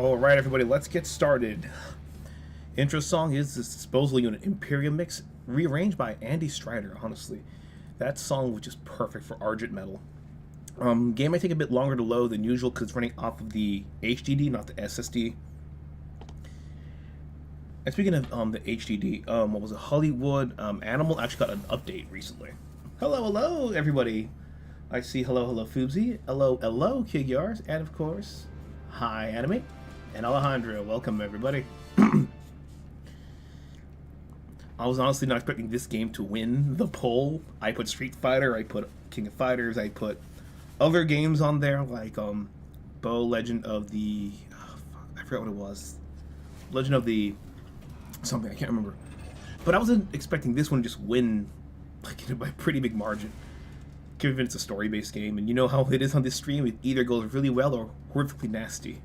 Alright everybody, let's get started. Intro song is the Disposal Unit Imperium Mix, rearranged by Andy Strider, honestly. That song was just perfect for Argent Metal. Game might take a bit longer to load than usual because it's running off of the HDD, not the SSD. And speaking of the HDD, what was it? Hollywood Animal actually got an update recently. Hello everybody. I see hello Foobsy, hello Kig Yars, and of course, hi Anime. And Alejandro, welcome everybody. I was honestly not expecting this game to win the poll. I put Street Fighter, I put King of Fighters, I put other games on there like Bo Legend of the I forgot what it was. Legend of the something, I can't remember. But I wasn't expecting this one to just win like by a pretty big margin. Given it's a story-based game, and you know how it is on this stream, it either goes really well or horrifically nasty.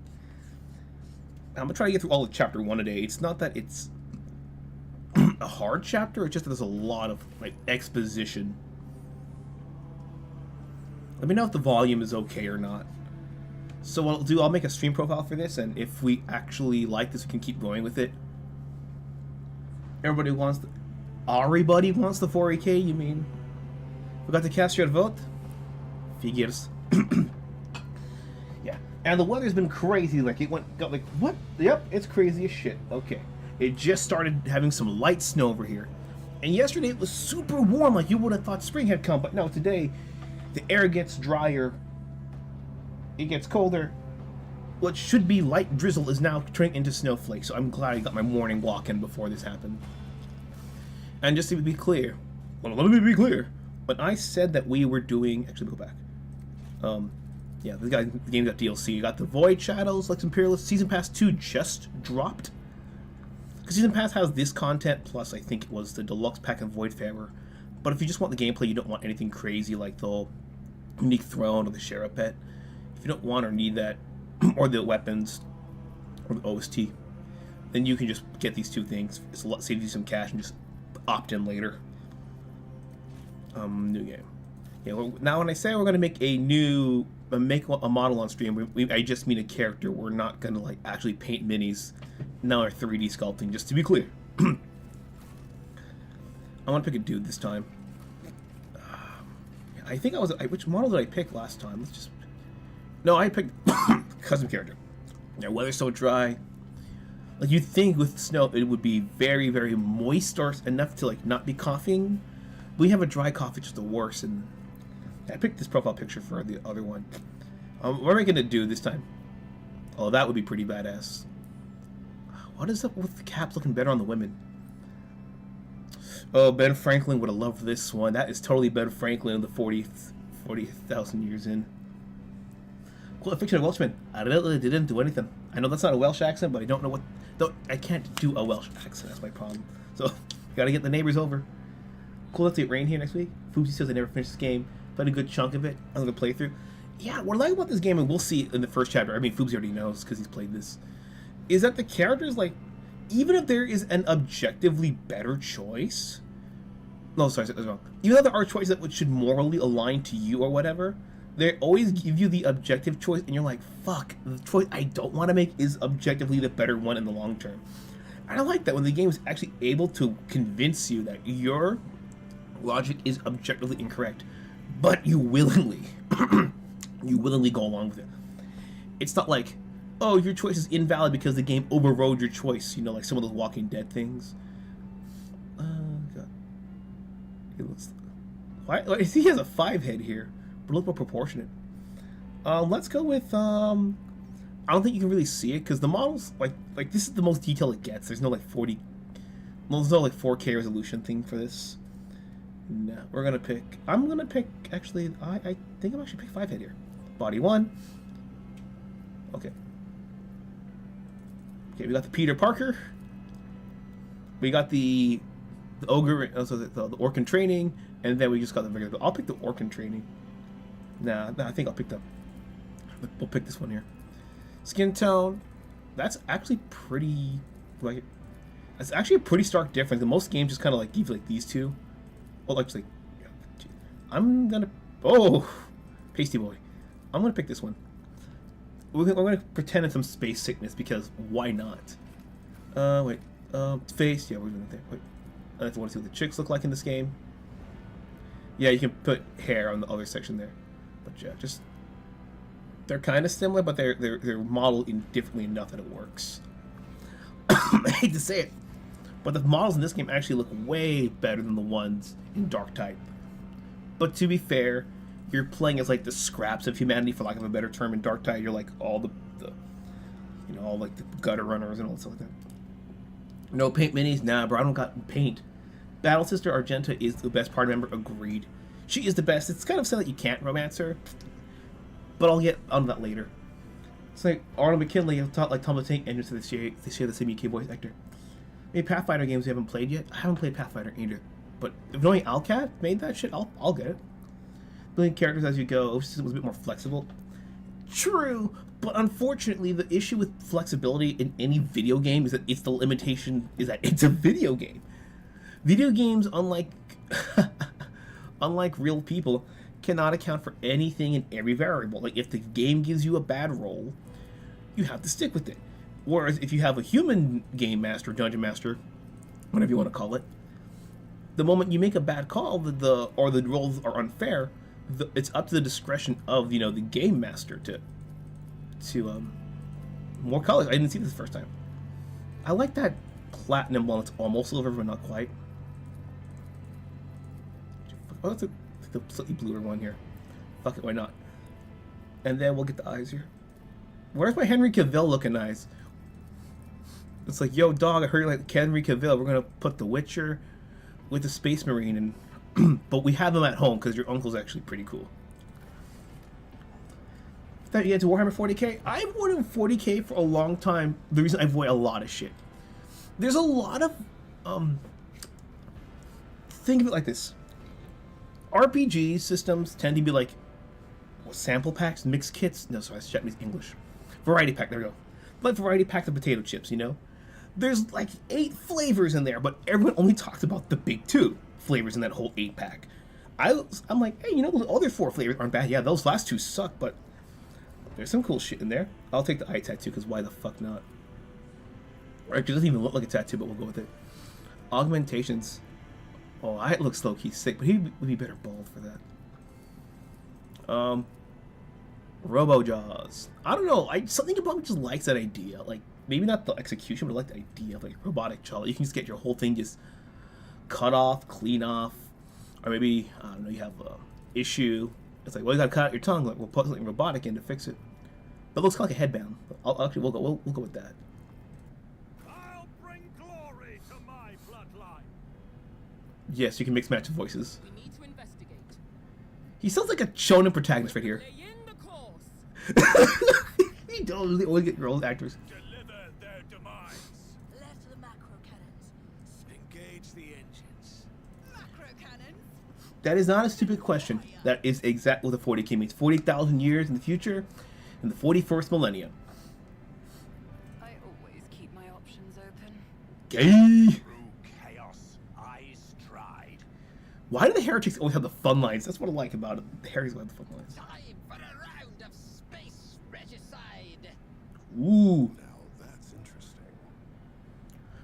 I'm gonna try to get through all of chapter 1 today. It's not that it's a hard chapter, it's just that there's a lot of like exposition. Let me know if the volume is okay or not. So what I'll do, I'll make a stream profile for this, and if we actually like this, we can keep going with it. Everybody wants the 4K, you mean? We got to cast your vote? Figures. Yeah. And the weather's been crazy, like it got like, what? Yep, it's crazy as shit. Okay. It just started having some light snow over here. And yesterday it was super warm, like you would have thought spring had come, but no, today the air gets drier. It gets colder. What should be light drizzle is now turning into snowflakes, so I'm glad I got my morning walk in before this happened. And just to be clear, well, let me be clear, when I said that we were doing, actually go back, yeah, the game got DLC. You got the Void Shadows, Lex Imperialist, Season Pass 2 just dropped. Because Season Pass has this content, plus I think it was the Deluxe Pack of Voidfarer. But if you just want the gameplay, you don't want anything crazy like the Unique Throne or the Sheriff Pet. If you don't want or need that, or the weapons, or the OST, then you can just get these two things. It's a lot, save you some cash and just opt in later. New game. Yeah. Now, when I say we're going to make a new, make a model on stream, I just mean a character. We're not going to like actually paint minis. Now we're 3D sculpting. Just to be clear. I want to pick a dude this time. I think I was. Which model did I pick last time? Let's just. No, I picked custom character. Yeah, weather's so dry. Like you'd think with snow it would be very, very moist or enough to like not be coughing. We have a dry cough, it's just the worst. And I picked this profile picture for the other one. What am I gonna do this time? Oh, that would be pretty badass. What is up with the caps looking better on the women? Oh, Ben Franklin would have loved this one. That is totally Ben Franklin in the 40,000 years in. Cool, fiction of Welshman. I really didn't do anything. I know that's not a Welsh accent, but I don't know what. I can't do a Welsh accent. That's my problem. So, gotta get the neighbors over. Cool, let's get rain here next week. Foobsy says I never finished this game. Played a good chunk of it. I'm gonna play through. Yeah, what I like about this game, and we'll see in the first chapter. I mean, Foobsy already knows because he's played this. Is that the characters, like, even if there is an objectively better choice. No, sorry, that's wrong. Even though there are choices that should morally align to you or whatever, they always give you the objective choice, and you're like, fuck, the choice I don't want to make is objectively the better one in the long term. And I like that when the game is actually able to convince you that your logic is objectively incorrect, but you willingly go along with it. It's not like, oh, your choice is invalid because the game overrode your choice, you know, like some of those Walking Dead things. God. It looks, why he has a 5 head here, but look more proportionate. Let's go with I don't think you can really see it because the models like this is the most detail it gets. There's no like 40, well, there's no like 4K resolution thing for this. No, we're gonna pick. I'm gonna pick. Actually, I think I'm actually pick 5 head here. Body 1. Okay. Okay, we got the Peter Parker. We got the ogre, also the orc in training, and then we just got the regular. I'll pick the orc in training. Nah, I think I'll pick the. We'll pick this one here. Skin tone. That's actually pretty. Like, that's actually a pretty stark difference. Most games just kind of like give like these two. Well, actually, I'm gonna. Oh, Pasty Boy. I'm gonna pick this one. we're going to pretend it's some space sickness because why not? Wait. Face. Yeah, we're doing it there. Wait. I want to see what the chicks look like in this game. Yeah, you can put hair on the other section there. But yeah, just they're kind of similar, but they're modeled differently enough that it works. I hate to say it, but the models in this game actually look way better than the ones in Darktide. But to be fair, you're playing as like the scraps of humanity, for lack of a better term. In Darktide, you're like all the you know, all like the gutter runners and all stuff like that. No paint minis? Nah, bro, I don't got paint. Battle Sister Argenta is the best party member. Agreed. She is the best. It's kind of sad that you can't romance her, but I'll get on that later. It's like Arnold McKinley taught like Tom the Tank engines to share the same UK voice actor. Any Pathfinder games you haven't played yet? I haven't played Pathfinder either, but if knowing Alcat made that shit, I'll get it. Building characters as you go, OC was a bit more flexible. True, but unfortunately, the issue with flexibility in any video game is that it's the limitation is that it's a video game. Video games, unlike unlike real people, cannot account for anything and every variable. Like if the game gives you a bad roll, you have to stick with it. Whereas if you have a human game master, dungeon master, whatever you want to call it, the moment you make a bad call, the rolls are unfair, it's up to the discretion of the game master to more colors. I didn't see this the first time. I like that platinum one. It's almost silver, but not quite. Oh, that's the slightly bluer one here. Fuck it, why not? And then we'll get the eyes here. Where's my Henry Cavill looking eyes? It's like, yo, dog, I heard you like Henry Cavill. We're gonna put The Witcher with the Space Marine, and but we have them at home because your uncle's actually pretty cool. Thought you get to Warhammer 40k? I've avoided 40k for a long time. The reason I avoid a lot of shit. There's a lot of think of it like this. RPG systems tend to be like sample packs, mixed kits. No, sorry, that's Japanese English. Variety pack. There we go. Like variety pack of potato chips. There's like 8 flavors in there, but everyone only talks about the big 2 flavors in that whole 8-pack. I'm like, hey, those other 4 flavors aren't bad. Yeah, those last 2 suck, but there's some cool shit in there. I'll take the eye tattoo because why the fuck not? Or it doesn't even look like a tattoo, but we'll go with it. Augmentations. Oh, it looks low-key sick, but he would be better bald for that. Robo-Jaws. I don't know. Something about me just likes that idea. Like, maybe not the execution, but I like the idea of like robotic jaw. You can just get your whole thing just cut off, clean off, or maybe I don't know. You have a issue. It's like, well, you gotta cut out your tongue. Like, we'll put something robotic in to fix it. But it looks kind of like a headband. We'll go with that. I'll bring glory to my bloodline. Yes, you can mix match voices. We need to investigate. He sounds like a shonen protagonist right here. Lay in the course. You don't always get your old actors. Deliver their demise. Left the macro cannons. Engage the engines. Macro cannons? That is not a stupid question. That is exactly what the 40k means. 40,000 years in the future, in the 41st millennium. I always keep my options open. Gay! Through chaos, I stride. Why do the heretics always have the fun lines? That's what I like about it. The heretics have the fun lines. Time for a round of space regicide. Ooh. Now that's interesting.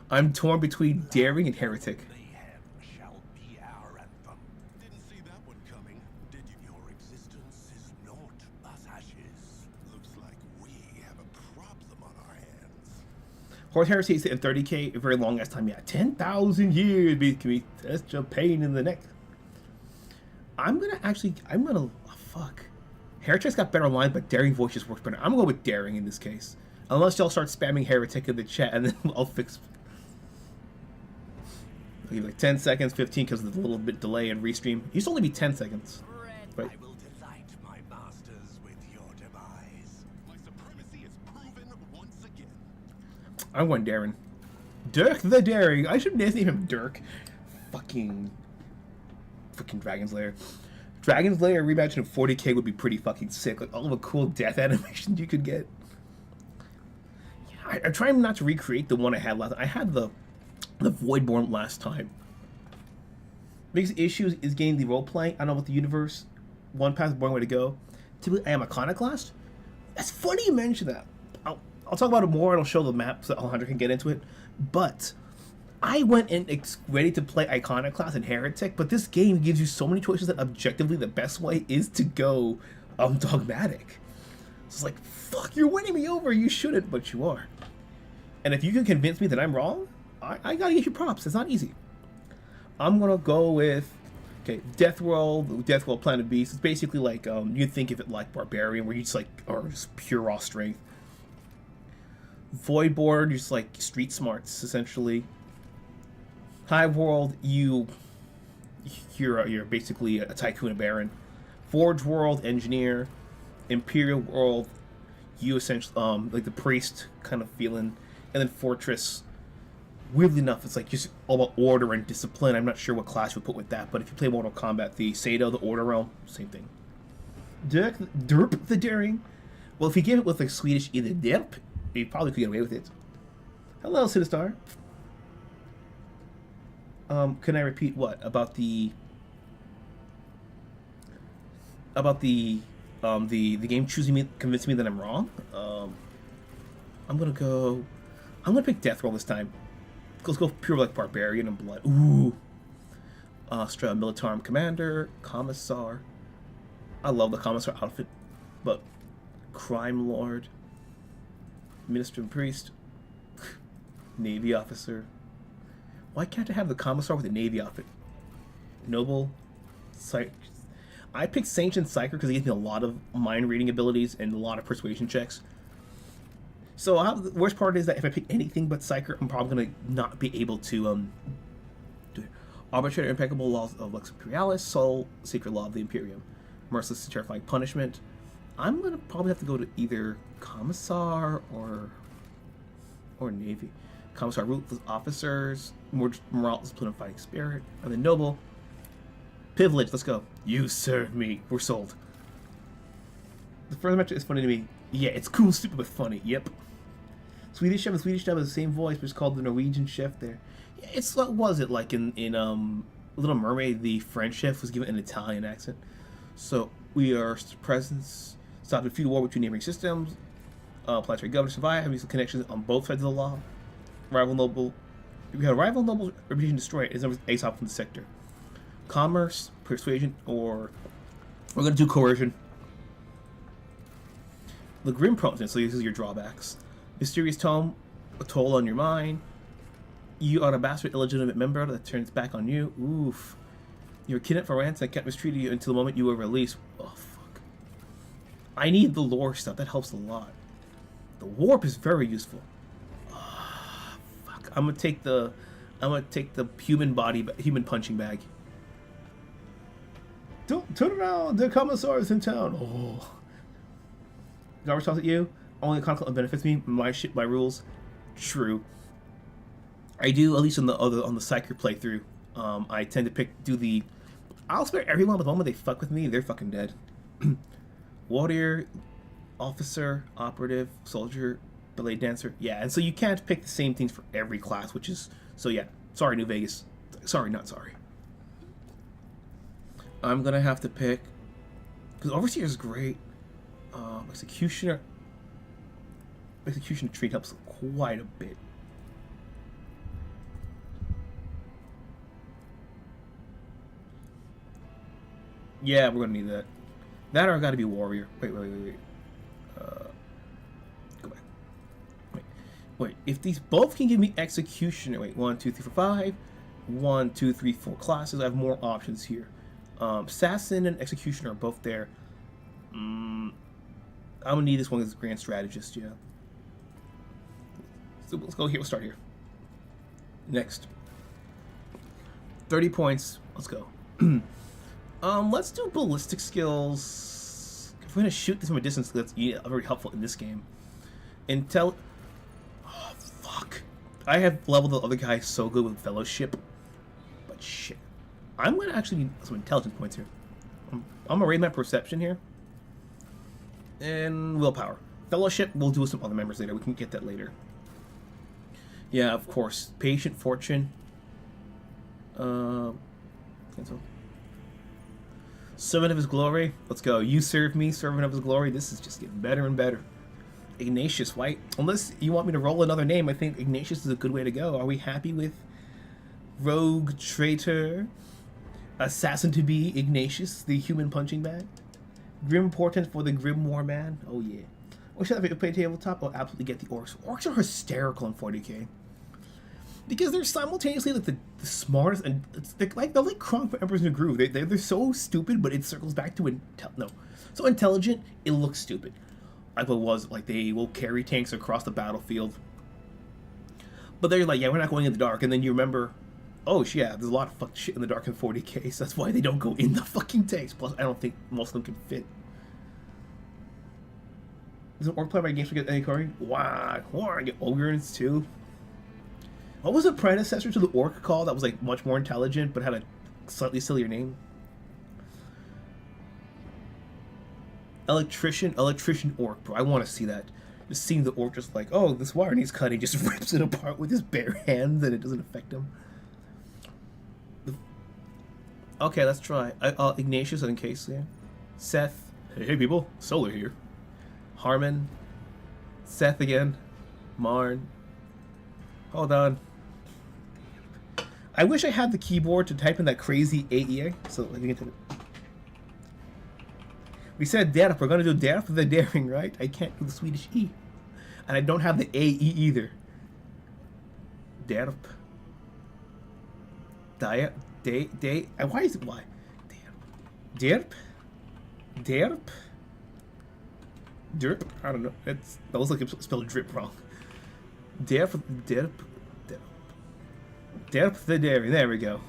I'm torn between daring and heretic. Mayhem shall be our anthem. Didn't see that one coming, did you? Your existence is naught but ashes. Looks like we have a problem on our hands. Horse heresy is in 30k, a very long ass time. Yeah, 10,000 years. Can be such a pain in the neck. Fuck. Heretic's got better lines, but daring voice just works better. I'm gonna go with daring in this case. Unless y'all start spamming heretic in the chat, and then I'll fix. I'll give like 10 seconds, 15 because of the little bit delay and restream. It used to only be 10 seconds. Right. I will delight my masters with your demise. My supremacy is proven once again. I'm going daring. Dirk the Daring. I should name him Dirk. Fucking Dragon's Lair. Dragon's Lair reimagined of 40k would be pretty fucking sick. Like all of the cool death animations you could get. Yeah, I'm trying not to recreate the one I had last. I had the Voidborn last time. Biggest issue is getting the role playing. I don't know what the universe. One path is a boring way to go. Typically, I am Iconoclast. That's funny you mention that. I'll talk about it more, and I'll show the map so Alejandro can get into it. But I went in ready to play Iconoclast and Heretic, but this game gives you so many choices that objectively the best way is to go dogmatic. It's like, fuck, you're winning me over. You shouldn't, but you are. And if you can convince me that I'm wrong, I gotta give you props. It's not easy. I'm gonna go with, okay, Death World Planet Beast. It's basically like, you'd think of it like Barbarian, where you just like are just pure raw strength. Voidborn, you're just like street smarts, essentially. Hive World, you're basically a tycoon, a baron. Forge World, engineer. Imperial World, you essentially like the priest kind of feeling, and then Fortress. Weirdly enough, it's like just all about order and discipline. I'm not sure what class you would put with that, but if you play Mortal Kombat, the Sado, the Order Realm, same thing. Derp the Daring. Well, if you gave it with like Swedish either Derp, you probably could get away with it. Hello, Sinistar. Can I repeat what about the game convincing me that I'm wrong? I'm gonna pick Death Roll this time. Let's go pure like Barbarian and Blood. Ooh. Strata Militarum Commander, Commissar. I love the Commissar outfit, but Crime Lord, Minister and Priest, Navy Officer. Why can't I have the Commissar with a Navy outfit? Noble, I picked Sanctioned Psyker because it gives me a lot of mind reading abilities and a lot of persuasion checks. So the worst part is that if I pick anything but Psyker, I'm probably going to not be able to do it. Arbitrary Impeccable Laws of Lux Imperialis, Soul, Secret Law of the Imperium, Merciless and Terrifying Punishment. I'm going to probably have to go to either Commissar or Navy. Commissar, Ruthless Officers, Morale, Discipline, and Fighting Spirit, and then Noble. Privilege, let's go. You serve me. We're sold. The first match is funny to me. Yeah, it's cool, stupid, but funny. Yep. Swedish Chef and Swedish Chef has the same voice, but it's called the Norwegian Chef there. Yeah, it's what was it like in Little Mermaid? The French chef was given an Italian accent. So we are presence, stop the feudal war between neighboring systems. Planetary governors survive, having some connections on both sides of the law. Rival noble. We have rival noble reputation destroyed. Is ace off from the sector. Commerce, persuasion, or we're going to do coercion. The Grim Promptness, so this is your drawbacks. Mysterious Tome, a toll on your mind. You are a bastard illegitimate member that turns back on you. Oof. You're kidnapped for ransom and kept mistreating you until the moment you were released. Oh, fuck. I need the lore stuff. That helps a lot. The warp is very useful. Oh, fuck. I'm gonna take the human punching bag. Don't turn around. The Commissar is in town. Oh. Garbage toss at you. Only the content benefits me. My shit, my rules. True. I do, at least on the Psyker playthrough. I tend to I'll spare everyone, but the moment they fuck with me, they're fucking dead. Warrior, Officer, Operative, Soldier, Ballet Dancer. Yeah, and so you can't pick the same things for every class, which is... So yeah, sorry, New Vegas. Sorry, not sorry. I'm gonna have to pick... Because Overseer is great. Executioner Treat helps quite a bit. Yeah, we're gonna need that. That or I gotta be Warrior. Wait. Go back. Wait. If these both can give me Executioner, wait, 1, 2, 3, 4, 5. 1, 2, 3, 4 classes. I have more options here. Assassin and Executioner are both there. I'm gonna need this one as a Grand Strategist, yeah. So let's go here. We'll start here. Next. 30 points. Let's go. Let's do ballistic skills. If we're gonna shoot this from a distance, that's very helpful in this game. Oh, fuck. I have leveled the other guy so good with Fellowship. But shit. I'm gonna actually need some intelligence points here. I'm gonna raise my perception here. And willpower. Fellowship, we'll do with some other members later. We can get that later. Yeah, of course. Patient, Fortune. Cancel. Servant of his glory. Let's go. You serve me, servant of his glory. This is just getting better and better. Ignatius, White. Unless you want me to roll another name, I think Ignatius is a good way to go. Are we happy with rogue, traitor, assassin-to-be Ignatius, the human punching bag? Grim portent for the Grim War Man. Oh, yeah. Or should I play tabletop? I'll absolutely get the orcs. Orcs are hysterical in 40k. Because they're simultaneously like the smartest, and they're like Kronk for Emperor's New Groove. They're so stupid, but it circles back to so intelligent. It looks stupid, like what was like they will carry tanks across the battlefield. But they're like, yeah, we're not going in the dark, and then you remember, oh yeah, there's a lot of fucked shit in the dark in 40k, so that's why they don't go in the fucking tanks. Plus, I don't think most of them can fit. Is an orc play by games to get any Corey? Wow, I get ogres too. What was the predecessor to the orc called that was like much more intelligent but had a slightly sillier name? Electrician orc, bro. I want to see that. Just seeing the orc just like, oh, this wire needs cutting, just rips it apart with his bare hands and it doesn't affect him. Okay, let's try. Ignatius in case, yeah. Seth. Hey people, Solar here. Harmon. Seth again. Marn. Hold on. I wish I had the keyboard to type in that crazy AEA. So let me get to it. We said Derp. We're gonna do Derp for the daring, right? I can't do the Swedish E, and I don't have the AE either. Derp. Diet. Day. Why is it why? Derp. Derp. Derp. I don't know. That looks like it's spelled drip wrong. Derp the dairy. There we go.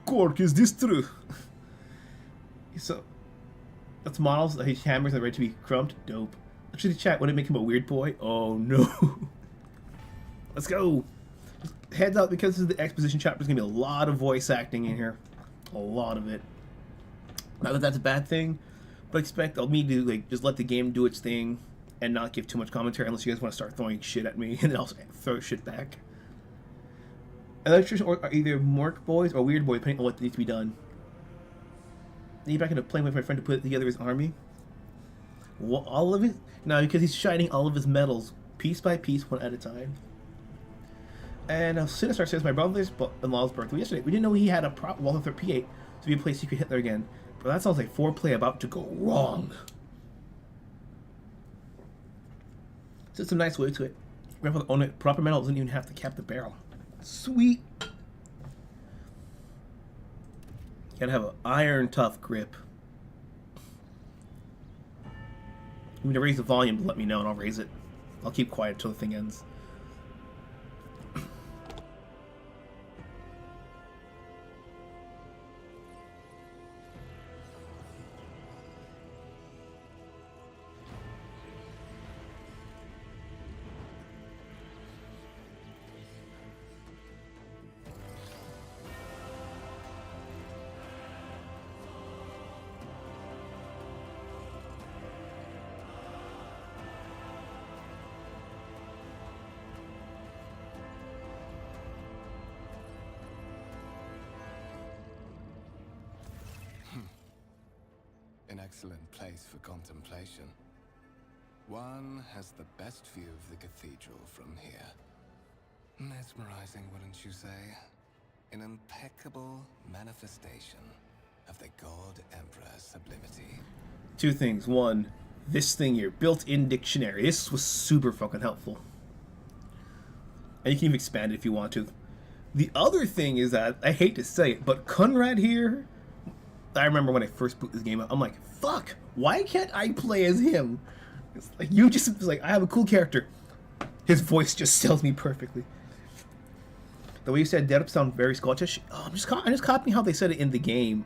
Cork, is this true? So, that's models. His hammers are ready to be crumped. Dope. Actually, chat, would it make him a weird boy? Oh no. Let's go. Just heads up, because this is the exposition chapter, there's gonna be a lot of voice acting in here. A lot of it. Not that that's a bad thing, but expect me to like just let the game do its thing and not give too much commentary unless you guys want to start throwing shit at me, and then I'll throw shit back. Electricians are either Mork boys or weird boys, depending on what needs to be done. Need back into playing with my friend to put together his army. What, all of it? No, because he's shining all of his medals, piece by piece, one at a time. And Sinistar says, my brother-in-law's birthday yesterday. We didn't know he had a Walther P8 to be play Secret Hitler again. But that sounds like foreplay about to go wrong. So it's a nice way to it. Grandfather own it. Proper metal doesn't even have to cap the barrel. Sweet. You gotta have an iron tough grip. You need to raise the volume to let me know and I'll raise it. I'll keep quiet until the thing ends. An excellent place for contemplation. One has the best view of the cathedral from here. Mesmerizing, wouldn't you say? An impeccable manifestation of the God Emperor's sublimity. Two things. One, this thing here, built-in dictionary. This was super fucking helpful. And you can even expand it if you want to. The other thing is that, I hate to say it, but Conrad here, I remember when I first boot this game up, I'm like, fuck, why can't I play as him? It's like, you just, it's like, I have a cool character. His voice just sells me perfectly. The way you said Derp sound very Scottish. Oh, I'm just copying how they said it in the game.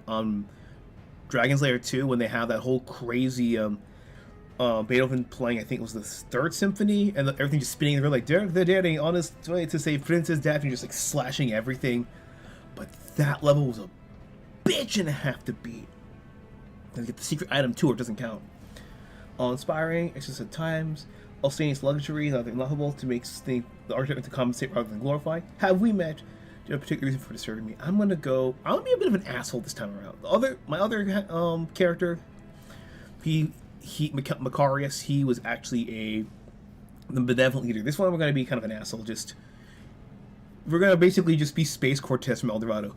Dragon's Lair 2, when they have that whole crazy Beethoven playing, I think it was the Third Symphony, and everything just spinning. They're like, Derp the Daddy on his way to save Princess Daphne, just like slashing everything. But that level was a bitch and a half to beat. And get the secret item too, or it doesn't count. All inspiring, excessive times, Alstanius luxury, nothing lovable to make the argument to compensate rather than glorify. Have we met? you have a particular reason for disturbing me? I'm gonna be a bit of an asshole this time around. My other character, Macarius, he was actually the benevolent leader. This one we're gonna be kind of an asshole. We're gonna basically just be Space Cortez from El Dorado.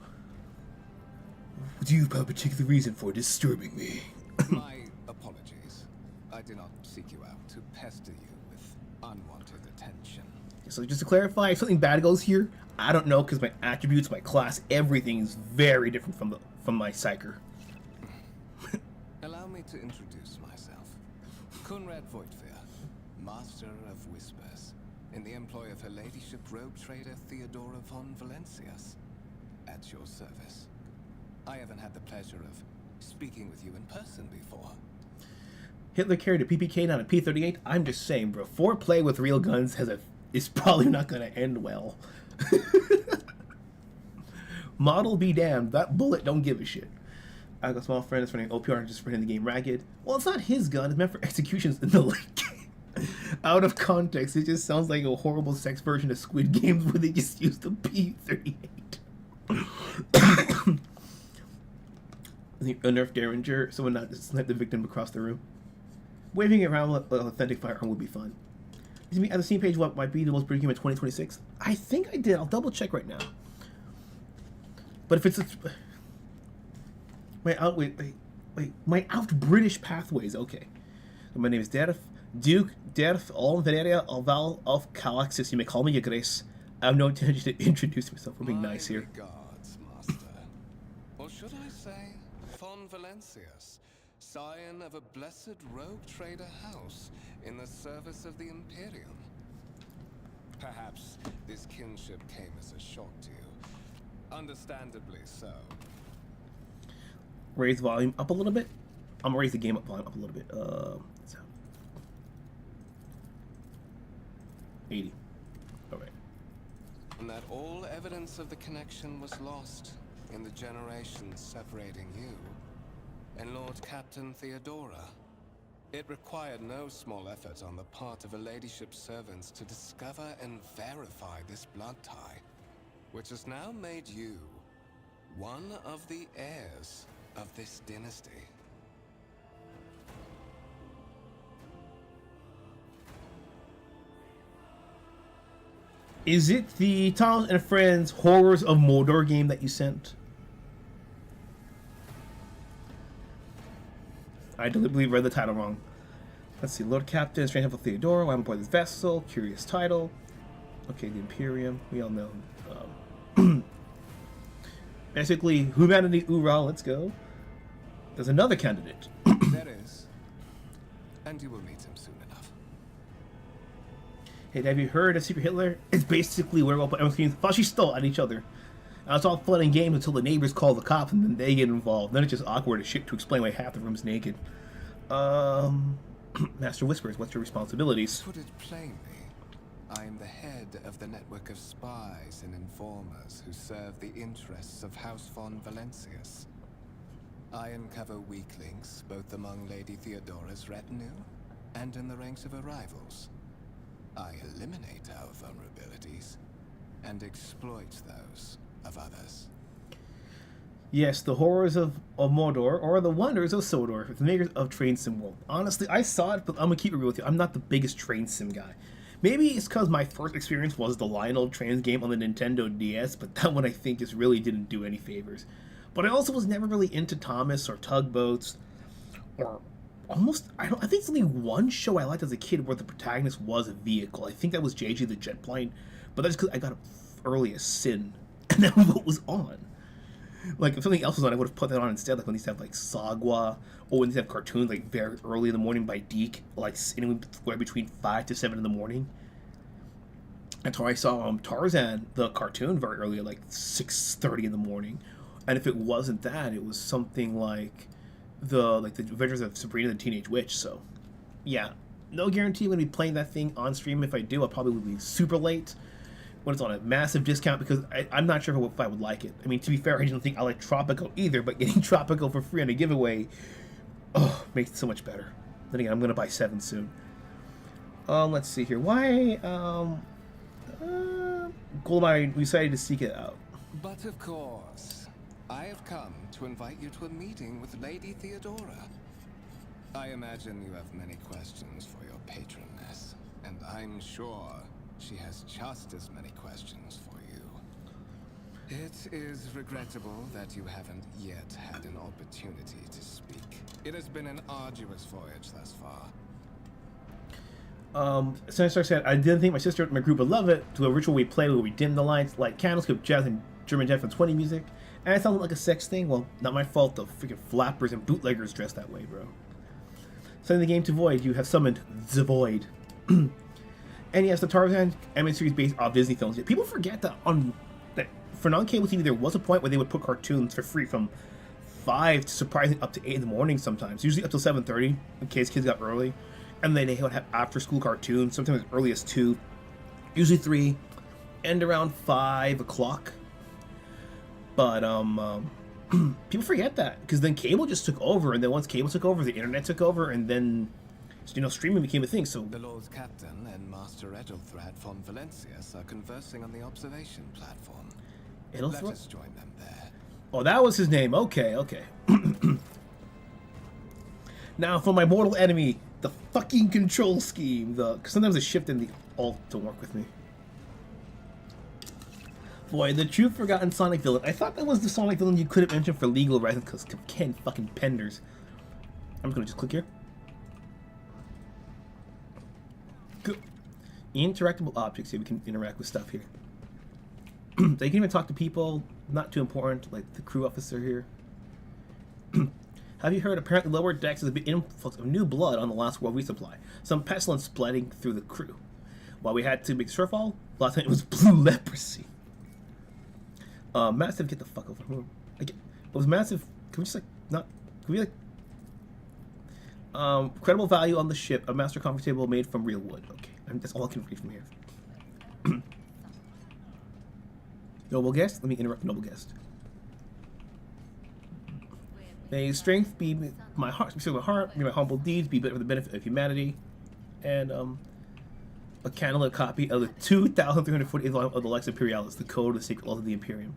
Do you have a particular reason for disturbing me? My apologies. I did not seek you out to pester you with unwanted attention. So just to clarify, if something bad goes here, I don't know, because my attributes, my class, everything is very different from my psyker. Allow me to introduce myself. Conrad Voigtwehr, Master of Whispers, in the employ of Her Ladyship Rogue Trader Theodora von Valencius. At your service. I haven't had the pleasure of speaking with you in person before. Hitler carried a PPK, not a P-38. I'm just saying, bro. Foreplay with real guns is probably not going to end well. Model be damned. That bullet don't give a shit. I got a small friend that's running OPR just running the game ragged. Well, it's not his gun. It's meant for executions in the late game. Out of context, it just sounds like a horrible sex version of Squid Games where they just use the P-38. A Nerf Derringer, someone not snipe the victim across the room. Waving it around with an authentic firearm would be fun. At the Steam page, what might be the most pretty game in 2026? I think I did. I'll double check right now. But if it's my out British pathways, okay. My name is Duke Derf Olveria Alval of Calaxis. You may call me your grace. I have no intention to introduce myself. We're being nice here. Regards, Master. Or should I say, von Valencius, scion of a blessed rogue trader house in the service of the Imperium. Perhaps this kinship came as a shock to you. Understandably so. Raise volume up a little bit. I'm gonna raise the game volume up a little bit. 80. Alright. And that all evidence of the connection was lost in the generations separating you and Lord Captain Theodora. It required no small effort on the part of Her Ladyship's servants to discover and verify this blood tie, which has now made you one of the heirs of this dynasty. Is it the Thomas and Friends Horrors of Mordor game that you sent? I deliberately read the title wrong. Let's see. Lord Captain, Strange Temple Theodora, why I'm aboard this vessel, curious title. Okay, the Imperium, we all know. Basically, humanity, oorah, let's go. There's another candidate. There is. And you will meet him soon enough. Hey, have you heard of Secret Hitler? It's basically where we'll put everything flashy stole at each other. And it's all fun and games until the neighbors call the cops and then they get involved. Then it's just awkward as shit to explain why half the room's naked. Master Whispers, what's your responsibilities? To put it plainly, I am the head of the network of spies and informers who serve the interests of House von Valencius. I uncover weak links both among Lady Theodora's retinue and in the ranks of her rivals. I eliminate our vulnerabilities and exploit those of others. Yes, the horrors of Mordor, or the wonders of Sodor, the makers of Train Sim World. Honestly, I saw it, but I'm gonna keep it real with you. I'm not the biggest Train Sim guy. Maybe it's because my first experience was the Lionel Trains game on the Nintendo DS, but that one I think just really didn't do any favors. But I also was never really into Thomas or tugboats, or almost, I think it's only one show I liked as a kid where the protagonist was a vehicle. I think that was JJ the Jet Plane, but that's because I got it early as Sin, and that was what was on. Like, if something else was on, I would have put that on instead, like when they used to have, like, Sagwa, or when they used to have cartoons, like, very early in the morning by Deke, like, anywhere between 5 to 7 in the morning. That's where I saw Tarzan, the cartoon, very early, at, like, 6:30 in the morning. And if it wasn't that, it was something like the Adventures of Sabrina the Teenage Witch, so, yeah. No guarantee I'm going to be playing that thing on stream. If I do, I'll probably be super late when it's on a massive discount, because I'm not sure if I would like it. I mean, to be fair, I don't think I like Tropico either, but getting Tropico for free on a giveaway, makes it so much better. Then again, I'm going to buy 7 soon. Let's see here. Why, Goldmine decided to seek it out. But of course, I have come to invite you to a meeting with Lady Theodora. I imagine you have many questions for your patroness, and I'm sure she has just as many questions for you. It is regrettable that you haven't yet had an opportunity to speak. It has been an arduous voyage thus far. Senator said, I didn't think my sister and my group would love it. To a ritual we play where we dim the lights, light candles, skip jazz and German Jet from 20 music. And it sounded like a sex thing. Well, not my fault. The freaking flappers and bootleggers dress that way, bro. Sending the game to Void, you have summoned the Void. And yes, the Tarzan anime series based off Disney films. Yeah, people forget that for non-cable TV, there was a point where they would put cartoons for free from 5 to surprisingly up to 8 in the morning sometimes. Usually up till 7:30 in case kids got early. And then they would have after-school cartoons, sometimes as early as 2, usually 3, and around 5 o'clock. But people forget that because then cable just took over, and then once cable took over, the internet took over, and then streaming became a thing. So The Lord Captain and Master Edelthrad von Valencius are conversing on the observation platform. Let us join them there. Oh, that was his name. Okay. Now for my mortal enemy, the fucking control scheme. Cause sometimes the shift and the alt don't work with me. Boy, the true forgotten Sonic villain. I thought that was the Sonic villain you could have mentioned for legal reasons because Ken fucking Penders. I'm just gonna just click here. Good. Interactable objects. Here we can interact with stuff here. They can even talk to people. Not too important, like the crew officer here. Have you heard? Apparently, lower decks has a big influx of new blood on the last world resupply. Some pestilence spreading through the crew. While we had to make shortfall, last time it was blue leprosy. Massive, get the fuck over here. It was massive. Can we just not? Can we credible value on the ship. A master conference table made from real wood. Okay, that's all I can read from here. Noble guest. Let me interrupt. Noble guest. May strength be my heart, be my heart, may my humble deeds be for the benefit of humanity, and a candle, a copy of the 2,348 volume of the Lex Imperialis, the code of the sacred laws of the Imperium.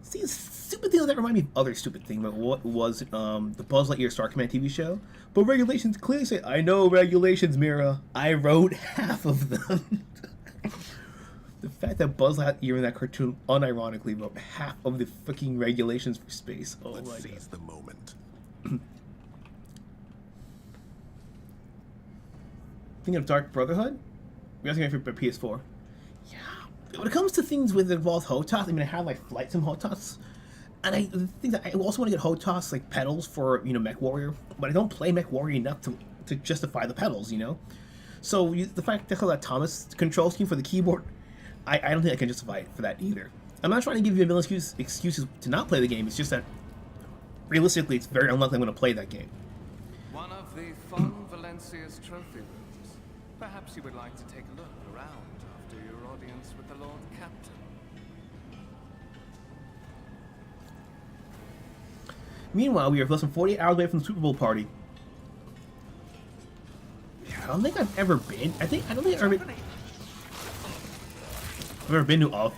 See, stupid things that remind me of other stupid things, but what was the Buzz Lightyear Star Command TV show? But regulations clearly say, I know regulations, Mira. I wrote half of them. The fact that Buzz Lightyear in that cartoon unironically wrote half of the fucking regulations for space. Oh Let's my seize god. the moment. Thinking of Dark Brotherhood? We're asking for PS4. Yeah. When it comes to things with involved HOTAS, I mean, I have like Flight Sim HOTAS. And I think that I also want to get HOTAS, like pedals for, Mech Warrior. But I don't play Mech Warrior enough to justify the pedals, So the fact that Thomas control scheme for the keyboard, I don't think I can justify it for that either. I'm not trying to give you a million excuses to not play the game. It's just that, realistically, it's very unlikely I'm going to play that game. One of the von Valencia's trophy rooms. Perhaps you would like to take a look around after your audience with the Lord Captain. Meanwhile, we are less than 48 hours away from the Super Bowl party. I don't think I've ever been. I don't think I've ever been to a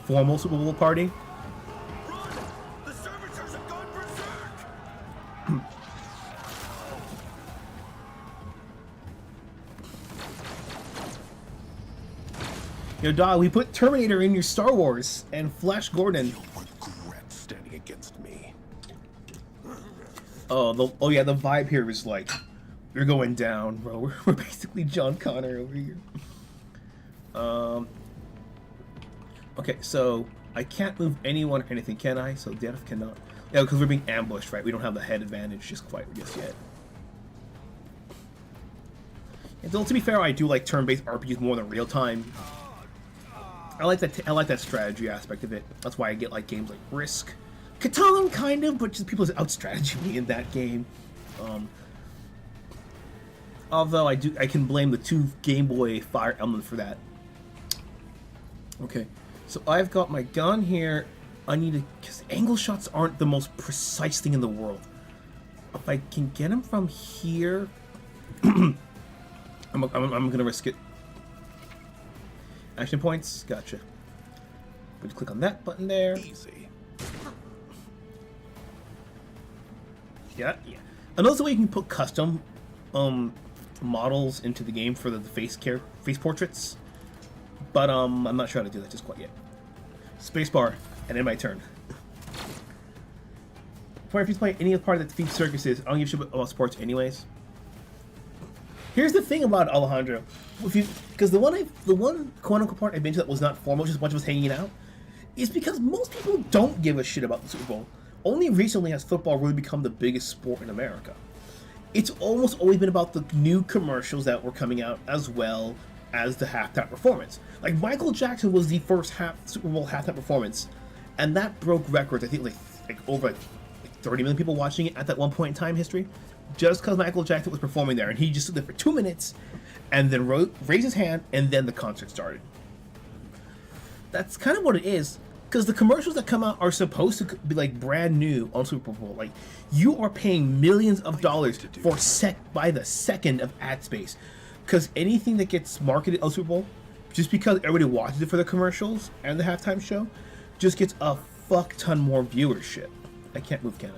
formal Super Bowl party. The servitors have gone berserk! Dog, we put Terminator in your Star Wars and Flash Gordon. You'll regret standing against me. Oh yeah, the vibe here is like, you're going down, bro. We're basically John Connor over here. Okay, so I can't move anyone or anything, can I? So Def cannot. Yeah, because we're being ambushed, right? We don't have the head advantage just quite just yet. And so, to be fair, I do like turn-based RPGs more than real-time. I like that strategy aspect of it. That's why I get like games like Risk, Catan, kind of, but just people just out-strategy me in that game. Although I can blame the 2 Game Boy Fire Emblem for that. Okay, so I've got my gun here. I need to, because angle shots aren't the most precise thing in the world. If I can get him from here, I'm gonna risk it. Action points, gotcha. We just click on that button there. Easy. Yeah. Another way you can put custom models into the game for the face portraits, but I'm not sure how to do that just quite yet. Spacebar, and then my turn. Before if you play any part of the Thief Circuses, I don't give a shit about sports anyways. Here's the thing about Alejandro, because the one quote-unquote part I've been to that was not formal, just a bunch of us hanging out, is because most people don't give a shit about the Super Bowl. Only recently has football really become the biggest sport in America. It's almost always been about the new commercials that were coming out as well as the halftime performance. Like Michael Jackson was the first Super Bowl halftime performance, and that broke records. I think like over 30 million people watching it at that one point in time history, just because Michael Jackson was performing there, and he just stood there for 2 minutes, and then raised his hand, and then the concert started. That's kind of what it is. Because the commercials that come out are supposed to be like brand new on Super Bowl. Like you are paying millions of dollars for by the second of ad space. Because anything that gets marketed on Super Bowl, just because everybody watches it for the commercials and the halftime show, just gets a fuck ton more viewership. I can't move, can I?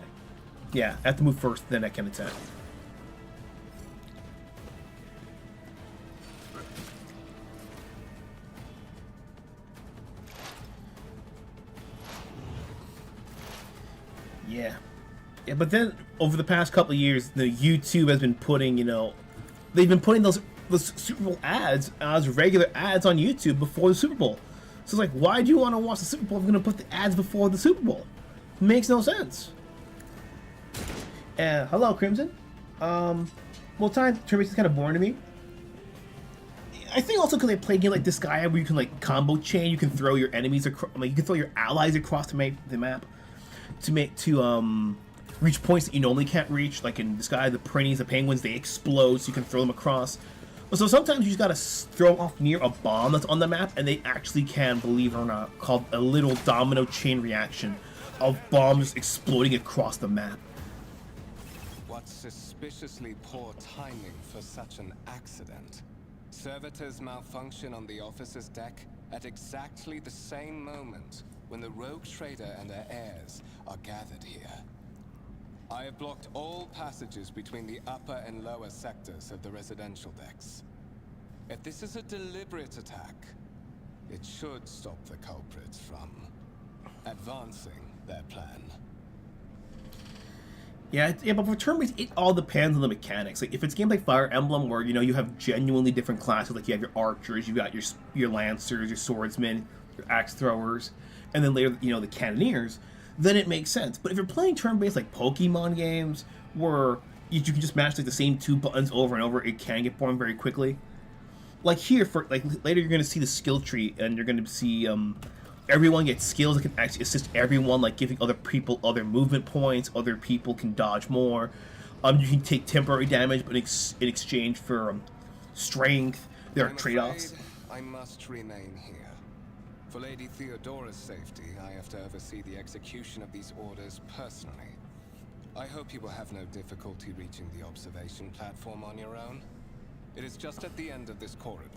Yeah, I have to move first, then I can attack. Yeah, but then over the past couple of years, the YouTube has been putting, they've been putting those Super Bowl ads as regular ads on YouTube before the Super Bowl. So it's like, why do you want to watch the Super Bowl if you're going to put the ads before the Super Bowl? Makes no sense. Hello, Crimson. Well, turn-based is kind of boring to me. I think also because they play a game like this guy where you can like combo chain, you can throw your enemies across, like you can throw your allies across the map to reach points that you normally can't reach. Like in this guy, the Prinnies, the Penguins, they explode, so you can throw them across. So sometimes you just gotta throw them off near a bomb that's on the map, and they actually can, believe it or not, called a little domino chain reaction of bombs exploding across the map. What suspiciously poor timing for such an accident. Servitors malfunction on the officer's deck at exactly the same moment when the rogue trader and her heirs are gathered here. I have blocked all passages between the upper and lower sectors of the residential decks. If this is a deliberate attack, it should stop the culprits from advancing their plan. Yeah, but for turn-based, it all depends on the mechanics. Like, if it's games like Fire Emblem, where, you have genuinely different classes, like you have your archers, you got your lancers, your swordsmen, your axe throwers, and then later, the cannoneers, then it makes sense. But if you're playing turn-based, like Pokemon games, where you can just match, like, the same 2 buttons over and over, it can get boring very quickly. Like here, later you're going to see the skill tree, and you're going to see, everyone gets skills that can actually assist everyone, like giving other people other movement points, other people can dodge more. You can take temporary damage, but in exchange for strength, there are trade-offs. I must remain here. For Lady Theodora's safety, I have to oversee the execution of these orders personally. I hope you will have no difficulty reaching the observation platform on your own. It is just at the end of this corridor.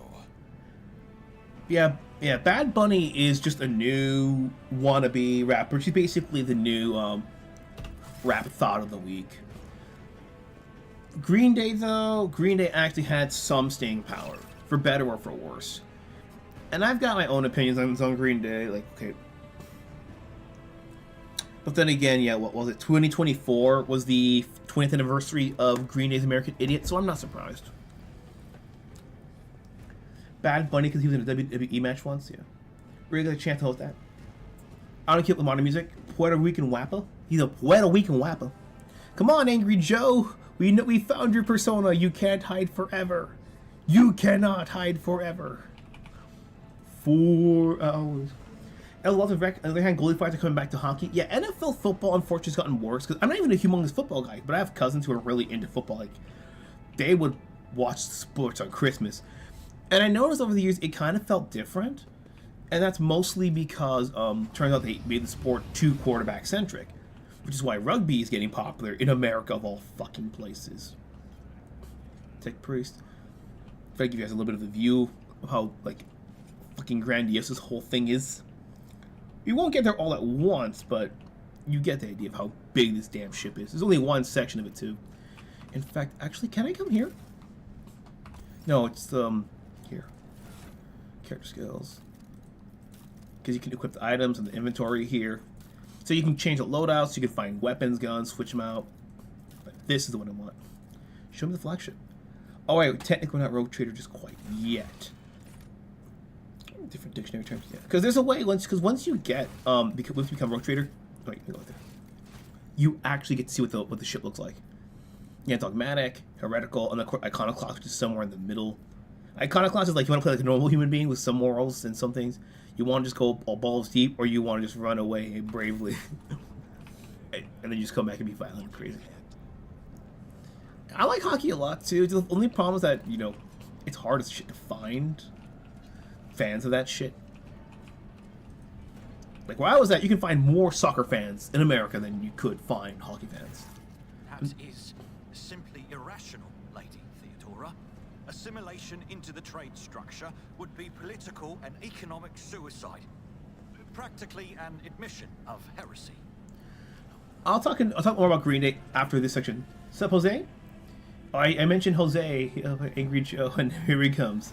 Yeah, Bad Bunny is just a new wannabe rapper. She's basically the new rap thought of the week. Green Day, though, Green Day actually had some staying power, for better or for worse. And I've got my own opinions on Green Day, like, okay. But then again, yeah, what was it? 2024 was the 20th anniversary of Green Day's American Idiot, so I'm not surprised. Bad Bunny because he was in a WWE match once, yeah. Really got a chance to host that. I don't keep with modern music. Puerto Rican Wappa. He's a Puerto Rican Wappa. Come on, Angry Joe. We found your persona. You can't hide forever. You cannot hide forever. 4 hours. And on the other hand, goalie fights are coming back to hockey. Yeah, NFL football unfortunately has gotten worse because I'm not even a humongous football guy, but I have cousins who are really into football. Like, they would watch sports on Christmas. And I noticed over the years it kind of felt different, and that's mostly because turns out they made the sport too quarterback centric, which is why rugby is getting popular in America of all fucking places. Tech Priest. If I give you guys a little bit of a view of how like fucking grandiose this whole thing is. You won't get there all at once, but you get the idea of how big this damn ship is. There's only one section of it, too. In fact, actually, can I come here? No, it's, here. Character skills. Because you can equip the items in the inventory here. So you can change the loadouts, you can find weapons, guns, switch them out. But this is the one I want. Show me the flagship. Oh wait, technically not rogue trader just quite yet. Different dictionary terms, yeah. Because there's a way, once you get, once you become rogue trader, wait, let me go there. You actually get to see what the ship looks like. Yeah, dogmatic, heretical, and of course iconoclast, which is somewhere in the middle. Iconoclast is like you want to play like a normal human being with some morals and some things. You want to just go all balls deep, or you want to just run away bravely. And then you just come back and be violent and crazy. I like hockey a lot, too. The only problem is that, you know, it's hard as shit to find fans of that shit. Like, where I was at, you can find more soccer fans in America than you could find hockey fans. That is simply irrational, Lady Theodora. Assimilation into the trade structure would be political and economic suicide. Practically an admission of heresy. I'll talk more about Green Day after this section. What's up, Jose? I mentioned Jose, Angry Joe, and here he comes.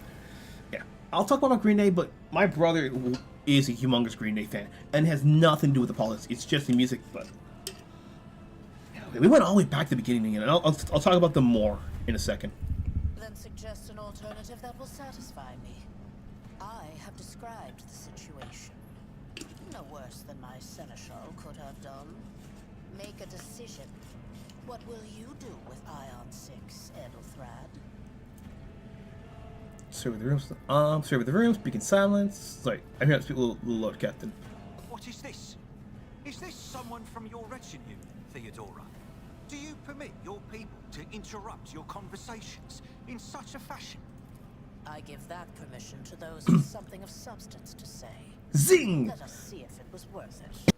Yeah, I'll talk more about Green Day, but my brother is a humongous Green Day fan, and it has nothing to do with the politics. It's just the music, but... Yeah, we went all the way back to the beginning, and I'll talk about them more in a second. Then suggest an alternative that will satisfy me. I have described the situation. No worse than my seneschal could have done. Make a decision. What will you do with Ion 6, Edelthrad? Survey the rooms. Survey the rooms. Speak in silence. Sorry, I'm here to speak with the Lord Captain. What is this? Is this someone from your retinue, Theodora? Do you permit your people to interrupt your conversations in such a fashion? I give that permission to those with something of substance to say. Zing! Let us see if it was worth it.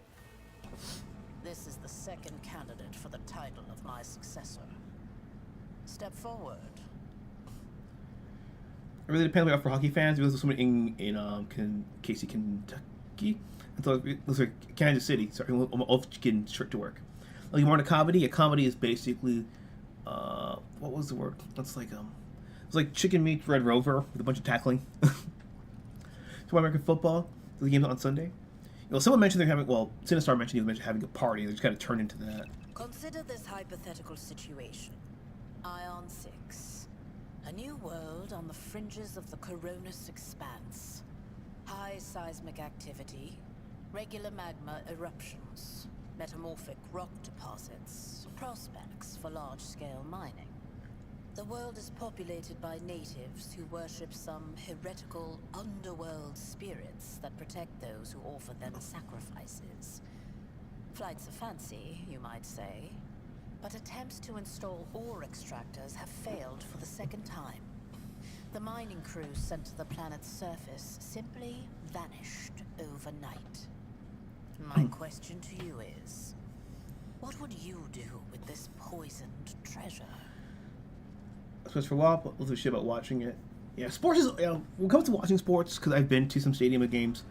This is the second candidate for the title of my successor. Step forward. It really depends on for hockey fans. There was someone in Casey, Kentucky. I thought it was like Kansas City. Sorry, I'm off getting straight to work. Like more in a comedy. A comedy is basically, what was the word? It's like chicken meat Red Rover with a bunch of tackling. So American football. The game's on Sunday. You know, someone mentioned they're having. Well, Sinistar mentioned he was having a party. They just kind of turned into that. Consider this hypothetical situation. Ion 6. A new world on the fringes of the Coronis expanse. High seismic activity, regular magma eruptions, metamorphic rock deposits, prospects for large-scale mining. The world is populated by natives who worship some heretical underworld spirits that protect those who offer them sacrifices. Flights of fancy, you might say, but attempts to install ore extractors have failed for the second time. The mining crews sent to the planet's surface simply vanished overnight. My question to you is, what would you do with this poisoned treasure? For a while, but we'll do shit about watching it. Yeah, sports is, when it comes to watching sports, because I've been to some stadium games,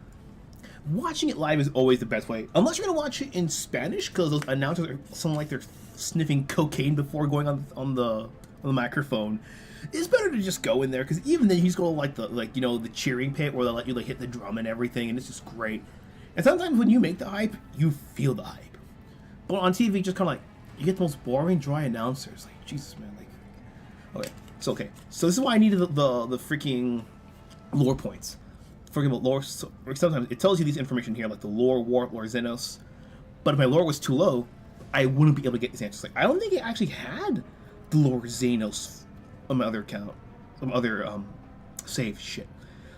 watching it live is always the best way. Unless you're going to watch it in Spanish, because those announcers are something like they're sniffing cocaine before going on the microphone. It's better to just go in there, because even then you just go like the cheering pit where they'll let you like hit the drum and everything, and it's just great. And sometimes when you make the hype, you feel the hype. But on TV, just kind of like, you get the most boring, dry announcers. Like, Jesus, man, like... Okay, so this is why I needed the freaking lore points. For example, lore. So sometimes it tells you these information here, like the lore, warp, lore, Xenos. But if my lore was too low, I wouldn't be able to get these answers. Like I don't think it actually had the lore Xenos on my other account, some other save shit.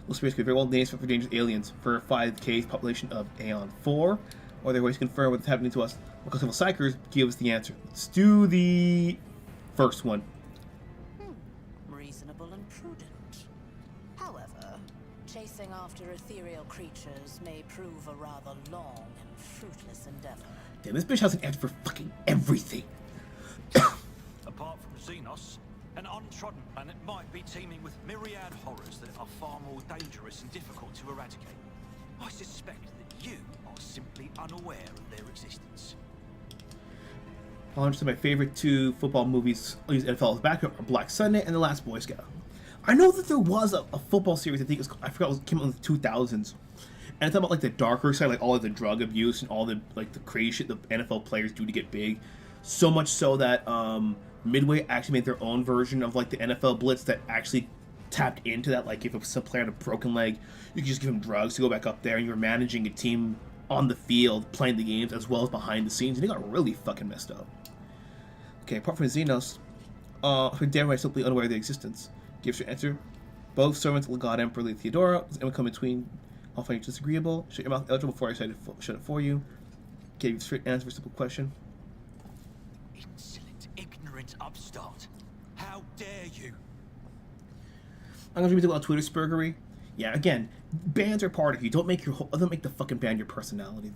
Let's basically very well names for dangerous aliens. Verify the case population of Aeon 4, or their ways to confirm what's happening to us. Because of psychers give us the answer. Let's do the first one. Reasonable and prudent. However, chasing after ethereal creatures may prove a rather long and fruitless endeavor. Damn, this bitch has an answer for fucking everything. Apart from Xenos, an untrodden planet might be teeming with myriad horrors that are far more dangerous and difficult to eradicate. I suspect that you are simply unaware of their existence. Honestly, my favorite two football movies I'll use NFL as backup are Black Sunday and The Last Boy Scout. I know that there was a football series, I think I forgot, it came out in the 2000s. And it's about like the darker side, like all of the drug abuse and all the like the crazy shit the NFL players do to get big. So much so that Midway actually made their own version of like the NFL Blitz that actually tapped into that. Like if a player had a broken leg, you could just give him drugs to go back up there, and you were managing a team on the field, playing the games as well as behind the scenes, and it got really fucking messed up. Okay, apart from Xenos, who dare I simply unaware of their existence, gives your answer. Both servants of the God Emperor Lady Theodora. Does anyone come between? I'll find you disagreeable. Shut your mouth eligible before I shut it for you. Gave you a straight answer for a simple question. Insolent, ignorant upstart. How dare you? I'm gonna be talking about Twitter spurgery. Yeah, again, bands are part of you. Don't make the fucking band your personality.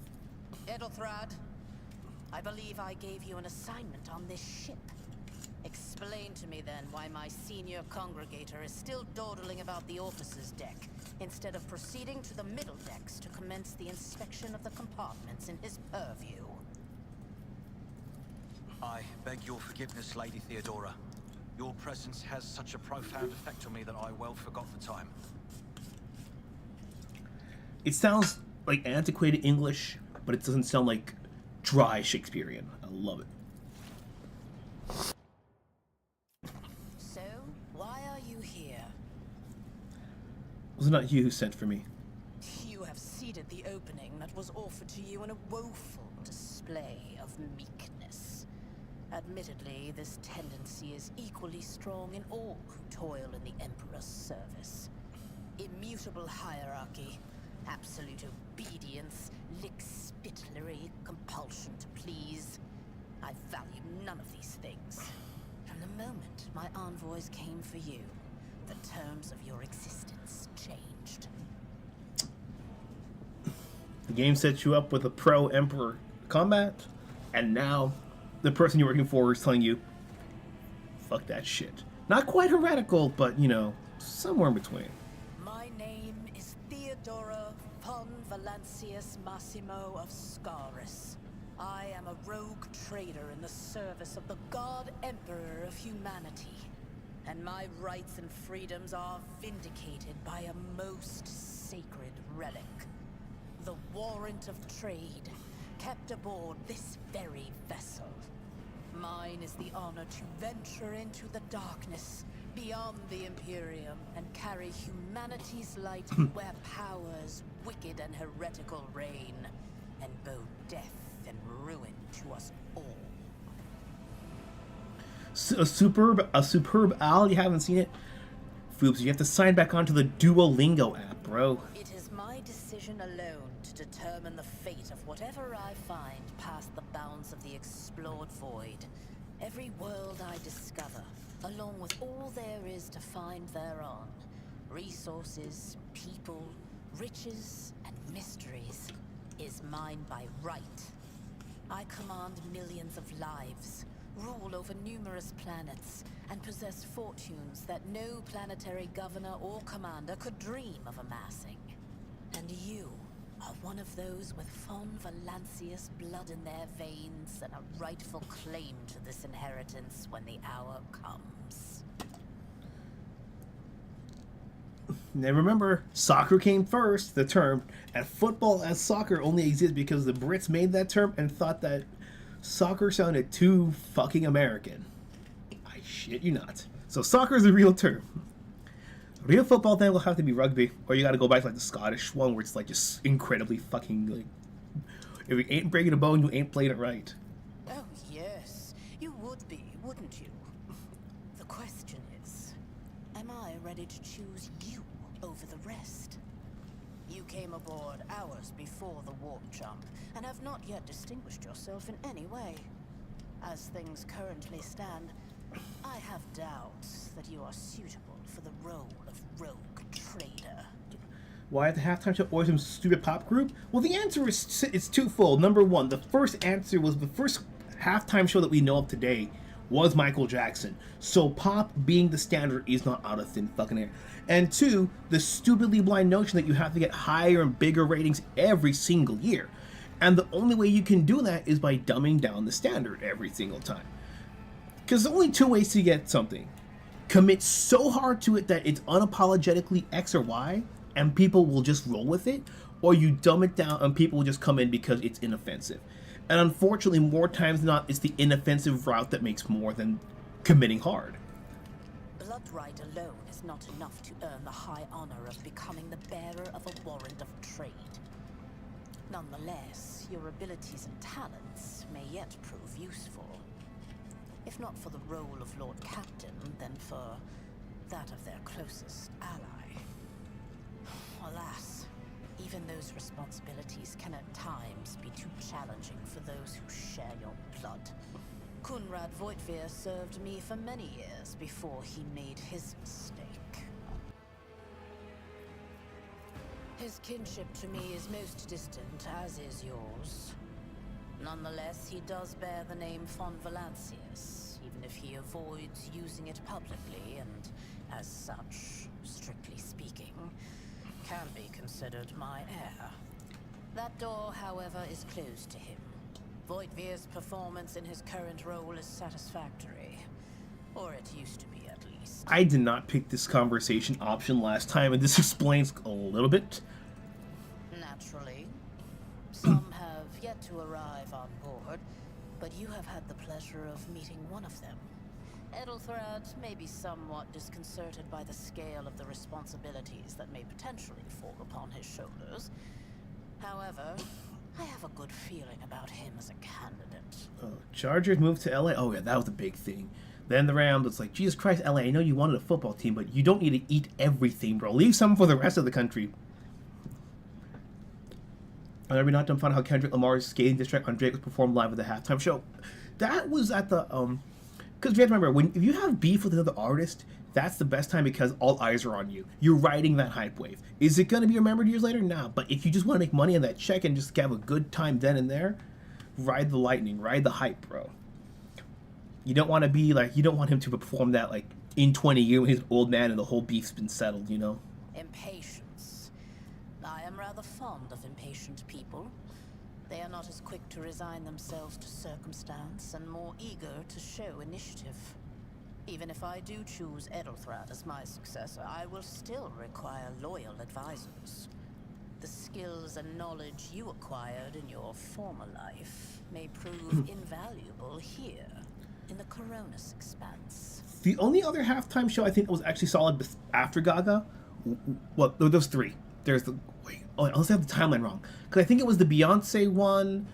Edelthrad, I believe I gave you an assignment on this ship. Explain to me then why my senior congregator is still dawdling about the officer's deck, instead of proceeding to the middle decks to commence the inspection of the compartments in his purview. I beg your forgiveness, Lady Theodora. Your presence has such a profound effect on me that I well forgot the time. It sounds like antiquated English, but it doesn't sound like dry Shakespearean. I love it. So, why are you here? Was it not you who sent for me? You have ceded the opening that was offered to you in a woeful display of meekness. Admittedly, this tendency is equally strong in all who toil in the Emperor's service. Immutable hierarchy, absolute obedience, lickspittlery, compulsion to please. I value none of these things. From the moment my envoys came for you, the terms of your existence changed. The game sets you up with a pro-Emperor combat, and now the person you're working for is telling you, fuck that shit. Not quite heretical, but, you know, somewhere in between. My name is Theodora von Valancius Massimo of Scaris. I am a rogue trader in the service of the God Emperor of humanity, and my rights and freedoms are vindicated by a most sacred relic. The warrant of trade, kept aboard this very vessel. Mine is the honor to venture into the darkness, beyond the Imperium, and carry humanity's light where powers wicked and heretical reign, and bow death and ruin to us all. A superb owl? You haven't seen it? Foobs, you have to sign back onto the Duolingo app, bro. It is my decision alone to determine the fate of whatever I find past the bounds of the explored void. Every world I discover, along with all there is to find thereon, resources, people, riches, and mysteries, is mine by right. I command millions of lives, rule over numerous planets, and possess fortunes that no planetary governor or commander could dream of amassing. And you are one of those with von Valancius blood in their veins and a rightful claim to this inheritance when the hour comes. Now remember, soccer came first, the term, and football as soccer only exists because the Brits made that term and thought that soccer sounded too fucking American. I shit you not. So soccer is the real term. Real football then will have to be rugby, or you gotta go back to like the Scottish one where it's like just incredibly fucking like, if you ain't breaking a bone, you ain't playing it right. Oh yes, you would be, wouldn't you? The question is, am I ready to choose you over the rest? You came aboard hours before the warp jump, and have not yet distinguished yourself in any way. As things currently stand, I have doubts that you are suitable for the role of rogue trader. Why at the halftime show always some stupid pop group? Well, the answer is it's twofold. Number one, the first answer was the first halftime show that we know of today was Michael Jackson. So pop being the standard is not out of thin fucking air. And two, the stupidly blind notion that you have to get higher and bigger ratings every single year. And the only way you can do that is by dumbing down the standard every single time. Because there's only two ways to get something. Commit so hard to it that it's unapologetically X or Y, and people will just roll with it, or you dumb it down and people will just come in because it's inoffensive. And unfortunately, more times than not, it's the inoffensive route that makes more than committing hard. Blood right alone is not enough to earn the high honor of becoming the bearer of a warrant of trade. Nonetheless, your abilities and talents may yet prove useful. If not for the role of Lord Captain, then for that of their closest ally. Alas, even those responsibilities can at times be too challenging for those who share your blood. Kunrad Vtubers served me for many years before he made his mistake. His kinship to me is most distant, as is yours. Nonetheless, he does bear the name von Valancius, even if he avoids using it publicly and, as such, strictly speaking, can be considered my heir. That door, however, is closed to him. Vtubers' performance in his current role is satisfactory. Or it used to be, at least. I did not pick this conversation option last time, and this explains a little bit. Naturally. Some have yet to arrive on board, but you have had the pleasure of meeting one of them. Ethelthrad may be somewhat disconcerted by the scale of the responsibilities that may potentially fall upon his shoulders. However, I have a good feeling about him as a candidate. Chargers moved to LA. Oh yeah, that was a big thing. Then the Rams, it's like, Jesus Christ, LA, I know you wanted a football team, but you don't need to eat everything, bro. Leave some for the rest of the country. I'll never be not done finding how Kendrick Lamar's skating diss track on Drake was performed live at the halftime show. That was at the, because you have to remember, if you have beef with another artist, that's the best time because all eyes are on you. You're riding that hype wave. Is it going to be remembered years later? Nah, but if you just want to make money on that check and just have a good time then and there, ride the lightning, ride the hype, bro. You don't want to be like, you don't want him to perform that like in 20 years when he's an old man and the whole beef's been settled, you know? Impatience. I am rather fond of impatient people. They are not as quick to resign themselves to circumstance and more eager to show initiative. Even if I do choose Ethelthrad as my successor, I will still require loyal advisors. The skills and knowledge you acquired in your former life may prove invaluable here, in the Coronis expanse. The only other halftime show I think that was actually solid after Gaga, well, there's three. There's the, wait, oh, I also have the timeline wrong. Because I think it was the Beyonce one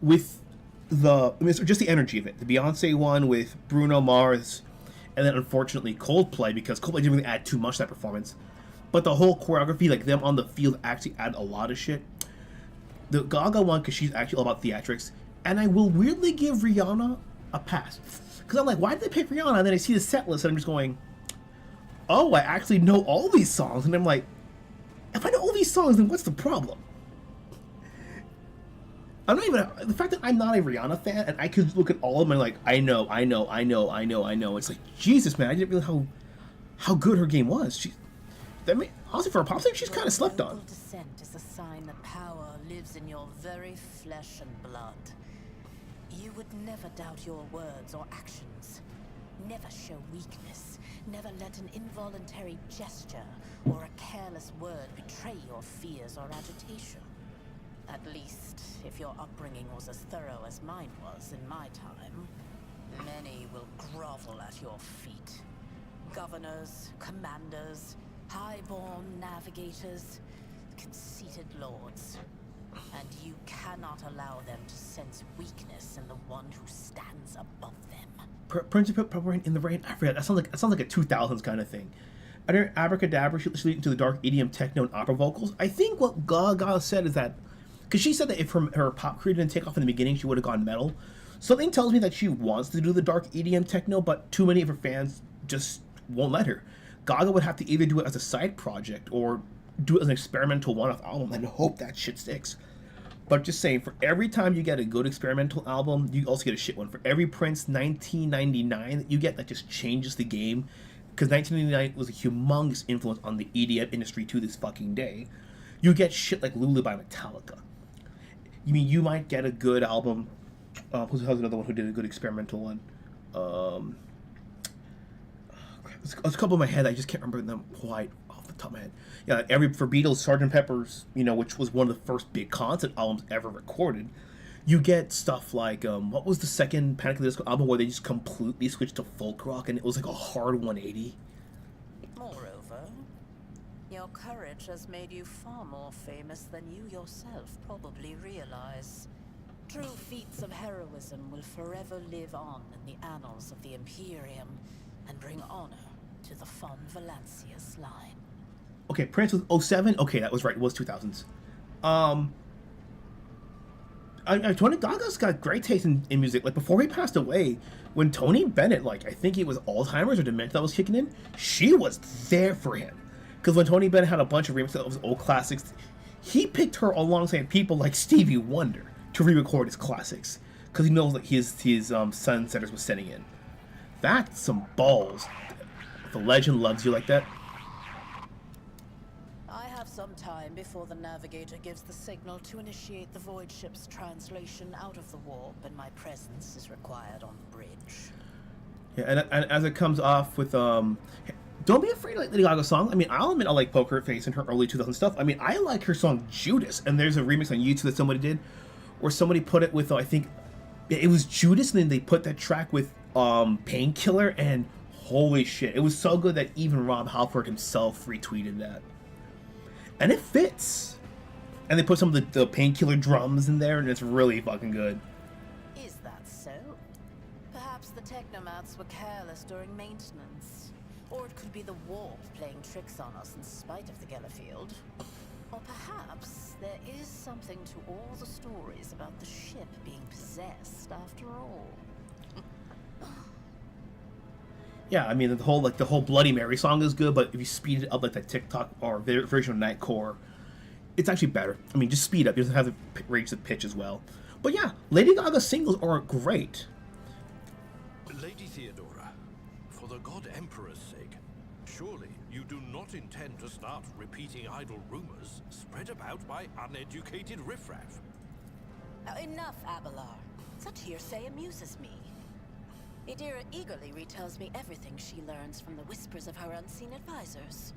with the, I mean, just the energy of it. The Beyonce one with Bruno Mars, and then unfortunately Coldplay, because Coldplay didn't really add too much to that performance. But the whole choreography, like them on the field, actually added a lot of shit. The Gaga one, because she's actually all about theatrics. And I will weirdly give Rihanna a pass. Because I'm like, why did they pick Rihanna? And then I see the set list and I'm just going, oh, I actually know all these songs. And I'm like, if I know all these songs, then what's the problem? I'm not even, the fact that I'm not a Rihanna fan and I could look at all of them and like, I know. It's like, Jesus, man, I didn't realize how good her game was. Honestly, for a pop singer, she's kind of slept on. Descent is a sign that power lives in your very flesh and blood. You would never doubt your words or actions. Never show weakness. Never let an involuntary gesture or a careless word betray your fears or agitation. At least, if your upbringing was as thorough as mine was in my time, many will grovel at your feet. Governors, commanders, highborn navigators, conceited lords. And you cannot allow them to sense weakness in the one who stands above them. Prince of Purple Rain in the Rain. I forget. That sounds like a 2000s kind of thing. I heard Abracadabra, she lead into the dark EDM, techno, and opera vocals. I think what Gaga said is that, because she said that if her pop career didn't take off in the beginning, she would have gone metal. Something tells me that she wants to do the dark EDM techno, but too many of her fans just won't let her. Gaga would have to either do it as a side project or do it as an experimental one-off album and hope that shit sticks. But just saying, for every time you get a good experimental album, you also get a shit one. For every Prince 1999 that you get that just changes the game, because 1999 was a humongous influence on the EDM industry to this fucking day, you get shit like Lulu by Metallica. You mean you might get a good album? Who's another one who did a good experimental one? There's a couple in my head. I just can't remember them quite off the top of my head. Yeah, for Beatles, Sgt. Pepper's, which was one of the first big concert albums ever recorded. You get stuff like what was the second Panic at the Disco album where they just completely switched to folk rock and it was like a hard 180. Moreover, your courage has made you far more famous than you yourself probably realize. True feats of heroism will forever live on in the annals of the Imperium and bring honor to the Von Valancius line. Okay, Prince was 07? Okay, that was right. It was 2000s. Tony Gaga's got great taste in music. Like, before he passed away, when Tony Bennett, like, I think it was Alzheimer's or dementia that was kicking in, she was there for him. Because when Tony Bennett had a bunch of remixes of his old classics, he picked her alongside people like Stevie Wonder to re-record his classics. Because he knows that his sunsetters was setting in. That's some balls. If a legend loves you like that. I have some time before the navigator gives the signal to initiate the void ship's translation out of the warp, and my presence is required on the bridge. Yeah, and as it comes off with don't be afraid to like Lady Gaga's song. I mean, I'll admit I like Poker Face and her early 2000 stuff. I mean, I like her song Judas, and there's a remix on YouTube that somebody did, where somebody put it with I think it was Judas, and then they put that track with Painkiller, and holy shit, it was so good that even Rob Halford himself retweeted that. And it fits. And they put some of the Painkiller drums in there, and it's really fucking good. Is that so? Perhaps the technomats were careless during maintenance. Or it could be the warp playing tricks on us in spite of the Gellerfield. Or perhaps there is something to all the stories about the ship being possessed after all. Yeah, I mean the whole Bloody Mary song is good, but if you speed it up like that TikTok or version of Nightcore, it's actually better. I mean, just speed up. It doesn't have to raise the pitch as well. But yeah, Lady Gaga's singles are great. Lady Theodora, for the God Emperor's sake, surely you do not intend to start repeating idle rumors spread about by uneducated riffraff. Now enough, Abelard. Such hearsay amuses me. Idira eagerly retells me everything she learns from the whispers of her unseen advisors.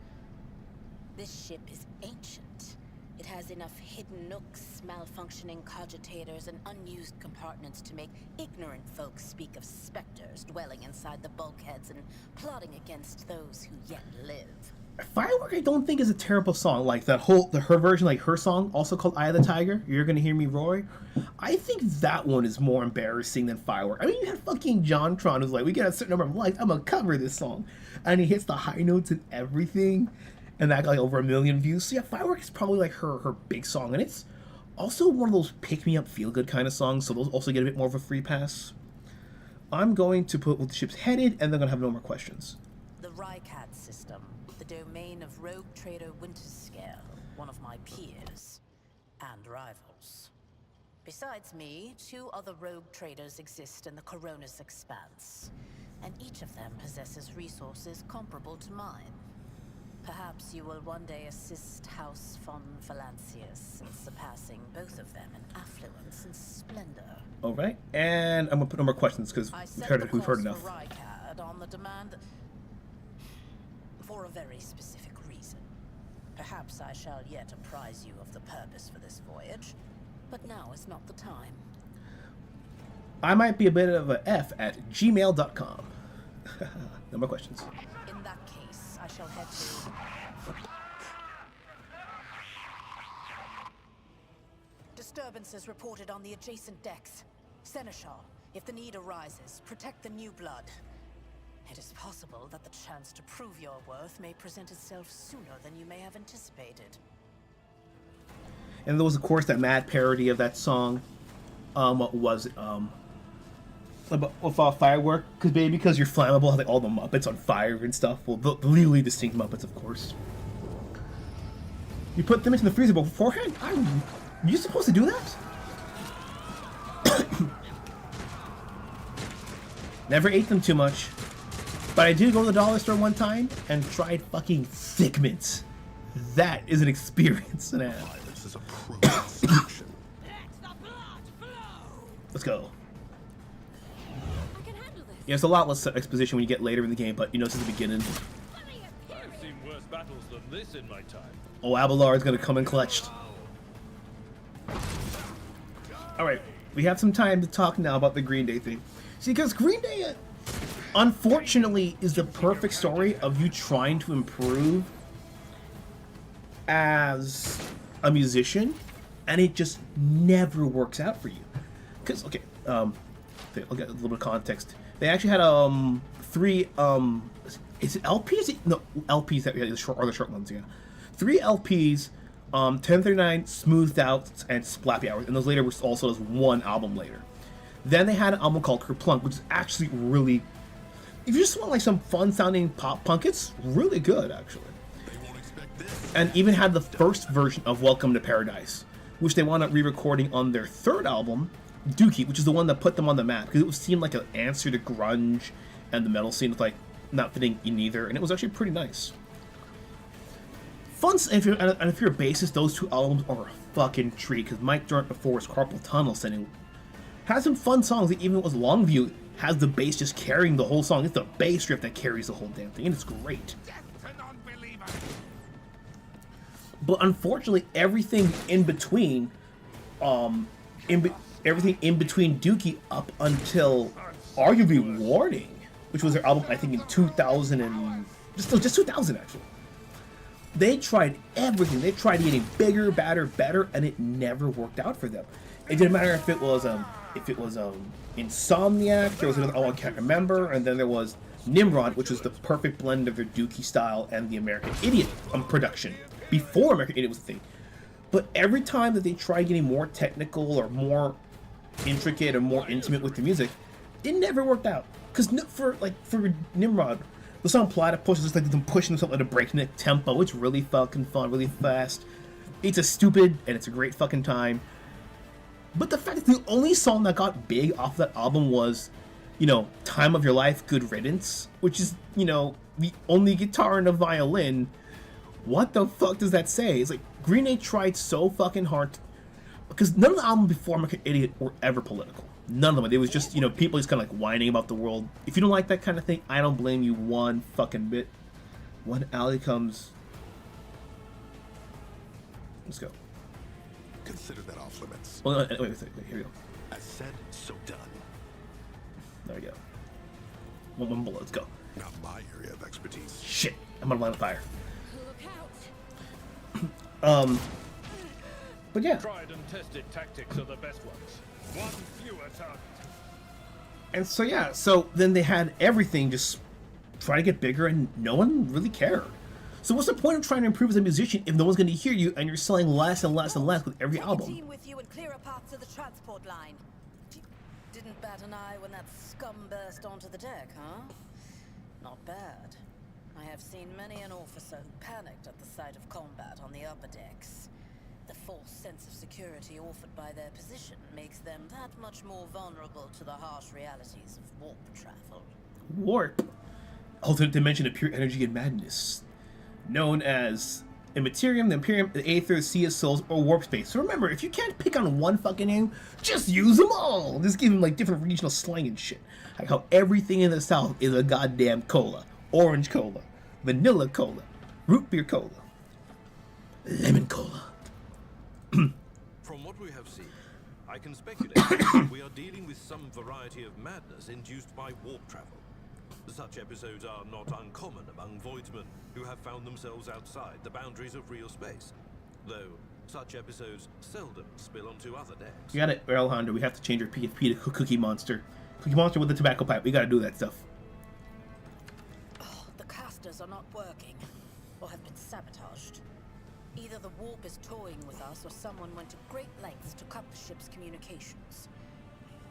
This ship is ancient. It has enough hidden nooks, malfunctioning cogitators, and unused compartments to make ignorant folks speak of specters dwelling inside the bulkheads and plotting against those who yet live. Firework I don't think is a terrible song. Like her version, like her song, also called Eye of the Tiger, You're Gonna Hear Me Roar. I think that one is more embarrassing than Firework. I mean, you had fucking JonTron who's like, we get a certain number of likes, I'm gonna cover this song. And he hits the high notes and everything. And that got like over 1 million views. So yeah, Firework is probably like her big song. And it's also one of those pick-me-up, feel-good kind of songs. So those also get a bit more of a free pass. I'm going to put where the ship's headed, and they're gonna have no more questions. The RiKo system. The domain of rogue trader Winterscale, one of my peers and rivals. Besides me, 2 other rogue traders exist in the Coronis Expanse, and each of them possesses resources comparable to mine. Perhaps you will one day assist House Von Valancius in surpassing both of them in affluence and splendor. All right, and I'm gonna put no more questions because we've heard enough. RiKo on the demand for a very specific reason. Perhaps I shall yet apprise you of the purpose for this voyage, but now is not the time. I might be a bit of a F at gmail.com. No more questions. In that case, I shall head to... Disturbances reported on the adjacent decks. Seneschal, if the need arises, protect the new blood. It is possible that the chance to prove your worth may present itself sooner than you may have anticipated. And there was, of course, that mad parody of that song. What was it? About Firework, because you're flammable, like all the Muppets on fire and stuff. Well, the legally distinct Muppets, of course. You put them into the freezer beforehand? You supposed to do that? Never ate them too much. But I did go to the dollar store one time and tried fucking Figments. That is an experience and a half. Violence is a proven solution. Let the blood flow! Let's go. I can handle this. Yeah, it's a lot less exposition when you get later in the game, but you know, this is the beginning. I've seen worse battles than this in my time. Oh, Abelard is gonna come in clutched. Alright, we have some time to talk now about the Green Day thing. See, because Green Day, unfortunately, is the perfect story of you trying to improve as a musician, and it just never works out for you. Because, okay, I'll get a little bit of context. They actually had 3 is it LPs? No, LPs that the short ones, yeah. 3 LPs, 1039, Smoothed Out, and Splappy Hours, and those later were also as one album later. Then they had an album called Kerplunk, which is actually really, if you just want like some fun sounding pop punk, it's really good actually. They won't expect this. And even had the first version of Welcome to Paradise, which they wound up re-recording on their 3rd album, Dookie, which is the one that put them on the map, because it seemed like an answer to grunge and the metal scene with like not fitting in either, and it was actually pretty nice. Fun, if you're a bassist, those 2 albums are a fucking treat, because Mike Durant before his Carpal Tunnel sending has some fun songs that even if it was Longview has the bass just carrying the whole song. It's the bass riff that carries the whole damn thing, and it's great. Death to non-believers. But unfortunately, everything in between, everything in between Dookie up until arguably Warning, which was their album, I think in 2000 and just 2000 actually. They tried everything. They tried getting bigger, badder, better, and it never worked out for them. It didn't matter if it was Insomniac. There was another, I can't remember, and then there was Nimrod, which was the perfect blend of their Dookie style and the American Idiot production before American Idiot was a thing. But every time that they tried getting more technical or more intricate or more intimate with the music, it never worked out. Because for Nimrod, the song Platypus is just like them pushing themselves at a breakneck tempo. It's really fucking fun, really fast. It's a stupid and it's a great fucking time. But the fact that the only song that got big off that album was, Time of Your Life, Good Riddance, which is, the only guitar and a violin. What the fuck does that say? It's like Green Day tried so fucking hard, because none of the albums before American Idiot were ever political. None of them. It was just, people just kind of like whining about the world. If you don't like that kind of thing, I don't blame you one fucking bit. When Allie comes... Let's go. Consider that off limits. Oh, wait, here we go. As said, so done. There we go. One bullet, let's go. Not my area of expertise. Shit, I'm gonna light a fire. Look out. But yeah. Tried and tested tactics are the best ones. One fewer target. And so yeah, so then they had everything just try to get bigger and no one really cared. So what's the point of trying to improve as a musician if no one's going to hear you and you're selling less and less and less with every Take a album? team with you and clear a path to the transport line. Didn't bat an eye when that scum burst onto the deck, huh? Not bad. I have seen many an officer who panicked at the sight of combat on the upper decks. The false sense of security offered by their position makes them that much more vulnerable to the harsh realities of warp travel. Warp. Alternate dimension of pure energy and madness. Known as Immaterium, the Imperium, the Aether, the Sea of Souls, or Warp Space. So remember, if you can't pick on one fucking name, just use them all! Just give them like different regional slang and shit. Like how everything in the South is a goddamn cola. Orange cola. Vanilla cola. Root beer cola. Lemon cola. From what we have seen, I can speculate that we are dealing with some variety of madness induced by warp travel. Such episodes are not uncommon among voidsmen who have found themselves outside the boundaries of real space, though such episodes seldom spill onto other decks. You got it, Alejandro. We have to change our PFP to Cookie Monster. Cookie Monster with the tobacco pipe. We gotta do that stuff. Oh, the casters are not working, or have been sabotaged. Either the warp is toying with us, or someone went to great lengths to cut the ship's communications.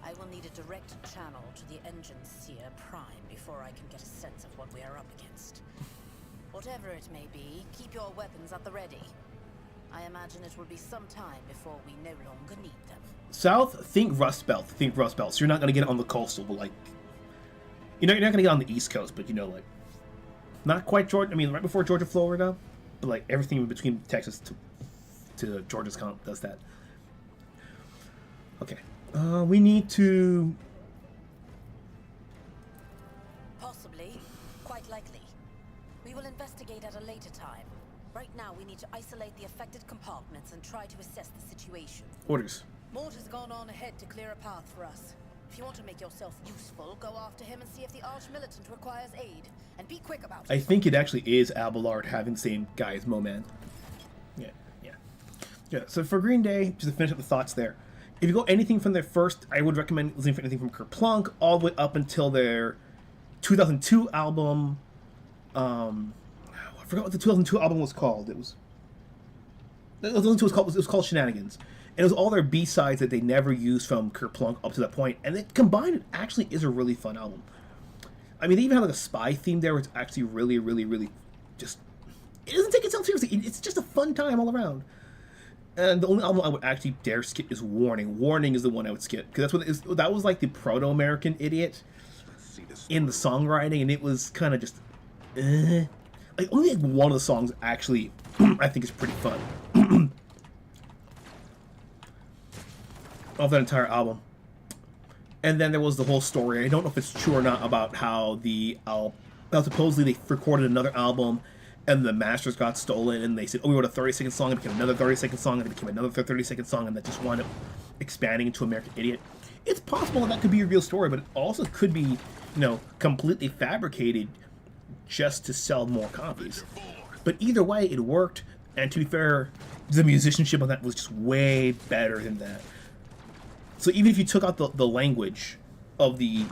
I will need a direct channel to the engine seer prime before I can get a sense of what we are up against. Whatever it may be, keep your weapons at the ready. I imagine it will be some time before we no longer need them. South, think Rust Belt. Think Rust Belt. So you're not gonna get it on the coastal, but like, you're not gonna get on the East Coast, but like, not quite Georgia. I mean, right before Georgia, Florida, but like everything in between Texas to Georgia's count does that. Okay, we need to. Possibly, quite likely. We will investigate at a later time. Right now, we need to isolate the affected compartments and try to assess the situation. Orders. Mort has gone on ahead to clear a path for us. If you want to make yourself useful, go after him and see if the arch-militant requires aid. And be quick about it. I think it actually is Abelard having the same guy as Moman. Yeah, so for Green Day, just to finish up the thoughts there, if you go anything from their first, I would recommend listening to anything from Kerplunk all the way up until their 2002 album. I forgot what the 2002 album was called. It was called Shenanigans. And it was all their B-sides that they never used from Kerplunk up to that point. And it combined, it actually is a really fun album. I mean, they even have like a spy theme there, which is actually really, really, really just... It doesn't take itself seriously. It's just a fun time all around. And the only album I would actually dare skip is Warning. Warning is the one I would skip. Because that was like the proto-American Idiot in the songwriting. And it was kind of just... Like, only like one of the songs actually, I think, is pretty fun. Of that entire album. And then there was the whole story. I don't know if it's true or not about how supposedly they recorded another album and the masters got stolen and they said, oh, we wrote a 30-second song, it became another 30-second song, and it became another 30-second song, and that just wound up expanding into American Idiot. It's possible that could be a real story, but it also could be, completely fabricated just to sell more copies. But either way, it worked, and to be fair, the musicianship on that was just way better than that. So even if you took out the language of the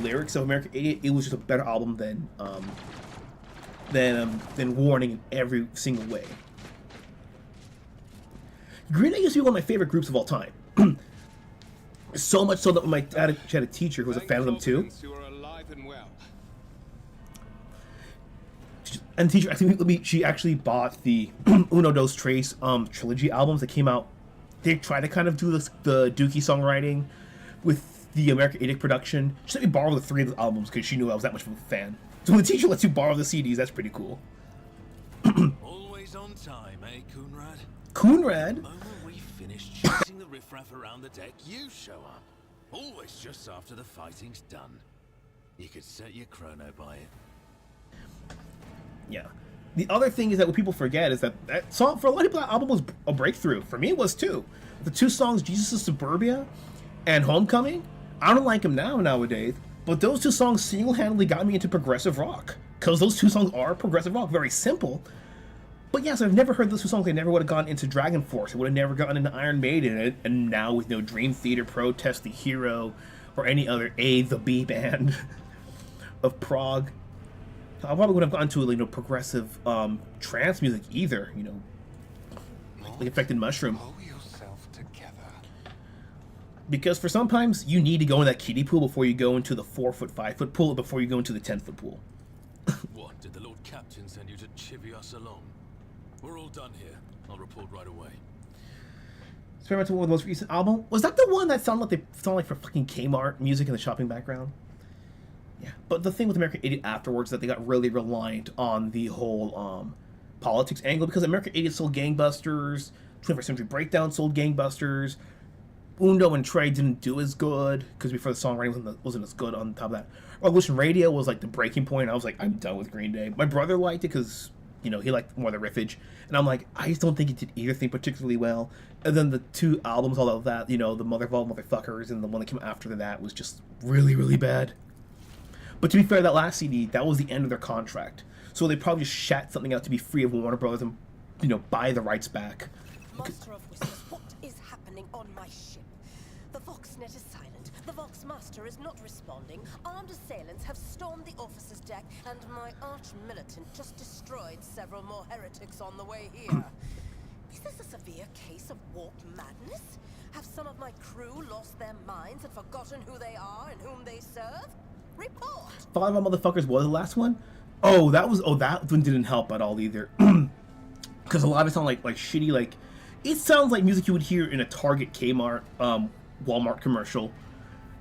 lyrics of American Idiot, it was just a better album than Warning in every single way. Green Day used to be one of my favorite groups of all time. So much so that my dad had a teacher who was a fan of them too. And the teacher, I think she actually bought the Uno Dos Tres trilogy albums that came out. They tried to kind of do the Dookie songwriting with the American Idiot production. She let me borrow the 3 of the albums because she knew I was that much of a fan. So when the teacher lets you borrow the CDs, that's pretty cool. Always on time, eh, Coonrad? Coonrad? The moment we finish chasing the riffraff around the deck, you show up. Always just after the fighting's done. You could set your chrono by it. Yeah. The other thing is that what people forget is that song, for a lot of people, that album was a breakthrough. For me, it was too. The 2 songs, Jesus of Suburbia and Homecoming, I don't like them nowadays, but those 2 songs single-handedly got me into progressive rock. Because those 2 songs are progressive rock, very simple. But yes, I've never heard those 2 songs. I never would have gone into Dragon Force. I would have never gotten into Iron Maiden. And now with Dream Theater, Protest, The Hero, or any other the B band of Prague, I probably would have gone to progressive trance music either, like Affected Mushroom. Because for sometimes you need to go in that kiddie pool before you go into the 4-foot, 5-foot pool, or before you go into the 10-foot pool. What, did the Lord Captain send you to chivvy us along? We're all done here. I'll report right away. Experimental with the most recent album? Was that the one that sounded like for fucking Kmart music in the shopping background? Yeah, but the thing with American Idiot afterwards is that they got really reliant on the whole politics angle, because American Idiot sold gangbusters, 21st Century Breakdown sold gangbusters, Undo and Trey didn't do as good, because before the songwriting wasn't as good on top of that. Revolution Radio was like the breaking point. I was like, I'm done with Green Day. My brother liked it because, he liked more of the riffage, and I'm like, I just don't think it did either thing particularly well. And then the 2 albums, all of that, the Mother of All Motherfuckers, and the one that came after that was just really, really bad. But to be fair, that last CD, that was the end of their contract. So they probably just shat something out to be free of Warner Brothers and, buy the rights back. Master of Whispers, what is happening on my ship? The Voxnet is silent. The Vox Master is not responding. Armed assailants have stormed the officer's deck, and my arch-militant just destroyed several more heretics on the way here. Is this a severe case of warp madness? Have some of my crew lost their minds and forgotten who they are and whom they serve? Report! 5 of Motherfuckers was the last one? That one didn't help at all either. because a lot of it sounds like shitty, like it sounds like music you would hear in a Target, Kmart, Walmart commercial,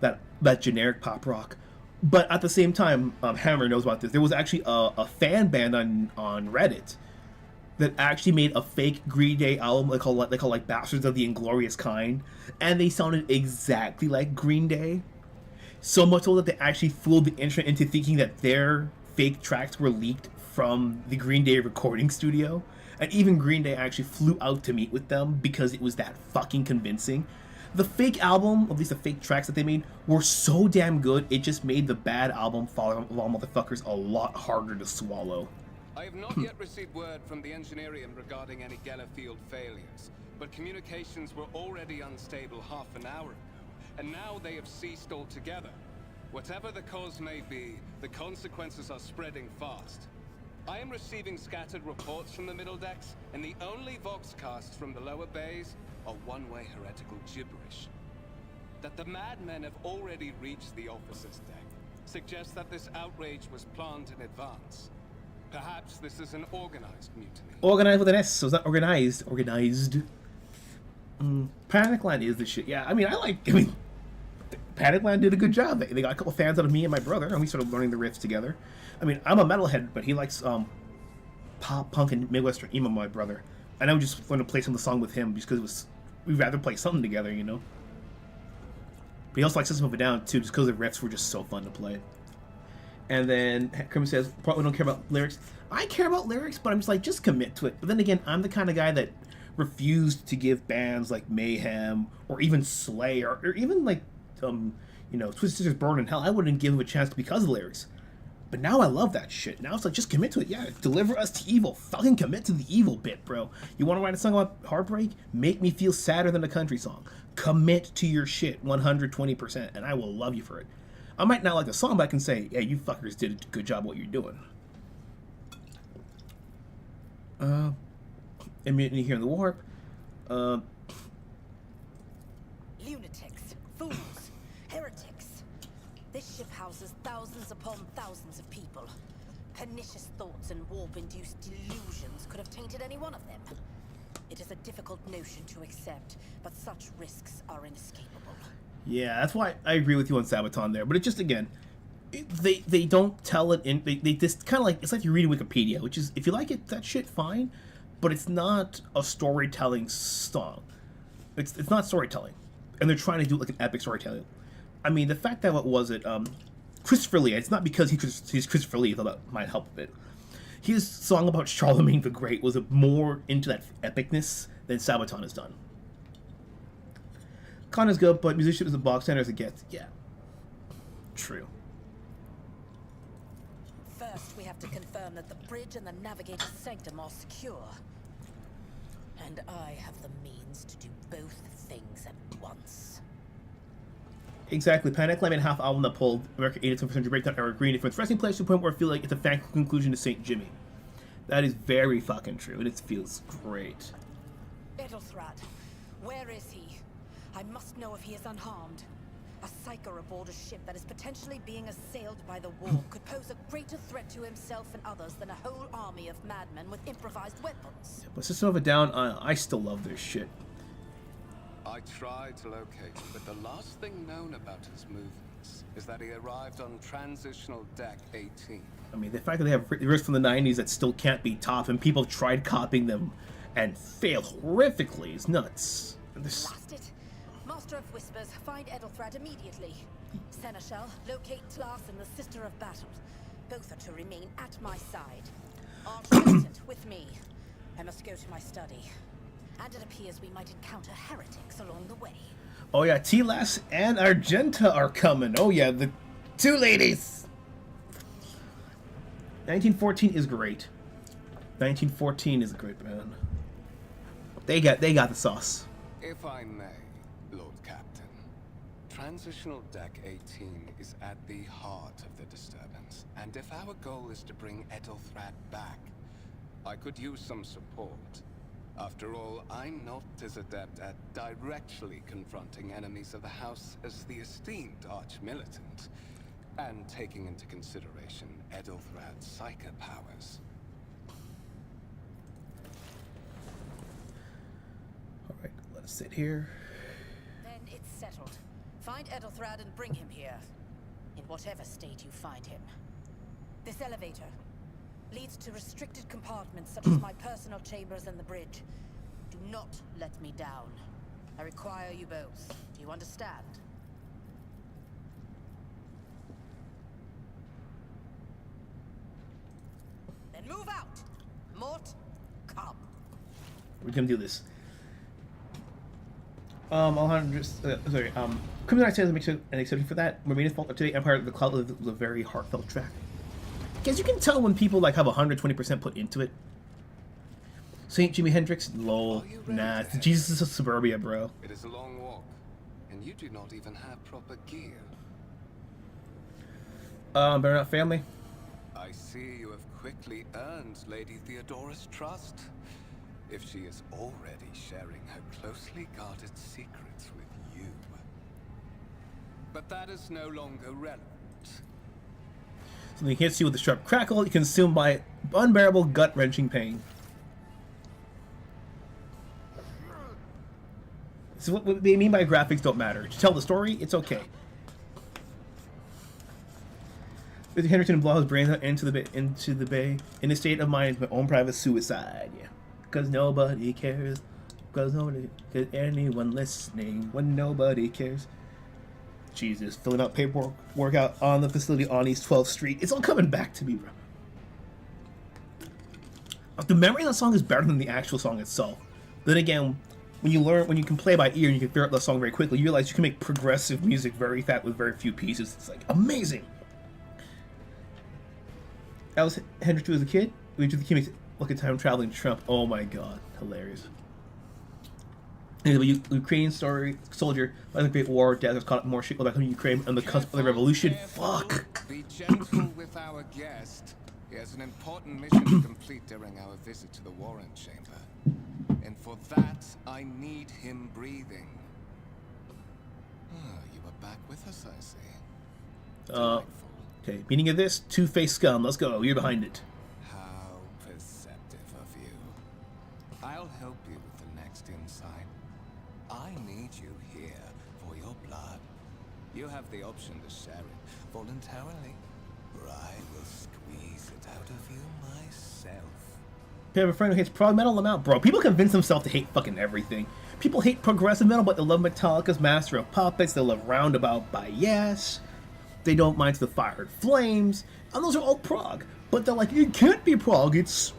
that generic pop rock. But at the same time, Hammer knows about this. There was actually a fan band on Reddit that actually made a fake Green Day album they call like Bastards of the Inglorious Kind, and they sounded exactly like Green Day. So much so that they actually fooled the internet into thinking that their fake tracks were leaked from the Green Day recording studio. And even Green Day actually flew out to meet with them because it was that fucking convincing. The fake album, at least the fake tracks that they made, were so damn good, it just made the bad album Fall of All Motherfuckers a lot harder to swallow. I have not yet received word from the Engineerium regarding any Gellerfield failures, but communications were already unstable half an hour ago, and now they have ceased altogether. Whatever the cause may be, the consequences are spreading fast. I am receiving scattered reports from the middle decks, and the only voxcasts from the lower bays are one-way heretical gibberish. That the madmen have already reached the officers' deck suggests that this outrage was planned in advance. Perhaps this is an organized mutiny. Organized with an S, so it's not organized. Organized. Panicland is the shit. Yeah, I mean, Panicland did a good job. They got a couple fans out of me and my brother, and we started learning the riffs together. I mean, I'm a metalhead, but he likes pop, punk, and Midwestern emo, my brother. And I would just learn to play some of the song with him just because we'd rather play something together, you know? But he also likes System of a Down, too, just because the riffs were just so fun to play. And then Kermit says, probably don't care about lyrics. I care about lyrics, but I'm just like, just commit to it. But then again, I'm the kind of guy that refused to give bands like Mayhem or even Slayer or even like, Twisted Sister's Burn in Hell, I wouldn't give them a chance because of the lyrics. But now I love that shit. Now it's like, just commit to it. Yeah, deliver us to evil. Fucking commit to the evil bit, bro. You want to write a song about heartbreak? Make me feel sadder than a country song. Commit to your shit 120%, and I will love you for it. I might not like the song, but I can say, yeah, you fuckers did a good job what you're doing. Immunity here in the warp. Lunatics, fools, heretics. This ship houses thousands upon thousands of people. Pernicious thoughts and warp-induced delusions could have tainted any one of them. It is a difficult notion to accept, but such risks are inescapable. Yeah, that's why I agree with you on Sabaton there. But it just, again, they don't tell it in... They just kind of like... It's like you're reading Wikipedia, which is, if you like it, that shit, fine. But it's not a storytelling song. It's not storytelling. And they're trying to do like an epic storytelling. I mean, the fact that, what was it? Christopher Lee, it's not because he's Christopher Lee, though that might help a bit. His song about Charlemagne the Great was more into that epicness than Sabaton has done. Con is good, but musicianship is a box standard as it gets. Yeah. True. First, we have to confirm that the bridge and the navigator's sanctum are secure. And I have the means to do both things at once. Exactly. Panic made a half album that pulled American 87% Breakdown Era Green from its resting place to the point where I feel like it's a fan conclusion to St. Jimmy. That is very fucking true, and it feels great. Edelthrad, where is he? I must know if he is unharmed. A psyker aboard a ship that is potentially being assailed by the war could pose a greater threat to himself and others than a whole army of madmen with improvised weapons. Yeah, but System of a Down, I still love their shit. I tried to locate him, but the last thing known about his movements is that he arrived on Transitional Deck 18. I mean, the fact that they have riffs from the 90s that still can't be topped, and people have tried copying them and failed horrifically is nuts. Blast it! Master of Whispers, find Edelthrad immediately. Seneschal, locate Tlas and the Sister of Battle. Both are to remain at my side. Archmilitant, with me. I must go to my study. And it appears we might encounter heretics along the way. Oh yeah, Tlas and Argenta are coming. Oh yeah, the two ladies. 1914 is great. 1914 is a great band. They got the sauce. If I may, Lord Captain, Transitional Deck 18 is at the heart of the disturbance, and if our goal is to bring Edelthrad back, I could use some support. After all, I'm not as adept at directly confronting enemies of the House as the esteemed Archmilitant, and taking into consideration Edelthrad's psychic powers. Sit here. Then it's settled. Find Edelthrad and bring him here. In whatever state you find him. This elevator leads to restricted compartments such as my personal chambers and the bridge. Do not let me down. I require you both. Do you understand? Then move out! Mort, come. We're gonna do this. Criminal Actions makes an exception for that. Remain Fault today, Empire of the Cloud was a very heartfelt track. Guess you can tell when people like have 120% put into it. Saint Jimi Hendrix, lol, nah, it's Jesus of Suburbia, bro. It is a long walk, and you do not even have proper gear. Better not family. I see you have quickly earned Lady Theodora's trust. If she is already sharing her closely guarded secrets with you. But that is no longer relevant. Something hits you with a sharp crackle, you're consumed by unbearable gut-wrenching pain. So what they mean by graphics don't matter. To tell the story, it's okay. With Henderson and blow his brains out into the bay, in a state of mind, my own private suicide. Yeah, because nobody cares. Because anyone listening when nobody cares. Jesus, filling out paperwork workout on the facility on East 12th Street. It's all coming back to me, bro. The memory of the song is better than the actual song itself. Then again, when you can play by ear and you can figure out the song very quickly, you realize you can make progressive music very fast with very few pieces. It's like amazing. Alice Hendrix as a kid. We the kid makes look at time traveling Trump. Oh my god, hilarious. Anyway, Ukrainian soldier by the Great War, death was caught up more shit back in Ukraine and the cusp of the revolution. Fuck. Be gentle with our guest. He has an important mission to complete during our visit to the Warren Chamber. And for that, I need him breathing. Ah, you are back with us, I see. Okay, meaning of this, two-faced scum. Let's go. You're behind it. How perceptive of you. I'll help you with the next insight. I need you here for your blood. You have the option to share it voluntarily, or I will squeeze it out of you myself. If you have a friend who hates prog metal, I'm out, bro. People convince themselves to hate fucking everything. People hate progressive metal, but they love Metallica's Master of Puppets. They love Roundabout by Yes. They don't mind the Fire and Flames. And those are all prog. But they're like, it can't be prog. It's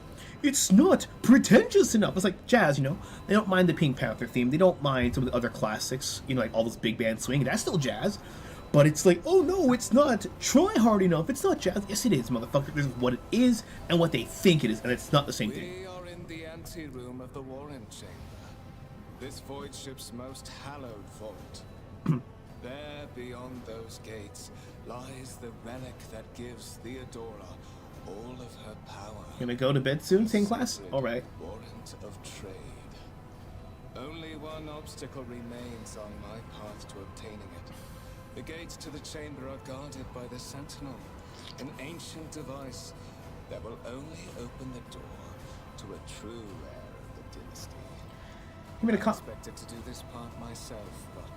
not pretentious enough. It's like jazz, you know? They don't mind the Pink Panther theme. They don't mind some of the other classics, you know, like all those big band swing. That's still jazz. But it's like, oh no, it's not try hard enough. It's not jazz. Yes, it is, motherfucker. This is what it is and what they think it is, and it's not the same thing. We are in the anteroom of the Warren Chamber. This void ship's most hallowed vault. There, beyond those gates, lies the relic that gives Theodora all of her power. Gonna go to bed soon, same class? Alright. Warrant of trade. Only one obstacle remains on my path to obtaining it. The gates to the chamber are guarded by the Sentinel, an ancient device that will only open the door to a true heir of the dynasty. I expected to do this part myself, but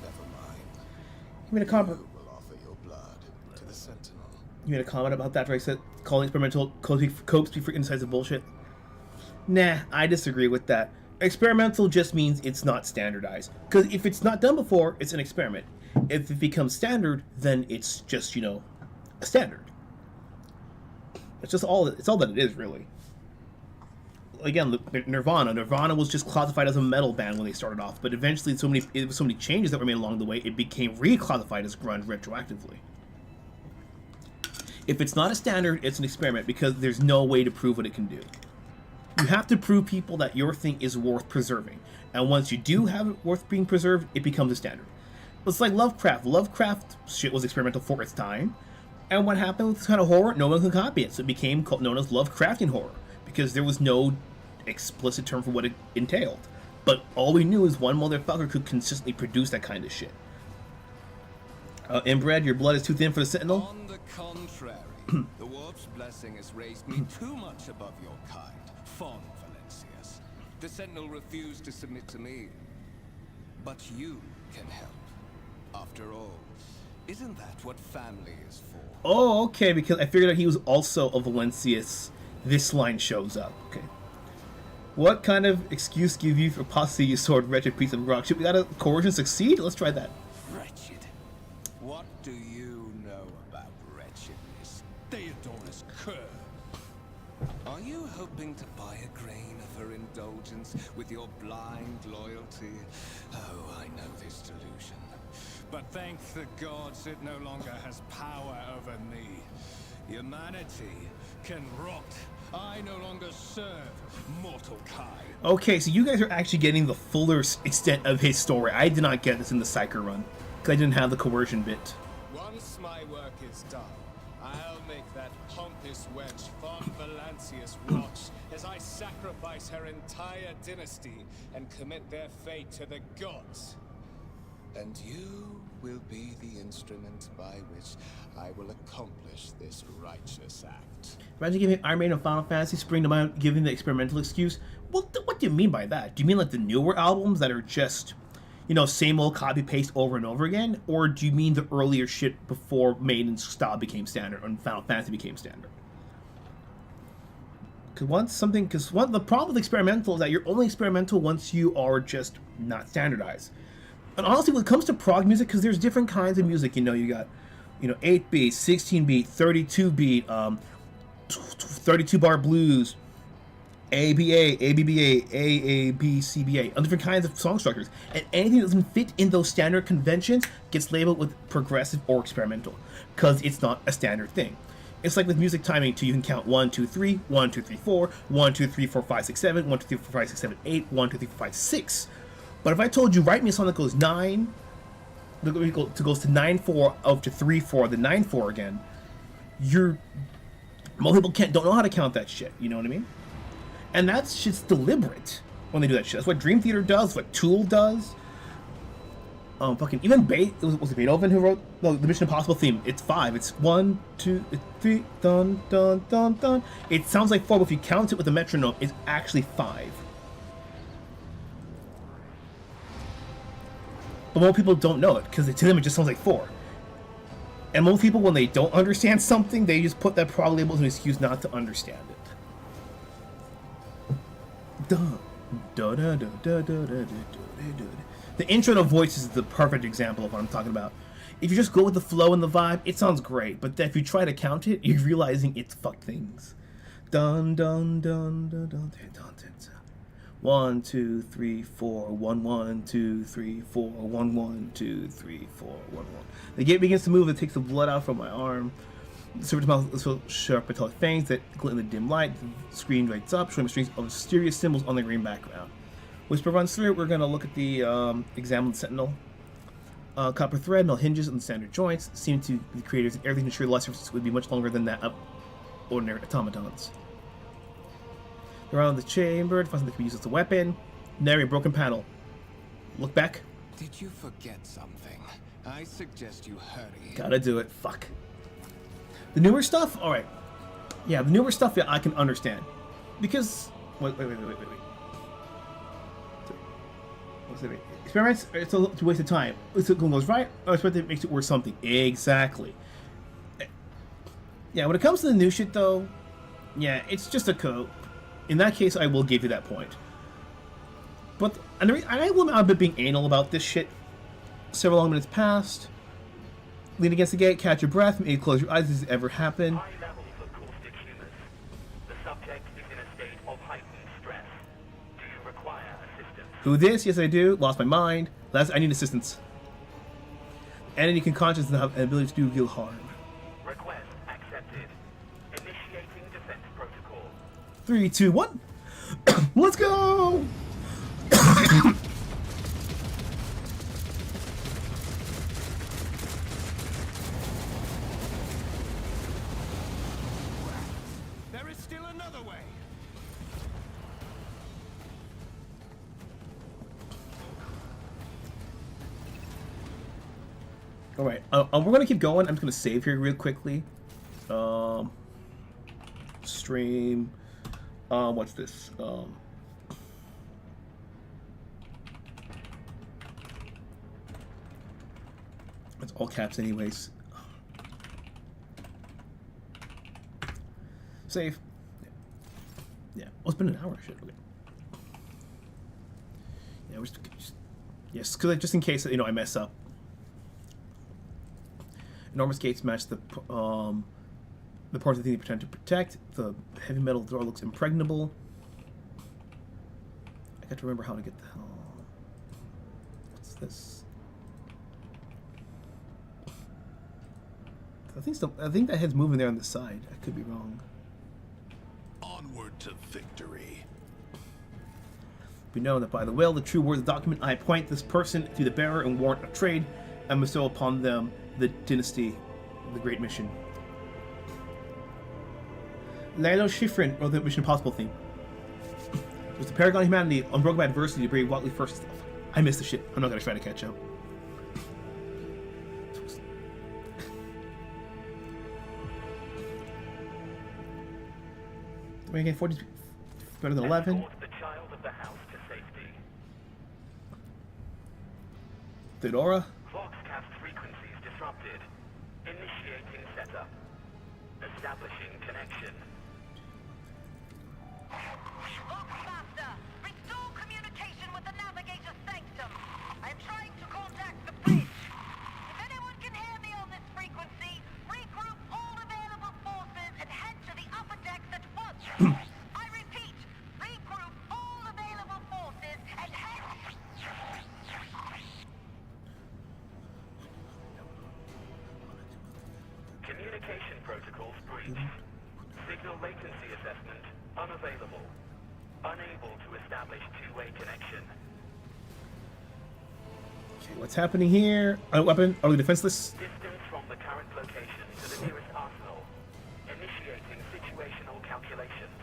never mind. You made a comment. You will offer your blood to the Sentinel. You made a comment about that, right? Said calling experimental copes for insights of bullshit. Nah, I disagree with that. Experimental just means it's not standardized. Because if it's not done before, it's an experiment. If it becomes standard, then it's just, you know, a standard. It's just all. It's all that it is, really. Again, Nirvana was just classified as a metal band when they started off, but eventually, so many changes that were made along the way, it became reclassified as grunge retroactively. If it's not a standard, it's an experiment because there's no way to prove what it can do. You have to prove people that your thing is worth preserving, and once you do have it worth being preserved, it becomes a standard. It's like Lovecraft. Lovecraft shit was experimental for its time, and what happened with this kind of horror? No one could copy it, so it became known as Lovecraftian horror because there was no explicit term for what it entailed. But all we knew is one motherfucker could consistently produce that kind of shit. Inbred, your blood is too thin for the Sentinel? On the contrary, the Warp's blessing has raised me too much above your kind, Fon Valencius. The Sentinel refused to submit to me. But you can help. After all, isn't that what family is for? Oh, okay, because I figured out he was also a Valencius. This line shows up. Okay. What kind of excuse give you for possibly you sword wretched piece of rock? Should we gotta coercion succeed? Let's try that. Wretched. What do you know about wretchedness? Theodora's curve. Are you hoping to buy a grain of her indulgence with your blind loyalty? Oh, I know this delusion. But thank the gods it no longer has power over me. Humanity can rot. I no longer serve mortal kind. Okay, so you guys are actually getting the fuller extent of his story. I did not get this in the Psyker run, because I didn't have the coercion bit. Once my work is done, I'll make that pompous wench Von Valancius rot as I sacrifice her entire dynasty and commit their fate to the gods. And you will be the instrument by which I will accomplish this righteous act. Imagine giving Iron Maiden and Final Fantasy Spring to mind, giving the experimental excuse. What do you mean by that? Do you mean like the newer albums that are just, you know, same old copy-paste over and over again? Or do you mean the earlier shit before Maiden's style became standard and Final Fantasy became standard? Because the problem with experimental is that you're only experimental once you are just not standardized. And honestly, when it comes to prog music, because there's different kinds of music, you got, 8-beat, 16-beat, 32-beat, 32-bar blues, ABA, ABBA, AAB, CBA, and different kinds of song structures. And anything that doesn't fit in those standard conventions gets labeled with progressive or experimental, because it's not a standard thing. It's like with music timing, too. You can count 1, 2, 3, 1, 2, 3, 4, 1, 2, 3, 4, 5, 6, 7, 1, 2, 3, 4, 5, 6, 7, 8, 1, 2, 3, 4, 5, 6. But if I told you, write me a song that goes 9, goes to 9-4, up to 3-4, then 9-4 again, most people don't know how to count that shit, you know what I mean? And that shit's deliberate when they do that shit. That's what Dream Theater does, what Tool does. Even was it Beethoven who wrote the Mission Impossible theme? It's 5. It's 1, 2, 3, dun, dun, dun, dun. It sounds like 4, but if you count it with a metronome, it's actually 5. But most people don't know it, because to them it just sounds like 4. And most people, when they don't understand something, they just put that prog label as an excuse not to understand it. The intro to Voices is the perfect example of what I'm talking about. If you just go with the flow and the vibe, it sounds great. But if you try to count it, you're realizing it's fuck things. Dun dun dun dun dun dun dun. 1, 2, 3, 4, 1, 1, 2, 3, 4, 1, 1, 2, 3, 4, 1, 1. The gate begins to move. It takes the blood out from my arm. The serpent's mouth is so sharp metallic fangs that glint in the dim light. The screen lights up, showing strings of mysterious symbols on the green background. Whisper runs through. We're going to look at the examine the Sentinel. Copper thread, no hinges on the standard joints. Seem to the creators and everything to ensure the life surface would be much longer than that of ordinary automatons. Around the chamber, to find something that can be used as a weapon. Nary a broken panel. Look back. Did you forget something? I suggest you hurry. Gotta do it. Fuck. The newer stuff? Alright. Yeah, the newer stuff, yeah, I can understand. Because... Wait. Experiments, it's a waste of time. If it goes right, or experiment makes it worth something. Exactly. Yeah, when it comes to the new shit, though, yeah, it's just a code. In that case, I will give you that point. But I will admit I've been being anal about this shit. Several long minutes passed. Lean against the gate, catch your breath, maybe close your eyes. Does this ever happen? High levels of caustic humors. The subject is in a state of heightened stress. Do you require assistance? Who this? Yes, I do. Lost my mind. I need assistance. Entity can conscious and have an ability to do real harm. Request accepted. Initiating defense protocol. 3, 2, 1. Let's go! There is still another way. Alright, we're going to keep going. I'm just going to save here real quickly. Stream. What's this? It's all caps anyways. Save. Yeah. Oh, it's been an hour. Shit. Okay. Yeah, we're just yes, because just in case I mess up. Enormous gates match the parts of the thing they pretend to protect. The heavy metal door looks impregnable. I got to remember how to get the hell. What's this? I think that head's moving there on the side. I could be wrong. Onward to victory. Be known that by the will, the true words of the document, I appoint this person to the bearer and warrant of trade, and bestow upon them the dynasty, the great mission. Lalo Schifrin wrote the Mission Impossible theme. It was the paragon of humanity, unbroken by adversity, to brave Watley first. I missed the shit. I'm not gonna try to catch up. We get 40 better than 11. The child of the house to safety. Theodora. Voxcast frequencies disrupted. Initiating setup. Establishing connection. Master, restore communication with the navigator's sanctum. I am trying to contact the bridge. If anyone can hear me on this frequency, regroup all available forces and head to the upper decks at once. I repeat, regroup all available forces and head. Communication protocols breached. Signal latency assessment unavailable. Unable to establish two-way connection. Okay, what's happening here? Weapon? Are we defenseless? Distance from the current location to the nearest arsenal. Initiating situational calculations.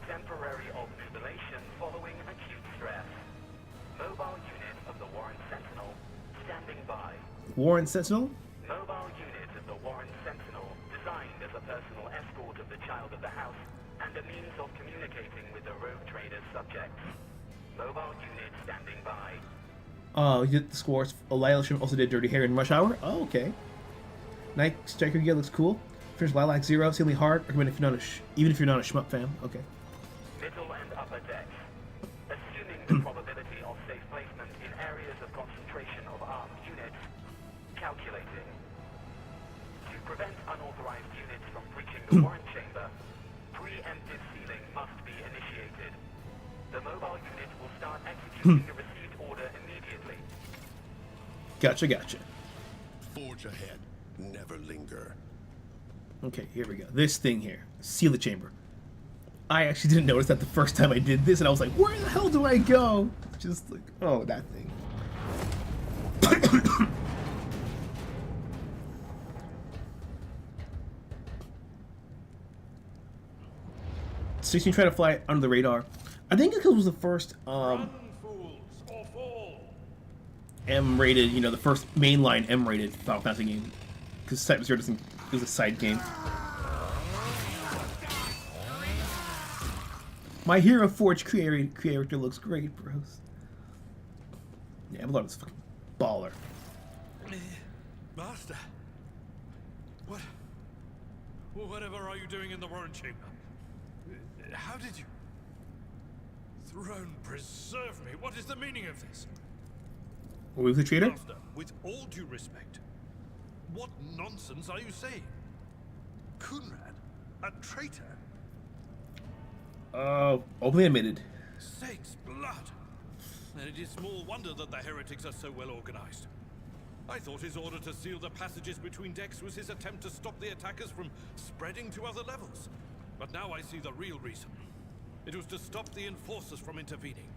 Temporary obnubilation following acute stress. Mobile unit of the Warren Sentinel standing by. Warren Sentinel? Mobile unit of the Warren Sentinel designed as a personal escort of the child of the house and a means of communicating with the rogue trader's subjects. Mobile unit standing by. Oh, he did the scores. Lila also did Dirty Hair in Rush Hour. Oh, okay. Night Striker gear looks cool. Finish Lilac Zero, Sealy Hard. Recommend if you're not even if you're not a shmup fan. Okay. Middle and upper decks. Assuming the probability of safe placement in areas of concentration of armed units. Calculating. To prevent unauthorized units from breaching the Warren chamber, preemptive sealing must be initiated. The mobile unit will start executing the received order immediately. Gotcha. Forge ahead. Never linger. Okay, here we go. This thing here. Seal the chamber. I actually didn't notice that the first time I did this, and I was like, where the hell do I go? Just like, oh, that thing. 16 tried to fly under the radar. I think because it was the first M-rated, the first mainline M-rated Final Fantasy game. Because Type 0 doesn't, it was a side game. My Hero Forge creator looks great, bros. Yeah, I love this fucking baller. Master, whatever are you doing in the Warren chamber? How did you? Throne preserve me. What is the meaning of this? Are we with the traitor? Master, with all due respect, what nonsense are you saying? Kunrad, a traitor? Openly admitted. Saints' blood! Then it is small wonder that the heretics are so well organized. I thought his order to seal the passages between decks was his attempt to stop the attackers from spreading to other levels. But now I see the real reason. It was to stop the enforcers from intervening.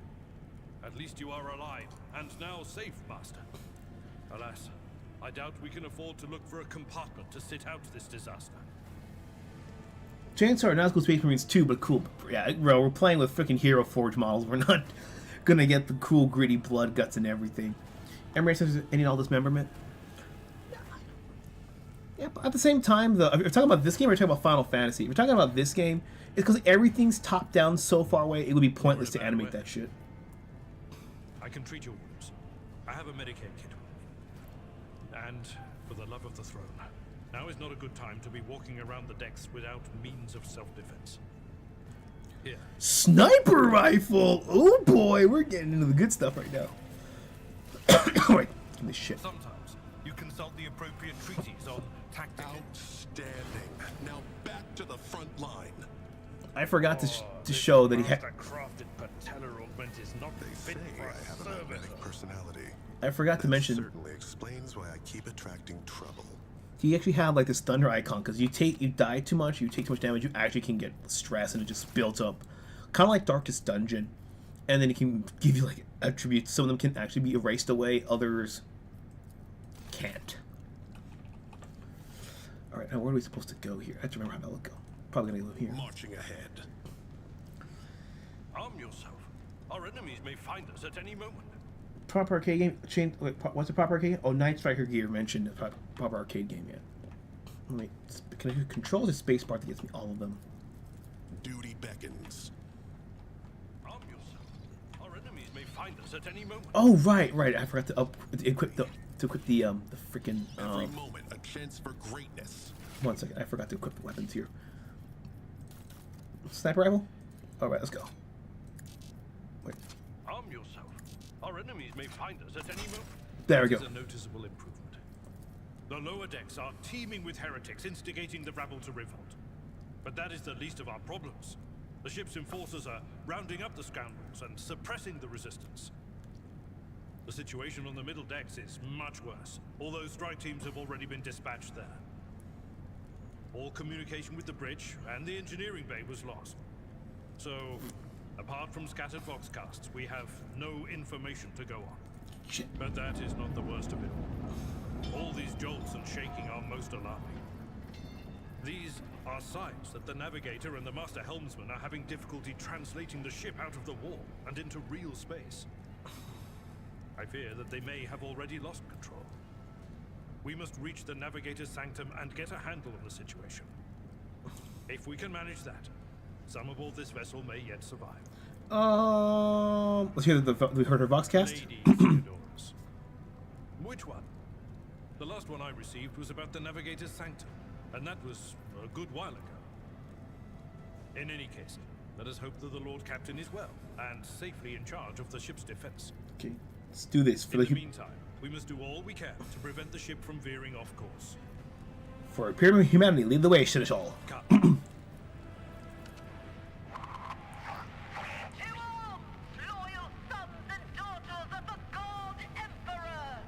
At least you are alive, and now safe, Master. Alas, I doubt we can afford to look for a compartment to sit out this disaster. Chances are not as cool as Space Marines 2, but cool. Yeah, bro, we're playing with freaking Hero Forge models. We're not gonna get the cool, gritty blood, guts, and everything. Emirates has any all dismemberment. Yeah, but at the same time, though, if you're talking about this game or you're talking about Final Fantasy, if you're talking about this game, it's because everything's top down so far away, it would be pointless to animate that shit. I can treat your wounds. I have a Medicaid kit. And for the love of the throne, now is not a good time to be walking around the decks without means of self-defense. Here. Sniper rifle! Oh boy, we're getting into the good stuff right now. Wait, give me this shit. Sometimes you consult the appropriate treaties on tactics. Outstanding. Now back to the front line. I forgot to show that he had. Crafted patellar augment is not They fit say for I a have an servitor. magnetic personality. I forgot to That mention certainly explains why I keep attracting trouble. he actually had like this thunder icon because you die too much, you take too much damage, you actually can get stress and it just builds up, kind of like Darkest Dungeon, and then it can give you like attributes. Some of them can actually be erased away, others can't. All right, now where are we supposed to go here? I have to remember how that would go. Probably gonna go here. Marching ahead. Arm yourself. Our enemies may find us at any moment. Proper arcade game. Wait, what's a proper arcade game? Oh, Night Striker Gear mentioned a proper arcade game yet. Wait, can I do controls or space bar that gets me all of them? Duty beckons. Arm yourself. Our enemies may find us at any moment. Oh, right. I forgot to equip the freaking. Every moment a chance for greatness. 1 second, I forgot to equip the weapons here. Sniper rifle. All right, let's go. Wait. Arm yourself. Our enemies may find us at any moment. There we go. This is a noticeable improvement. The lower decks are teeming with heretics instigating the rabble to revolt. But that is the least of our problems. The ship's enforcers are rounding up the scoundrels and suppressing the resistance. The situation on the middle decks is much worse, although strike teams have already been dispatched there. All communication with the bridge and the engineering bay was lost. So, apart from scattered voxcasts, we have no information to go on. Shit. But that is not the worst of it all. All these jolts and shaking are most alarming. These are signs that the navigator and the master helmsman are having difficulty translating the ship out of the wall and into real space. I fear that they may have already lost control. We must reach the navigator's sanctum and get a handle on the situation. If we can manage that, some aboard this vessel may yet survive. Let's hear we heard her Voxcast. Lady Theodoras. Which one? The last one I received was about the navigator's sanctum, and that was a good while ago. In any case, let us hope that the Lord Captain is well and safely in charge of the ship's defense. Okay, let's do this In the meantime, we must do all we can to prevent the ship from veering off course. For Pyramid Humanity, lead the way, Shitishol. Cut. Loyal sons and daughters of the God Emperor!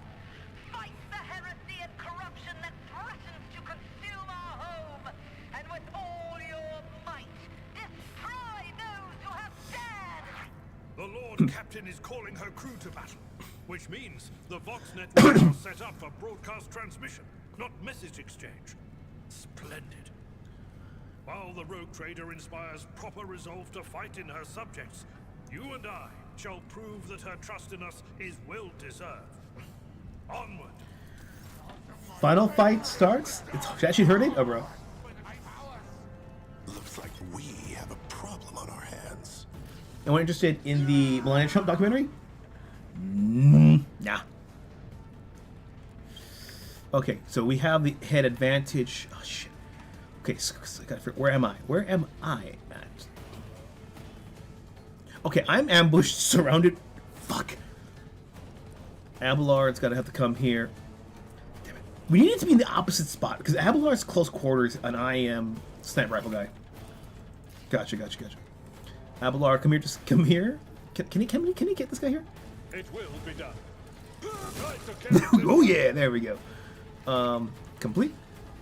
Fight the heresy and corruption that threatens to consume our home! And with all your might, destroy those who have dared! The Lord Captain is calling her crew to battle, which means the Vox networks are set up for broadcast transmission, not message exchange. Splendid. While the rogue trader inspires proper resolve to fight in her subjects, you and I shall prove that her trust in us is well deserved. Onward. Final fight starts. It's actually heard it? Oh, bro. Looks like we have a problem on our hands. Anyone interested in the Melania Trump documentary? Nah. Okay, so we have the head advantage. Oh, shit. Okay, so I gotta figure, where am I? Where am I at? Okay, I'm ambushed, surrounded. Fuck. Abelard's gotta have to come here. Damn it. We need it to be in the opposite spot, because Abelard's close quarters, and I am sniper rifle guy. Gotcha. Abelard, come here, just come here. Can he get this guy here? It will be done. Oh yeah, there we go. Complete.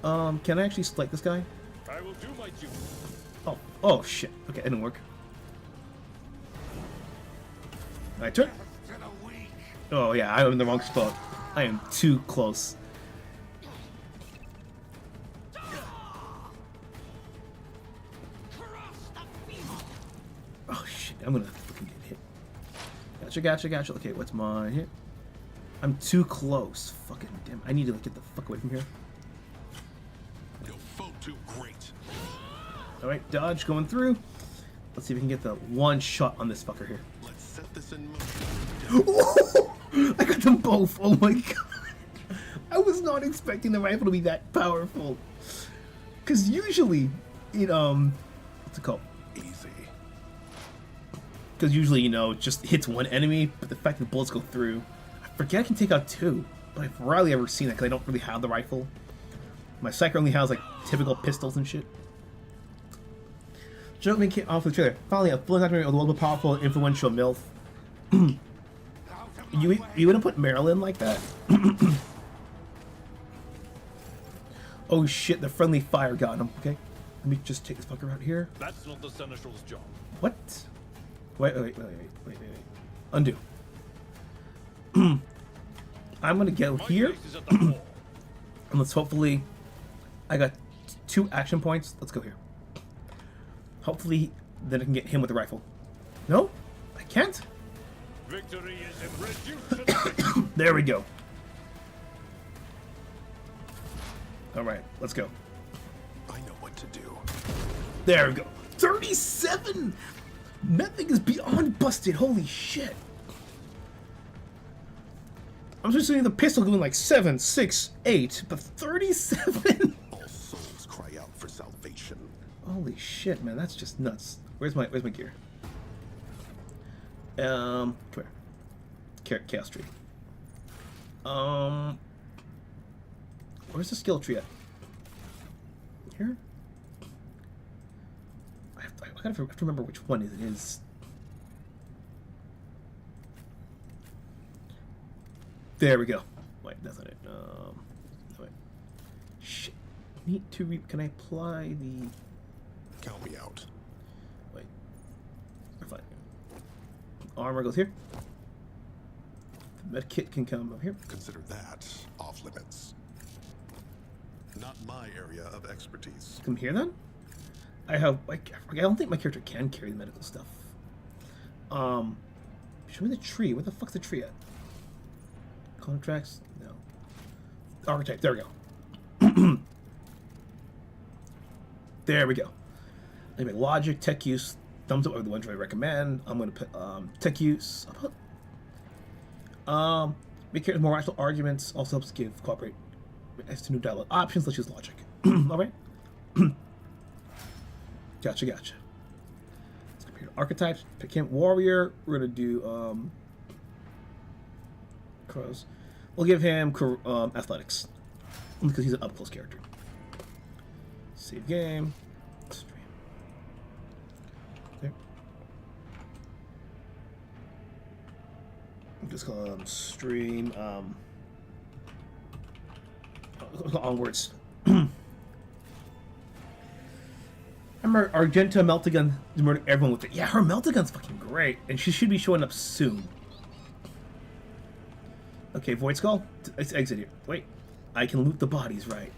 Can I actually select this guy? I will do my duty. Oh shit. Okay, it didn't work. Alright, turn. Oh yeah, I'm in the wrong spot. I am too close. Oh shit, I'm gonna fucking get hit. Gotcha. Okay, what's my hit? I'm too close. Fucking damn. I need to get the fuck away from here. Your foe too great. Alright, dodge going through. Let's see if we can get the one shot on this fucker here. Let's set this in motion. I got them both. Oh my god. I was not expecting the rifle to be that powerful. Because usually, it, what's it called? Easy. Because usually, you know, it just hits one enemy, but the fact that bullets go through. I forget I can take out two, but I've rarely ever seen it because I don't really have the rifle. My Psyker only has, like, typical pistols and shit. Joke making off the trailer. Finally, a full documentary of the world of powerful and influential MILF. You wouldn't put Marilyn like that? Oh shit, the friendly fire got him. Okay, let me just take this fucker out here. That's not the Seneschal's job. What? Wait. Undo. I'm gonna go here. And let's hopefully... I got 2 action points. Let's go here. Hopefully, then I can get him with the rifle. No? I can't? Victory is reduced. There we go. Alright, let's go. I know what to do. There we go. 37! That thing is beyond busted. Holy shit. I'm just seeing the pistol going like 7, 6, 8, but 37? All souls cry out for salvation. Holy shit, man, that's just nuts. Where's my gear? Come here. Chaos tree. Where's the skill tree at? Here? I have to remember which one it is. There we go. Wait, that's not it. Wait. Shit. Need to can I apply the... Count me out. Wait. We're fine. Armor goes here. The med kit can come up here. Consider that off limits. Not my area of expertise. Come here then. I don't think my character can carry the medical stuff. Show me the tree. Where the fuck's the tree at? Contracts? No. Archetype. There we go. There we go. Anyway, logic, tech use, thumbs up are the ones I recommend. I'm gonna put tech use. Make it more rational arguments. Also helps give cooperate as to new dialogue options. Let's use logic. All right. Gotcha. Let's compare archetypes. Pick him. Warrior. We're gonna do crows. We'll give him athletics because he's an up close character. Save game. Stream. There. Just call him stream. Onwards. Remember Argenta Meltagun murdered everyone with it. Yeah, her Meltagun's fucking great, and she should be showing up soon. Okay, Void Skull, let's exit here. Wait, I can loot the bodies, right?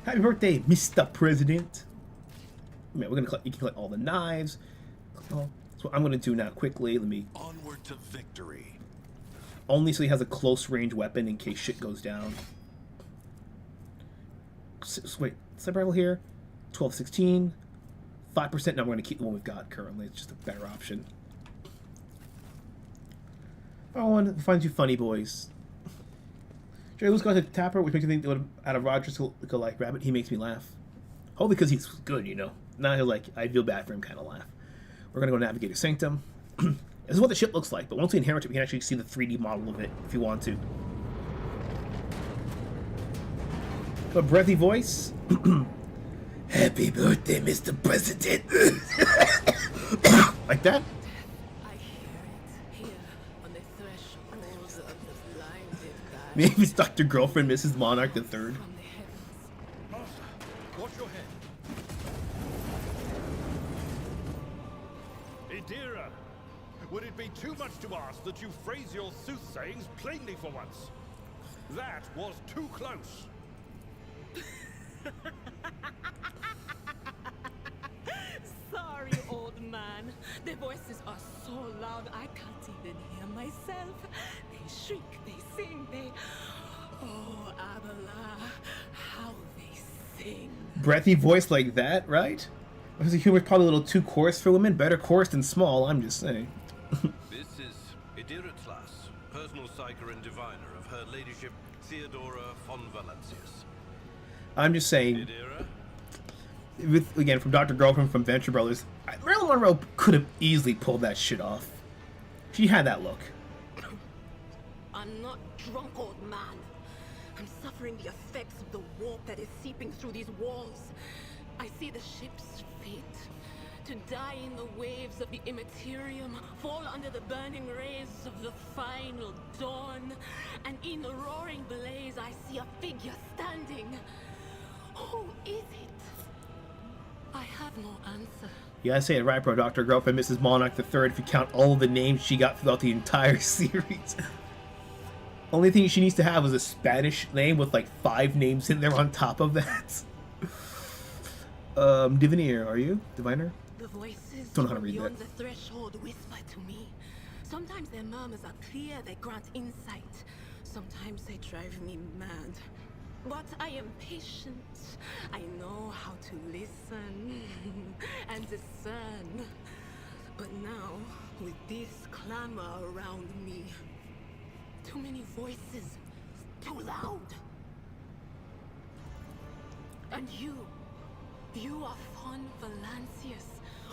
Happy birthday, Mr. President. Yeah, we're gonna collect. You can collect all the knives. Oh, that's what I'm gonna do now. Quickly, let me. Onward to victory. Only so he has a close range weapon in case shit goes down. Wait, sniper rifle here. 12, 16, 5%. Now we're going to keep the one we've got currently. It's just a better option. Oh, one finds you funny, boys. Jerry Lewis got a tapper, which makes you think they would out of Rogers look like Rabbit. He makes me laugh. Oh, because he's good, you know. Now he'll like, I feel bad for him kind of laugh. We're going to go Navigator Sanctum. This is what the ship looks like, but once we inherit it, we can actually see the 3D model of it if you want to. A breathy voice. Happy birthday, Mr. President! Like that? I hear it here on the thresholds of the blinded guy. Maybe it's Dr. Girlfriend, Mrs. Monarch the Third. Master, watch your head. Idira, would it be too much to ask that you phrase your soothsayings plainly for once? That was too close. Sorry, old man. Their voices are so loud I can't even hear myself. They shriek, they sing, they... Oh, Abala, how they sing. Breathy voice like that, right? Because the humor's probably a little too coarse for women. Better coarse than small, I'm just saying. This is Idira Tlas, personal psyker and diviner of Her Ladyship Theodora von Valancius. I'm just saying, Idira? with, again, from Dr. Girlfriend from Venture Brothers, Marilyn Monroe could have easily pulled that shit off. She had that look. I'm not drunk, old man. I'm suffering the effects of the warp that is seeping through these walls. I see the ship's fate. To die in the waves of the immaterium, fall under the burning rays of the final dawn. And in the roaring blaze, I see a figure standing. Who is it? I have no answer. You gotta say it right, bro. Dr. Girlfriend, Mrs. Monarch III, if you count all of the names she got throughout the entire series. Only thing she needs to have is a Spanish name with like 5 names in there on top of that. Diviner, are you? Diviner? The voices Don't know how to from read beyond that. the threshold whisper to me. Sometimes their murmurs are clear, they grant insight. Sometimes they drive me mad. But I am patient. I know how to listen and discern. But now, with this clamor around me, too many voices, too loud. And you are von Valancius,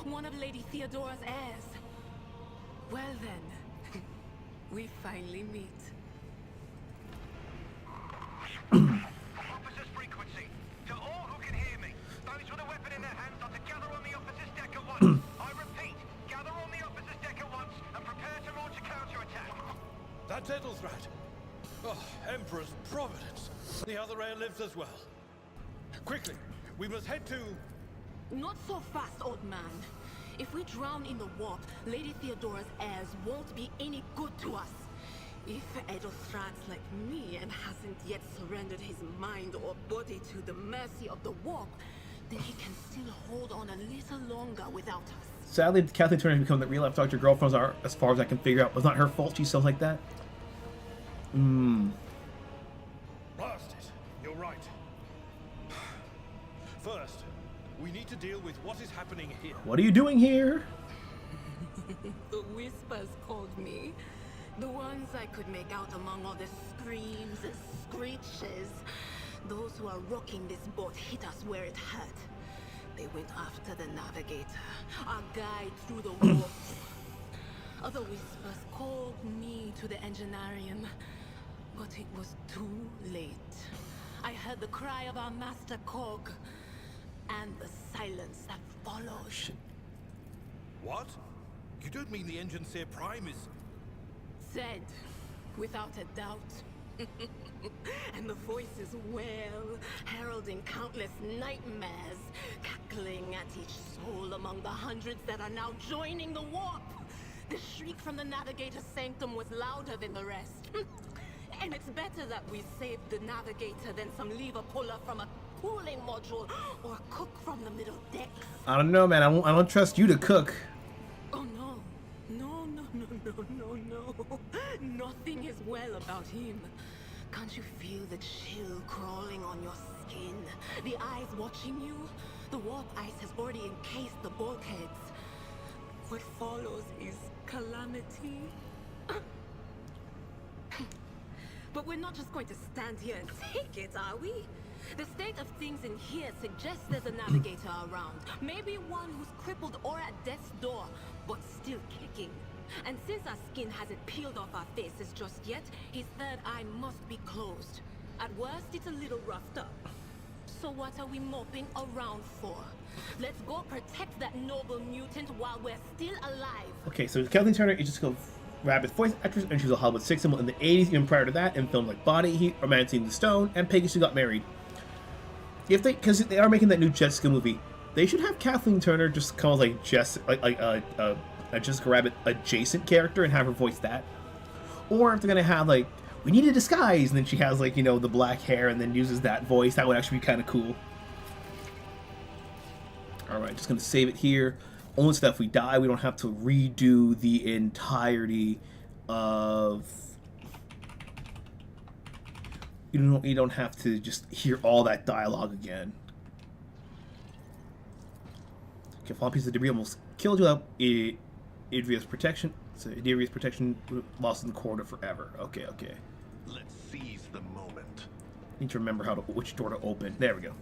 one of Lady Theodora's heirs. Well then, we finally meet. Officers frequency. To all who can hear me, those with a weapon in their hands are to gather on the officers' deck at once. I repeat, gather on the officers' deck at once and prepare to launch a counterattack. That's Ethelthrat. Oh, Emperor's Providence. The other heir lives as well. Quickly, we must head to... Not so fast, old man. If we drown in the warp, Lady Theodora's heirs won't be any good to us. If Ethelthrat's like me and hasn't yet surrendered his mind or body to the mercy of the warp, then he can still hold on a little longer without us. Sadly, Kathleen Turner has become the real-life Dr. Girlfriends are, as far as I can figure out. It was not her fault she sounds like that. Blast it. You're right. First, we need to deal with what is happening here. What are you doing here? The whispers called me. The ones I could make out among all the screams and screeches. Those who are rocking this boat hit us where it hurt. They went after the navigator, our guide through the warp. Other whispers called me to the enginarium, but it was too late. I heard the cry of our master cog, and the silence that followed. What? You don't mean the Engineer Prime is... Said, without a doubt. And the voices wail, heralding countless nightmares, cackling at each soul among the hundreds that are now joining the warp. The shriek from the navigator's sanctum was louder than the rest. And it's better that we saved the navigator than some lever puller from a cooling module or a cook from the middle decks. I don't know, man. I don't trust you to cook. Oh no. No. Nothing is well about him. Can't you feel the chill crawling on your skin? The eyes watching you? The warp ice has already encased the bulkheads. What follows is calamity. But we're not just going to stand here and take it, are we? The state of things in here suggests there's a navigator around. Maybe one who's crippled or at death's door, but still kicking. And since our skin hasn't peeled off our faces just yet, his third eye must be closed. At worst, it's a little roughed up. So what are we moping around for? Let's go protect that noble mutant while we're still alive. Okay, so Kathleen Turner is just a rabid voice actress, and she was a Hollywood sex symbol in the 80s, even prior to that, in films like Body Heat, Romancing the Stone, and Peggy Sue Got Married. If they, because they are making that new Jessica movie, they should have Kathleen Turner just call like a Jessica Rabbit adjacent character and have her voice that. Or if they're gonna have like, we need a disguise, and then she has like, you know, the black hair and then uses that voice, that would actually be kind of cool. Alright, just gonna save it here. Only so that if we die, we don't have to redo the entirety of... You don't have to just hear all that dialogue again. Okay, fallen piece of debris almost killed you up. Idria's protection. So Idria's protection lost in the corridor forever. Okay. Let's seize the moment. Need to remember which door to open. There we go.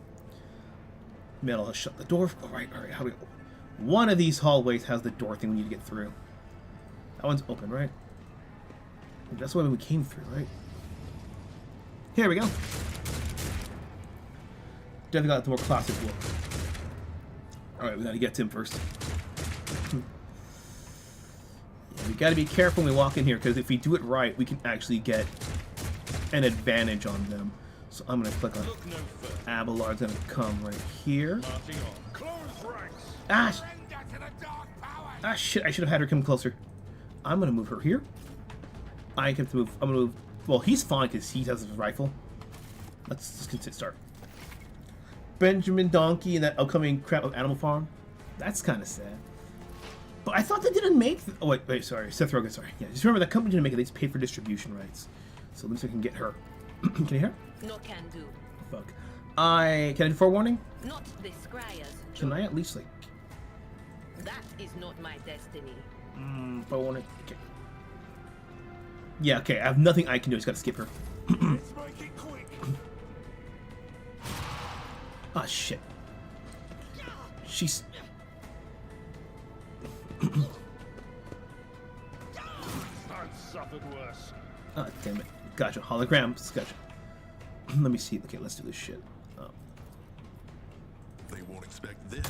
Metal has shut the door. All right. How do we? One of these hallways has the door thing we need to get through. That one's open, right? That's the one we came through, right? Here we go. Definitely got the more classic look. All right, we gotta get to him first. We gotta be careful when we walk in here, because if we do it right, we can actually get an advantage on them. So I'm gonna click on Abelard's gonna come right here. Ah, shit! I should have had her come closer. I'm gonna move her here. I have to move. I'm gonna move. Well, he's fine because he has his rifle. Let's just start. Benjamin Donkey and that upcoming crap of Animal Farm. That's kind of sad. But I thought they didn't make. Oh wait, sorry, Seth Rogen. Sorry. Yeah, just remember that company didn't make it. They just paid for distribution rights. So let me see if I can get her. Can you hear? No can do. Fuck. Can I do forewarning? Not the Scryers. Can I at least like? That is not my destiny. Forewarning. Okay. Yeah. Okay. I have nothing I can do. I just gotta skip her. Let's make it quick. Ah, shit. She's. I've suffered worse. Ah, damn it. Gotcha. Holograms. Gotcha. Let me see. Okay, let's do this shit. Oh. They won't expect this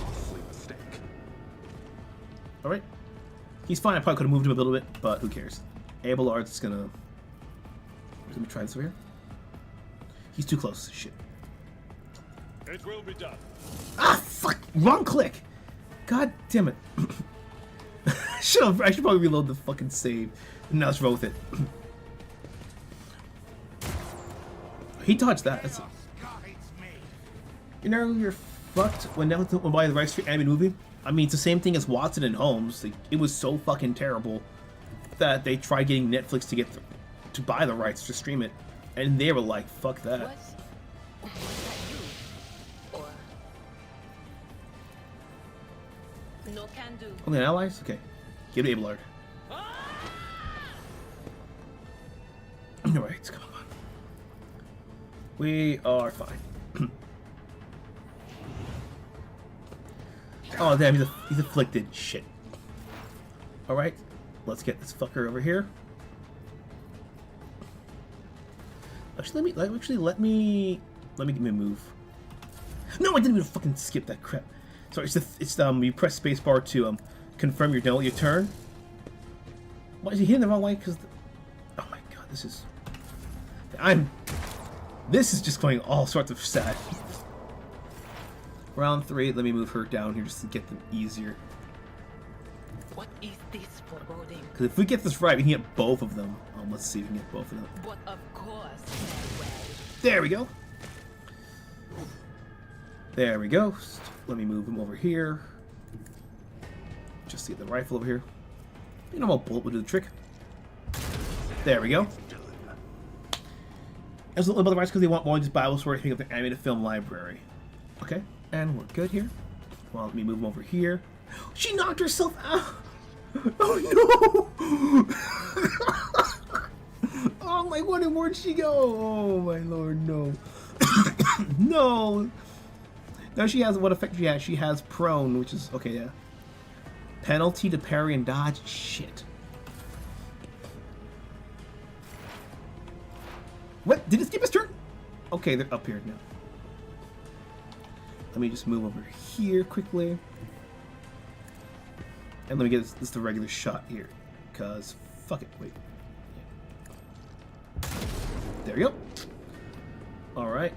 costly mistake. Alright. He's fine. I probably could have moved him a little bit, but who cares? Abelard's just gonna. Let me try this over here. He's too close. Shit. It will be done. Ah, fuck! Wrong click! God damn it. I should probably reload the fucking save. And now let's roll with it. He dodged that. That's it. You know, you're fucked when now we'll buy the rights for anime movie. I mean, it's the same thing as Watson and Holmes. Like, it was so fucking terrible that they tried getting Netflix to buy the rights to stream it, and they were like, "Fuck that." Was that you? Or no can do. Only allies? Okay. Give it Abelard. Alright, come on. We are fine. Oh damn, he's afflicted. Shit. Alright, let's get this fucker over here. Actually, let me move. No, I didn't even fucking skip that crap. Sorry, you press spacebar to confirm you're done with your turn. Why is he hitting the wrong way? Because oh my god, this is just going all sorts of sad. Round 3, let me move her down here just to get them easier. What is this foreboding? Because if we get this right, we can get both of them. Let's see if we can get both of them. But of course, farewell. There we go. There we go. Let me move him over here. Just to get the rifle over here. You know, a bullet will do the trick. There we go. As a little about the rights because they want more just Bible story to pick up the animated film library. Okay, and we're good here. Well, let me move him over here. She knocked herself out. Oh no! Oh my god, where'd she go? Oh my lord, no. No! Now she has, what effect she has? She has prone, which is, okay, yeah. Penalty to parry and dodge? Shit. What? Did it skip his turn? Okay, they're up here now. Let me just move over here quickly. And let me get this the regular shot here. Because, fuck it, wait. There we go. Alright,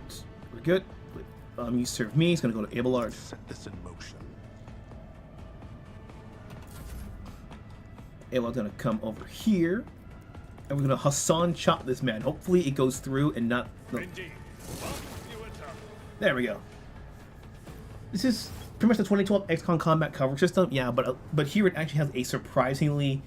we're good. You serve me, he's gonna go to Abelard. Set this in motion. Abelard's gonna come over here. And we're gonna Hassan chop this man. Hopefully it goes through and not... No. There we go. This is pretty much the 2012 XCOM combat cover system. Yeah, but here it actually has a surprisingly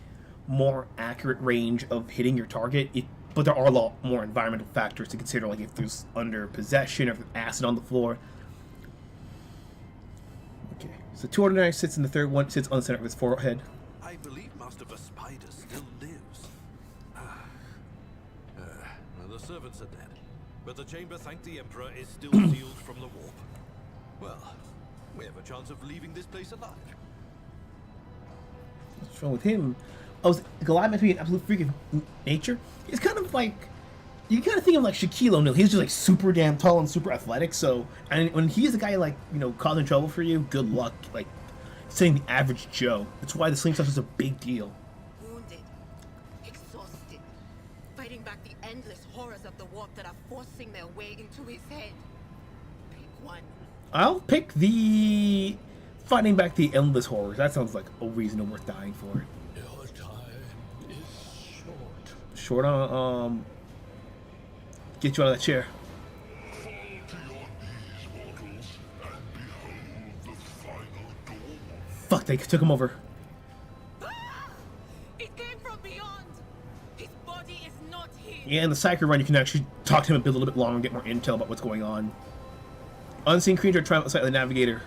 more accurate range of hitting your target. But there are a lot more environmental factors to consider, like if there's under possession or if there's acid on the floor. Okay, so 209 sits in the third one, sits on the center of his forehead. I believe Master of a Spider still lives. the servants are dead, but the chamber, thank the Emperor, is still sealed from the warp. Well, we have a chance of leaving this place alive. What's wrong with him? Oh, Goliath meant to be an absolute freak of nature? He's kind of like... You kind of think of like Shaquille O'Neal. He's just like super damn tall and super athletic, so... And when he's the guy like, you know, causing trouble for you, good luck. Like, saying the average Joe. That's why the sling stuff is a big deal. Wounded, exhausted, fighting back the endless horrors of the warp that are forcing their way into his head. Pick one. I'll pick the... Fighting back the endless horrors. That sounds like a reason worth dying for it. Your time is short. Short on, get you out of that chair. Fall to your knees, mortals, and behold the final dawn. Fuck, they took him over. It came from beyond. His body is not here. Yeah, in the Psycho run, you can actually talk to him a little bit longer and get more intel about what's going on. Unseen creature triumph outside the navigator.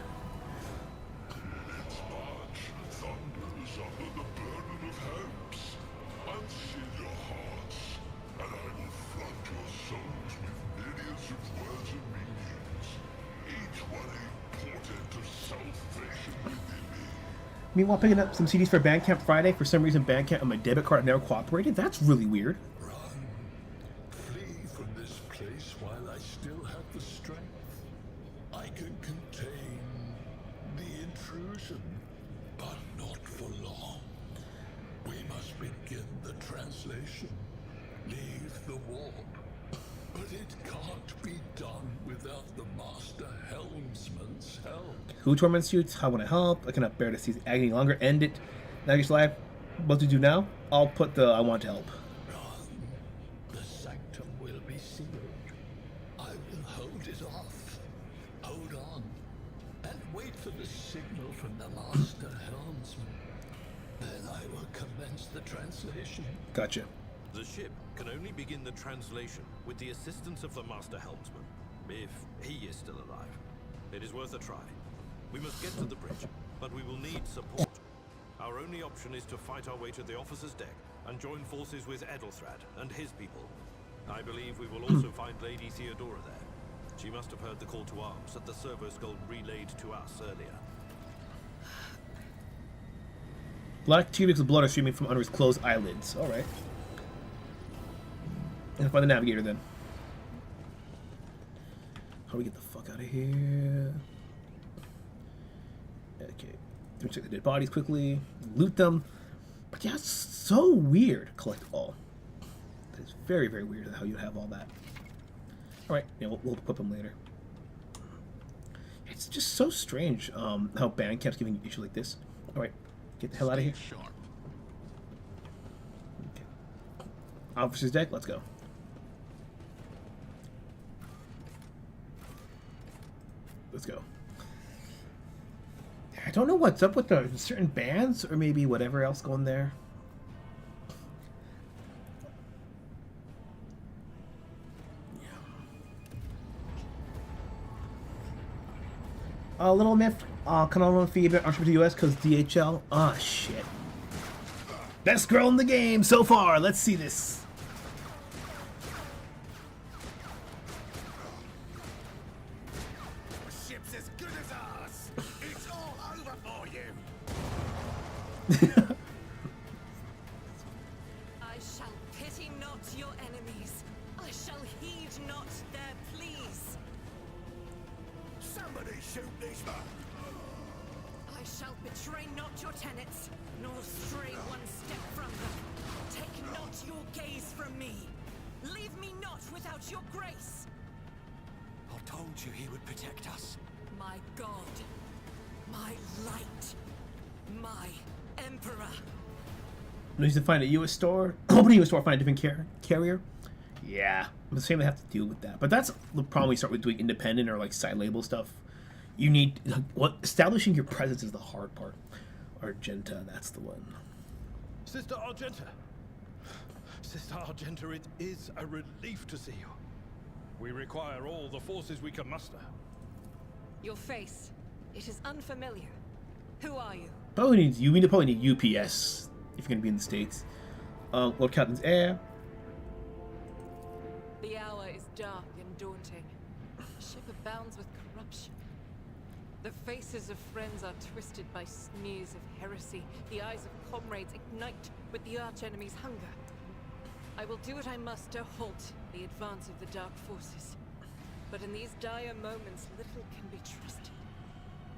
Let's march, thunders, under the burden of hopes. Unseal your hearts, and I will flood your souls with myriads of words and meanings, each one a portent of salvation within me. Meanwhile, picking up some CDs for Bandcamp Friday. For some reason, Bandcamp on my debit card never cooperated. That's really weird. Run. Flee from this place while I still have the strength. I can contain the intrusion, but not for long. We must begin the translation. Leave the warp. But it can't be done without the Master Helmsman's help. Who torments you? How want to help? I cannot bear to see agony longer. End it. Navigation live. What to do now? I'll put the I want to help. Run. The sanctum will be sealed. I will hold it off. Hold on. And wait for the signal from the Master Helmsman. Then I will commence the translation. Gotcha. The ship can only begin the translation with the assistance of the Master Helmsman, if he is still alive. It is worth a try. We must get to the bridge, but we will need support. Our only option is to fight our way to the officer's deck and join forces with Edelthrad and his people. I believe we will also find Lady Theodora there. She must have heard the call to arms that the servo skull relayed to us earlier. Black cubics of blood are streaming from under his closed eyelids. Alright. And find the navigator then. How do we get the fuck out of here? Okay. Let me check the dead bodies quickly. Loot them. But yeah, it's so weird. Collect all. It's very, very weird how you have all that. Alright, yeah, we'll equip them later. It's just so strange how Bandcamp's giving you issues like this. Alright, get the hell out of here. Okay. Officer's deck, let's go. Let's go. I don't know what's up with the certain bands or maybe whatever else going there. Little Myth, Canonical Feedback, Archbishop to US because DHL. Ah, shit. Best girl in the game so far. Let's see this. Ship's as good as ours. It's all over for you. I shall pity not your enemies. I shall heed not their pleas. Somebody shoot these men. I shall betray not your tenets, nor stray one step from them. Take not your gaze from me. Leave me not without your grace. I told you he would protect us. My God, my light, my Emperor. Needs to find a US store. Open a US store, find a different carrier. Yeah, I'm ashamed I have to deal with that. But that's the problem we start with doing independent or like side label stuff. You need establishing your presence is the hard part. Argenta, that's the one. Sister Argenta. Sister Argenta, it is a relief to see you. We require all the forces we can muster. Your face. It is unfamiliar. Who are you? Probably needs you. We probably need UPS if you're gonna be in the States. Lord Captain's Air. The hour is dark and daunting. The ship abounds with corruption. The faces of friends are twisted by sneers of heresy. The eyes of comrades ignite with the archenemy's hunger. I will do what I must to halt the advance of the dark forces. But in these dire moments, little can be trusted.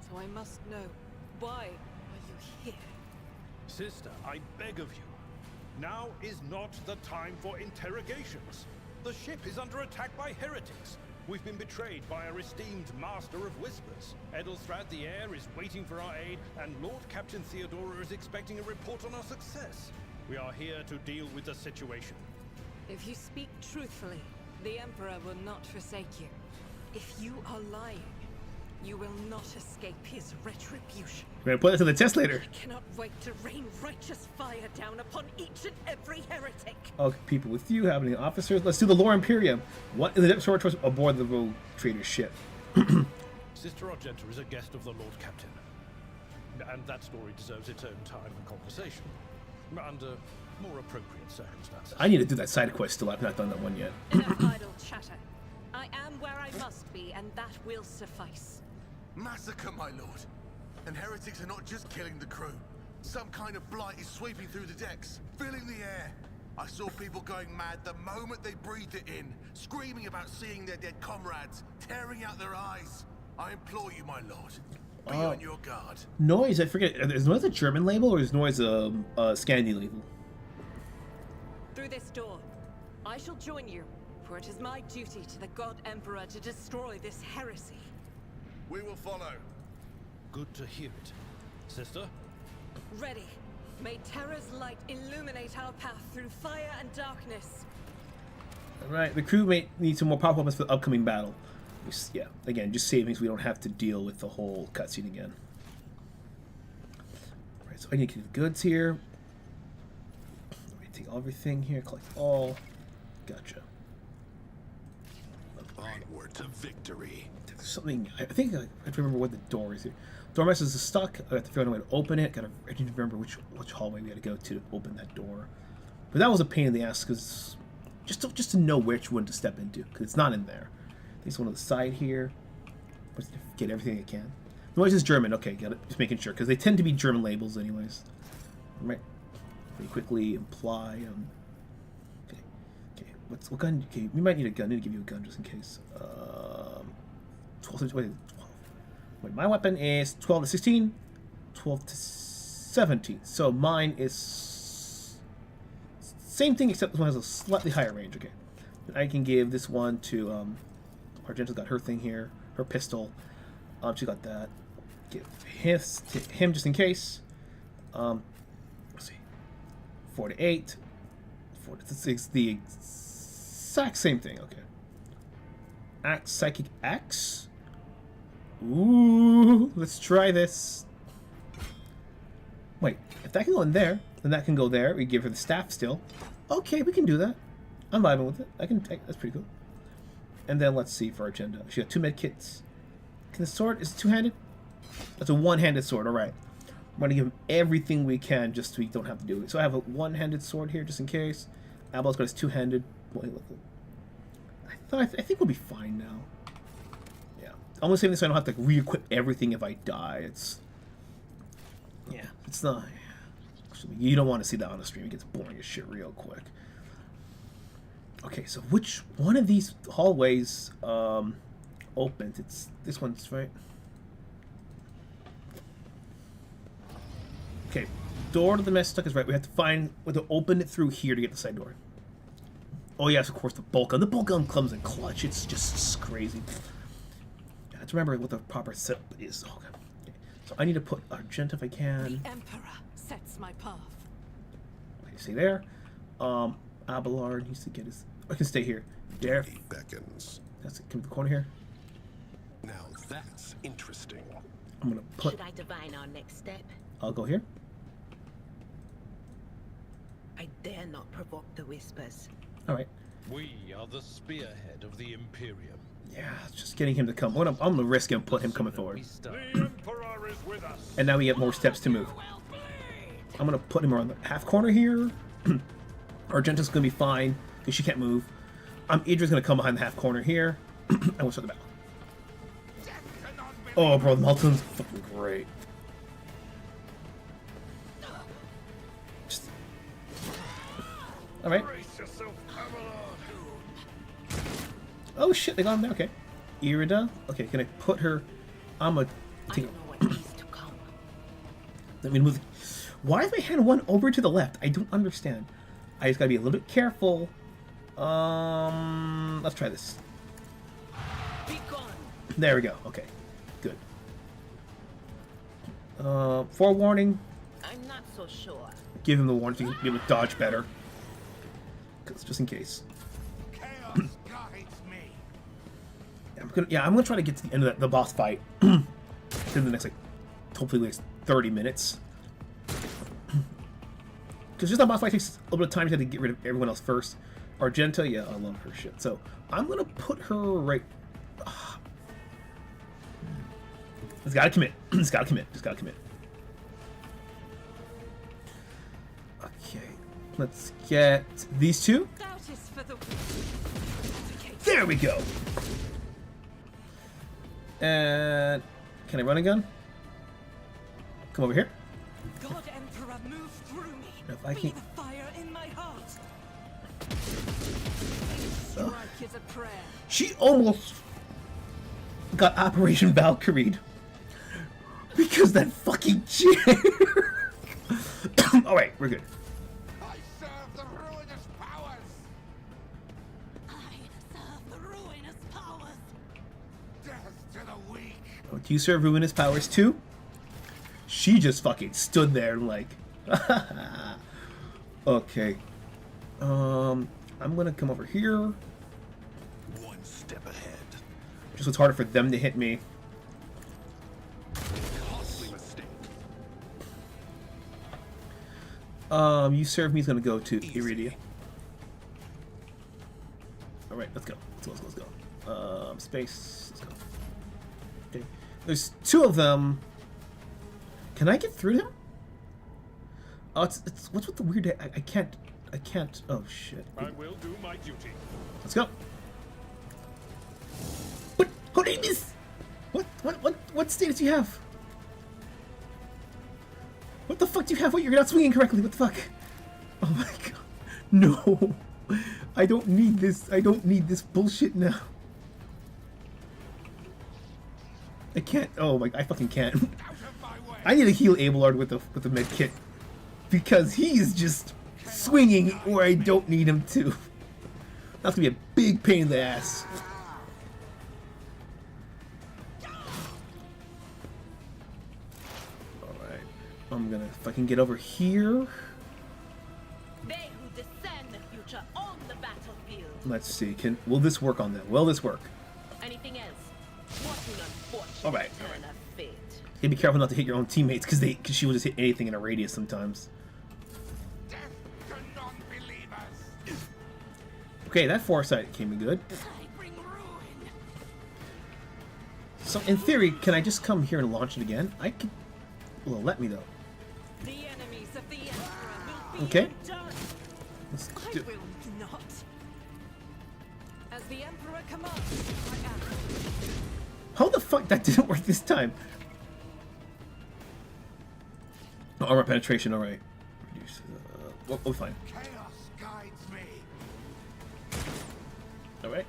So I must know, why are you here? Sister, I beg of you. Now is not the time for interrogations. The ship is under attack by heretics. We've been betrayed by our esteemed Master of Whispers. Edelstrad the Heir is waiting for our aid, and Lord Captain Theodora is expecting a report on our success. We are here to deal with the situation. If you speak truthfully, the Emperor will not forsake you. If you are lying, you will not escape his retribution. We're gonna put it to the test later. I cannot wait to rain righteous fire down upon each and every heretic. Okay, people with you, how many officers? Let's do the lore Imperium. What in the depth sword aboard the rogue trader ship? Sister Argenta is a guest of the Lord Captain. And that story deserves its own time and conversation. Under more appropriate circumstances. I need to do that side quest still. I've not done that one yet. Enough idle chatter. I am where I must be, and that will suffice. Massacre, my lord. And heretics are not just killing the crew. Some kind of blight is sweeping through the decks, filling the air. I saw people going mad the moment they breathed it in, screaming about seeing their dead comrades, tearing out their eyes. I implore you, my lord, be on your guard. Noise, I forget. Is Noise a German label or is Noise a Scandi label? Through this door, I shall join you, for it is my duty to the God Emperor to destroy this heresy. We will follow. Good to hear it. Sister? Ready. May terror's light illuminate our path through fire and darkness. Alright, the crew may need some more powerful weapons for the upcoming battle. Yeah, again, just savings so we don't have to deal with the whole cutscene again. Alright, so I need to get the goods here. Let me take everything here, collect all. Gotcha. Onward to victory. There's something, I think I have to remember what the door is here. Door message is stuck. I have to figure out a way to open it. I didn't remember which hallway we had to go to open that door. But that was a pain in the ass because just to know which one to step into because it's not in there. I think it's one on the side here. Let's get everything I can. Noise is German. Okay, got it. Just making sure because they tend to be German labels anyways. Right. Very quickly imply. Okay. Okay. What gun? Okay, we might need a gun. I need to give you a gun just in case. 12. Wait, my weapon is 12 to 16, 12 to 17. So mine is same thing except this one has a slightly higher range. Okay, and I can give this one to Argenta's got her thing here, her pistol. She got that. Give his to him just in case. Let's see, 4 to 8, 4 to 6. The exact same thing. Okay. Axe, psychic axe. Ooh, let's try this. Wait, if that can go in there, then that can go there. We give her the staff still. Okay, we can do that. I'm vibing with it. I can take that's pretty cool. And then let's see for our agenda. She got 2 med kits. Can the sword is it two-handed? That's a one-handed sword. All right. I'm gonna give him everything we can just so we don't have to do it. So I have a one-handed sword here just in case. Abel's got his two-handed. I think we'll be fine now. I'm gonna save this so I don't have to re-equip everything if I die. It's not. You don't want to see that on the stream. It gets boring as shit real quick. Okay, so which one of these hallways opened? It's this one's right. Okay, door to the mess stuck is right. We have to find where to open it through here to get the side door. Oh yes, of course the bolt gun. The bolt gun comes in clutch. It's just crazy. To remember what the proper setup is. Okay. So I need to put Argenta if I can. The Emperor sets my path. Okay, see there. Abelard needs to get his. I can stay here. There. He beckons. That's it. Come to the corner here. Now that's interesting. I'm gonna put. Should I divine our next step? I'll go here. I dare not provoke the Whispers. All right. We are the spearhead of the Imperium. Yeah, just getting him to come. I'm gonna risk him, put him coming forward. The Emperor is with us. And now we get more steps to move. I'm gonna put him around the half corner here. Argenta's gonna be fine because she can't move. Idra's gonna come behind the half corner here. And we'll start the battle. Oh, bro, the Melton's fucking great. Alright. Oh shit, they got him there. Okay. Irida. Okay, can I put her? I'm gonna take. Let me move. Why is my hand one over to the left? I don't understand. I just gotta be a little bit careful. Let's try this. There we go. Okay, good. Forewarning. I'm not so sure. Give him the warning so he can be able to dodge better. Cause just in case. Chaos guides me. I'm gonna try to get to the end of the boss fight in the next, like, hopefully next 30 minutes. Because just that boss fight takes a little bit of time. You have to get rid of everyone else first. Argenta, yeah, I love her shit. So I'm gonna put her right. Just gotta commit. Just gotta commit. Just gotta commit. Okay, let's get these two. There we go. And can I run a gun? Come over here. God Emperor, move through me. If I can. The fire in my heart. Oh. Strike is a prayer. She almost got Operation Valkyrie because that fucking chair. All right, we're good. I serve the ruinous powers. I serve the ruinous powers. Death to the weak. Oh, do you serve ruinous powers too? She just fucking stood there and like, okay. I'm gonna come over here. One step ahead. Just so it's harder for them to hit me. Costly mistake. You serve me is gonna go to Iridia. All right, let's go. Let's go. Space. Let's go. Okay. There's two of them. Can I get through them? Oh, it's what's with the weird? I can't. Oh shit. I will do my duty. Let's go. What name is? What status do you have? What the fuck do you have? What, you're not swinging correctly. What the fuck? Oh my god. No. I don't need this. I don't need this bullshit now. I can't. Oh my. I fucking can't. I need to heal Abelard with the med kit because he's just swinging where I don't need him to. That's gonna be a big pain in the ass. Alright. I'm gonna fucking get over here. They who discern the future on the battlefield. Let's see. Will this work on them? Will this work? Anything else? What an unfortunate Alright. turn of fate. You gotta be careful not to hit your own teammates because she will just hit anything in a radius sometimes. Death to non-believers. Okay, that foresight came in good. So in theory, can I just come here and launch it again? I could. Well, let me though. The enemies of the Emperor will be Okay. undone. Let's I do. will not. As the Emperor commands, I am. How the fuck that didn't work this time? Oh, armor penetration, all right. Reduce. We're fine. Chaos guides me. All right.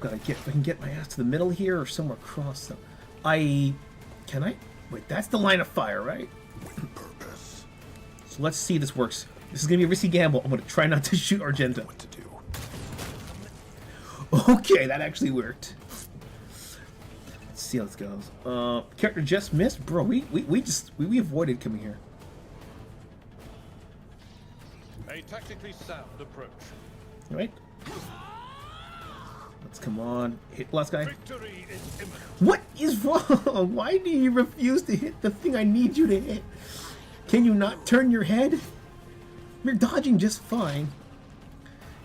Gotta get. If I can get my ass to the middle here or somewhere across them. Can I? Wait, that's the line of fire, right? With purpose. So let's see if this works. This is gonna be a risky gamble. I'm gonna try not to shoot Argenta. What to do? Okay, that actually worked. Let's see how this goes. Character just missed, bro. We avoided coming here. A tactically sound approach. All right. Let's come on. Hit last guy. Victory is imminent. What is wrong? Why do you refuse to hit the thing I need you to hit? Can you not turn your head? You're dodging just fine.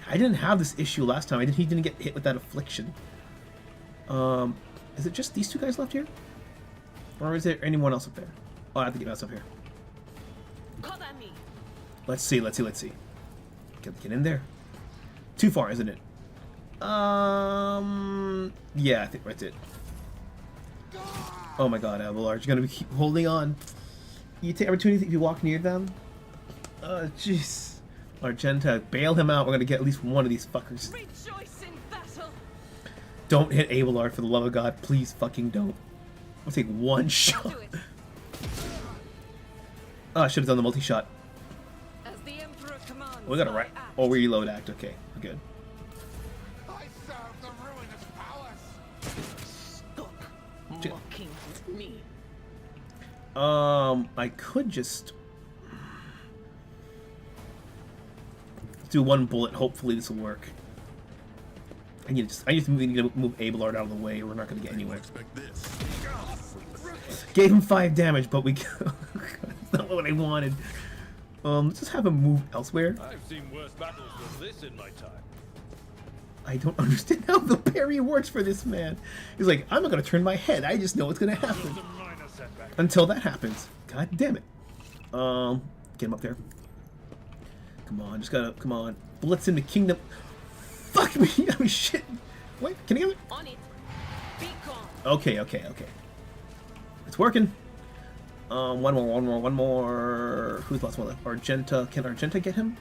I didn't have this issue last time. He didn't get hit with that affliction. Is it just these two guys left here? Or is there anyone else up there? Oh, I have to get us up here. Cover me. Let's see. Get in there. Too far, isn't it? Yeah, I think that's it. Oh my god, Abelard, you're gonna keep holding on. You take opportunity if you walk near them. Jeez. Argenta, bail him out. We're gonna get at least one of these fuckers. Rejoice in battle. Don't hit Abelard, for the love of God. Please fucking don't. I'll take one shot. Oh, I should have done the multi-shot. As the Emperor commands, We got it right. Oh, reload act. Okay, we're good. I serve the ruinous powers. Stop mocking with me. I could just do one bullet. Hopefully this will work. I need to move Abelard out of the way. We're not going to get anywhere. Gave him 5 damage, but we that's not what I wanted. Let's just have him move elsewhere. I've seen worse battles than this in my time. I don't understand how the parry works for this man. He's like, I'm not going to turn my head. I just know what's going to happen. Until that happens. God damn it. Get him up there. Come on, just gotta, come on. Blitz in the kingdom. Fuck me. I mean, shit. Wait, can I get it? On it. Be calm. Okay. It's working. One more. Who's the last one left? Argenta. Can Argenta get him?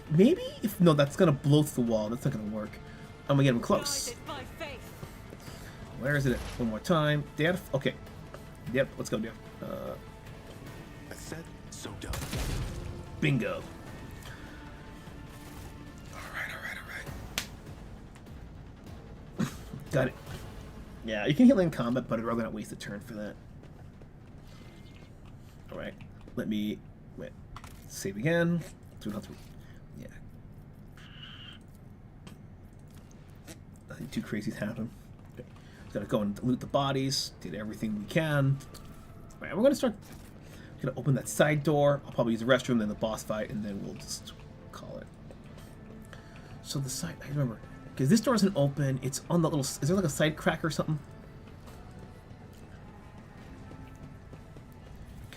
Maybe? If no, that's gonna blow through the wall. That's not gonna work. I'm gonna get him close. Where is it? One more time. Dad. Okay. Yep. Let's go, Dad. I said so done. Bingo. All right. Got it. Yeah, you can heal in combat, but I'd rather not waste a turn for that. All right. Let me wait. Save again. Yeah. Nothing too crazy's happened. Okay. Gotta go and loot the bodies. Did everything we can. All right, we're gonna start. Gonna open that side door. I'll probably use the restroom, then the boss fight, and then we'll just call it. So the side, I remember, because this door isn't open. It's on the little. Is there like a side crack or something?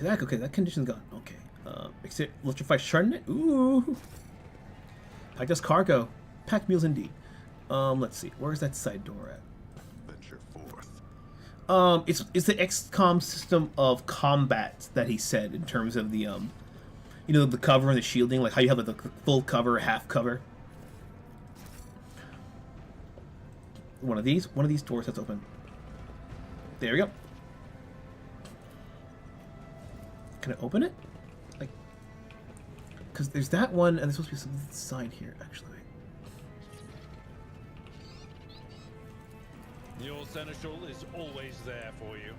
Okay, that condition's gone. Okay. Electrify Chardonnay. Ooh. Packed us cargo. Packed meals indeed. Let's see. Where's that side door at? Venture forth. It's the XCOM system of combat that he said in terms of the you know, the cover and the shielding, like how you have like the full cover, half cover. One of these doors that's open. There we go. Can I open it? Like, because there's that one, and there's supposed to be something to the side here, actually. Your seneschal is always there for you.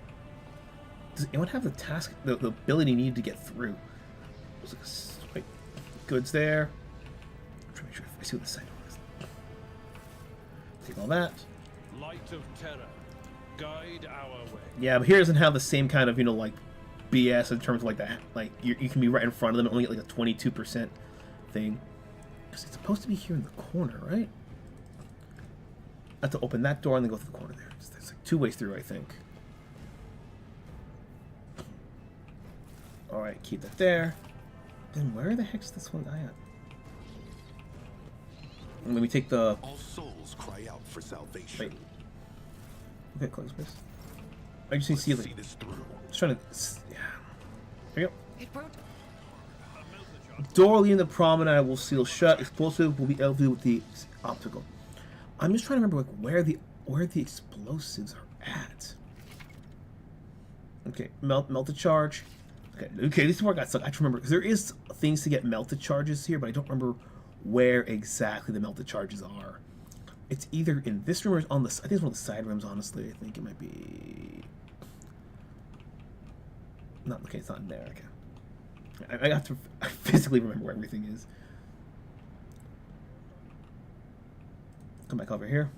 Does anyone have the task, the ability needed to get through? There's like wait, goods there. I'm trying to make sure I see what the side door is. Take all that. Light of terror, guide our way. Yeah, but here doesn't have the same kind of, you know, like BS in terms of like that. Like you can be right in front of them and only get like a 22% thing. Because it's supposed to be here in the corner, right? I have to open that door and then go through the corner there. There's like 2 ways through, I think. Alright, keep that there. Then where the heck's this one guy at? And let me take the... All souls cry out for salvation. Wait. Okay, close this. I just need to see like... this through. Just trying to... Yeah. There you It go. Door leading the promenade will seal shut. Explosive will be elevated with the optical. I'm just trying to remember like where the explosives are at. Okay, melted charge. Okay, this is where I got stuck. I have to remember because there is things to get melted charges here, but I don't remember where exactly the melted charges are. It's either in this room or on the. I think it's one of the side rooms. Honestly, I think it might be. Not okay. It's not in there. Okay. I have to physically remember where everything is. Come back over here.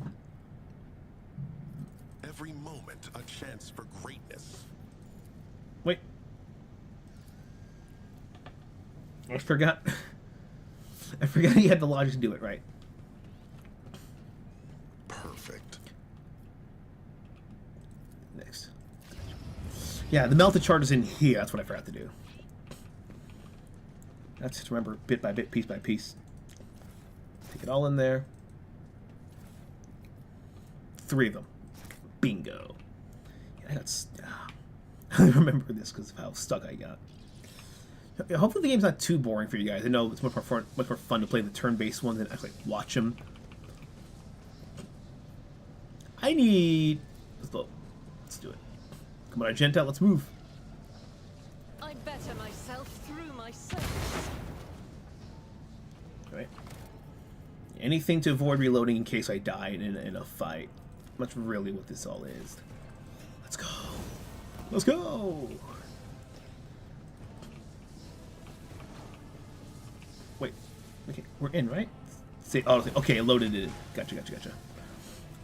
Every moment a chance for greatness. Wait. I forgot. I forgot he had the logic to do it right. Perfect. Next. Yeah, the melted charge is in here. That's what I forgot to do. That's just remember bit by bit, piece by piece. Take it all in there. 3 of them. Bingo. Yeah, I remember this because of how stuck I got. Hopefully the game's not too boring for you guys. I know it's much more fun to play the turn-based ones than actually watch them. I need... Let's do it. Come on, Argenta, let's move. I better myself through my service. Alright. Anything to avoid reloading in case I die in a fight. That's really what this all is. Let's go. Let's go! Wait. Okay, we're in, right? Say, oh, okay, it loaded it. Gotcha.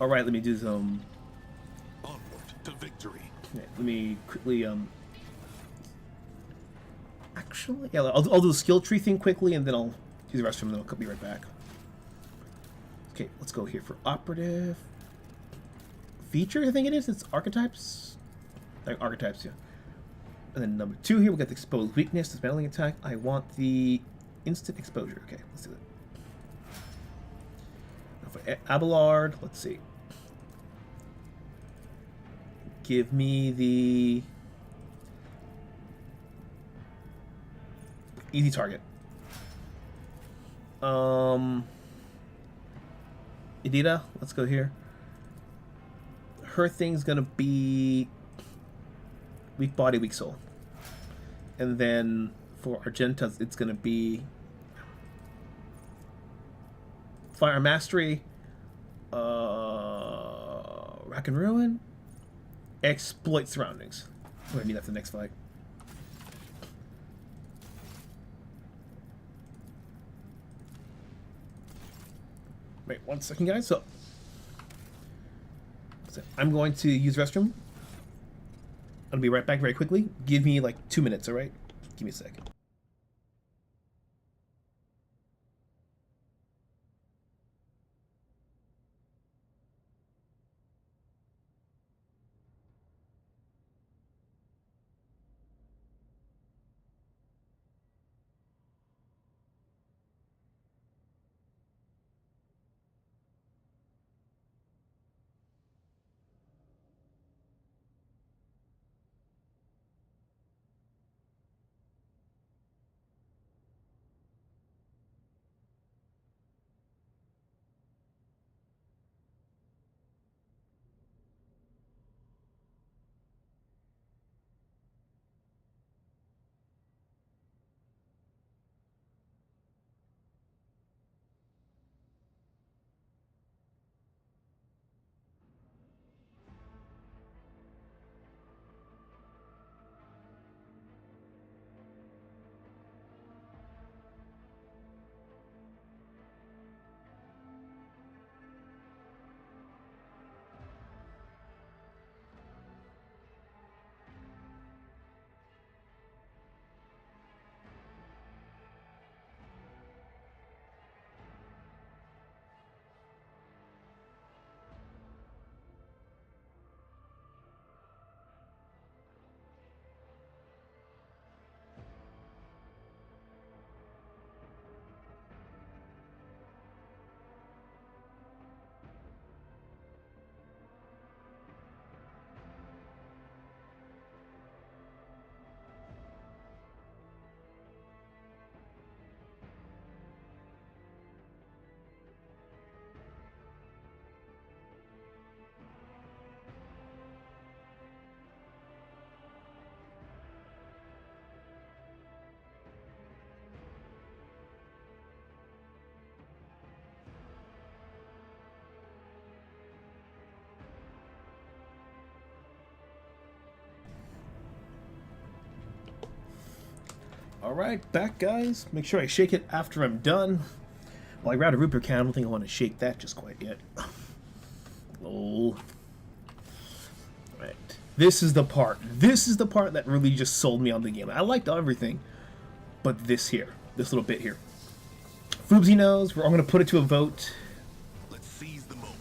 Alright, let me do some... Onward to victory. Yeah, let me quickly, Actually, yeah, I'll do the skill tree thing quickly, and then I'll use the restroom, and then I'll be right back. Okay, let's go here for operative. Feature, I think it is. It's archetypes. Like archetypes, yeah. And then number 2 here, we got the exposed weakness, dismantling attack. I want the instant exposure. Okay, let's do that. Now for Abelard, let's see. Give me the easy target. Edita, let's go here. Her thing's gonna be weak body, weak soul. And then for Argenta, it's gonna be Fire Mastery, Rack and Ruin, Exploit Surroundings. We're gonna need that for the next fight. Wait 1 second, guys. So I'm going to use restroom. I'll be right back very quickly. Give me like 2 minutes, alright? Give me a second. Alright, back guys. Make sure I shake it after I'm done. Well, I grabbed a root beer can. I don't think I want to shake that just quite yet. Lol. Alright. This is the part. This is the part that really just sold me on the game. I liked everything. But this here. This little bit here. Foobsy knows. I'm going to put it to a vote. Let's seize the moment.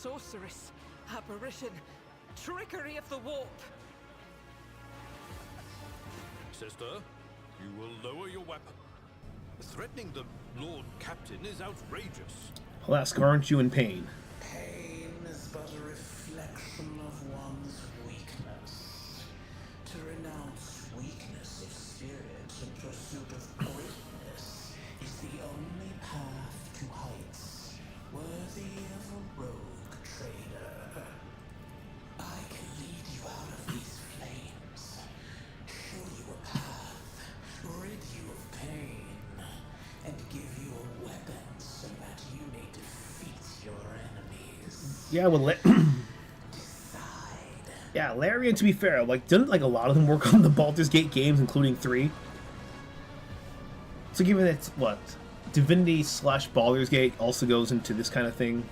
sorceress, apparition, trickery of the warp. Sister, you will lower your weapon. Threatening the Lord Captain is outrageous. Alaska, aren't you in pain? Pain is but a reflection of one's weakness. To renounce weakness of spirit in pursuit of greatness is the only path to heights worthy of a rogue trader. I can lead you out of these flames, show you a path, rid you of pain, and give you a weapon so that you may defeat your enemies. Yeah, well, yeah, Larian, to be fair, like, didn't like a lot of them work on the Baldur's Gate games, including 3? So given it's, what, Divinity / Baldur's Gate also goes into this kind of thing.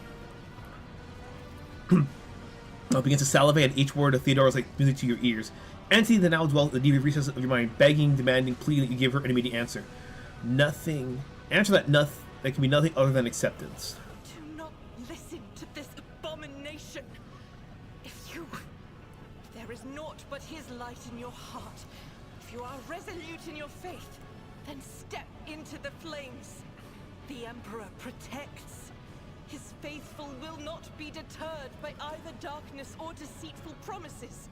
I'll begin to salivate at each word of Theodora's like music to your ears. Entity that now dwells in the deep recesses of your mind, begging, demanding, pleading that you give her an immediate answer. Nothing. Answer that can be nothing other than acceptance. Do not listen to this abomination. If there is naught but his light in your heart, if you are resolute in your faith, then step into the flames. The Emperor protects. His faithful will not be deterred by either darkness or deceitful promises.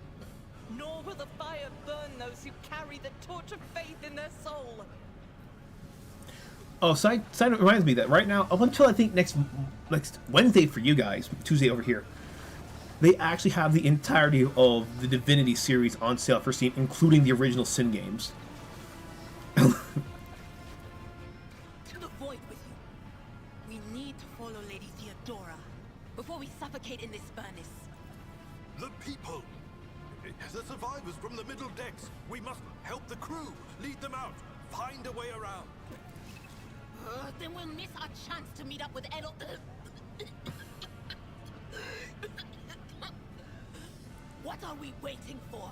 Nor will the fire burn those who carry the torch of faith in their soul. Oh, side note reminds me that right now, up until I think next Wednesday for you guys, Tuesday over here, they actually have the entirety of the Divinity series on sale for Steam, including the original Sin games. To the void with you. We need to follow Lady Theodora before we suffocate in this furnace. The people! The survivors from the middle decks! We must help the crew! Lead them out! Find a way around! Then we'll miss our chance to meet up with Edel. What are we waiting for?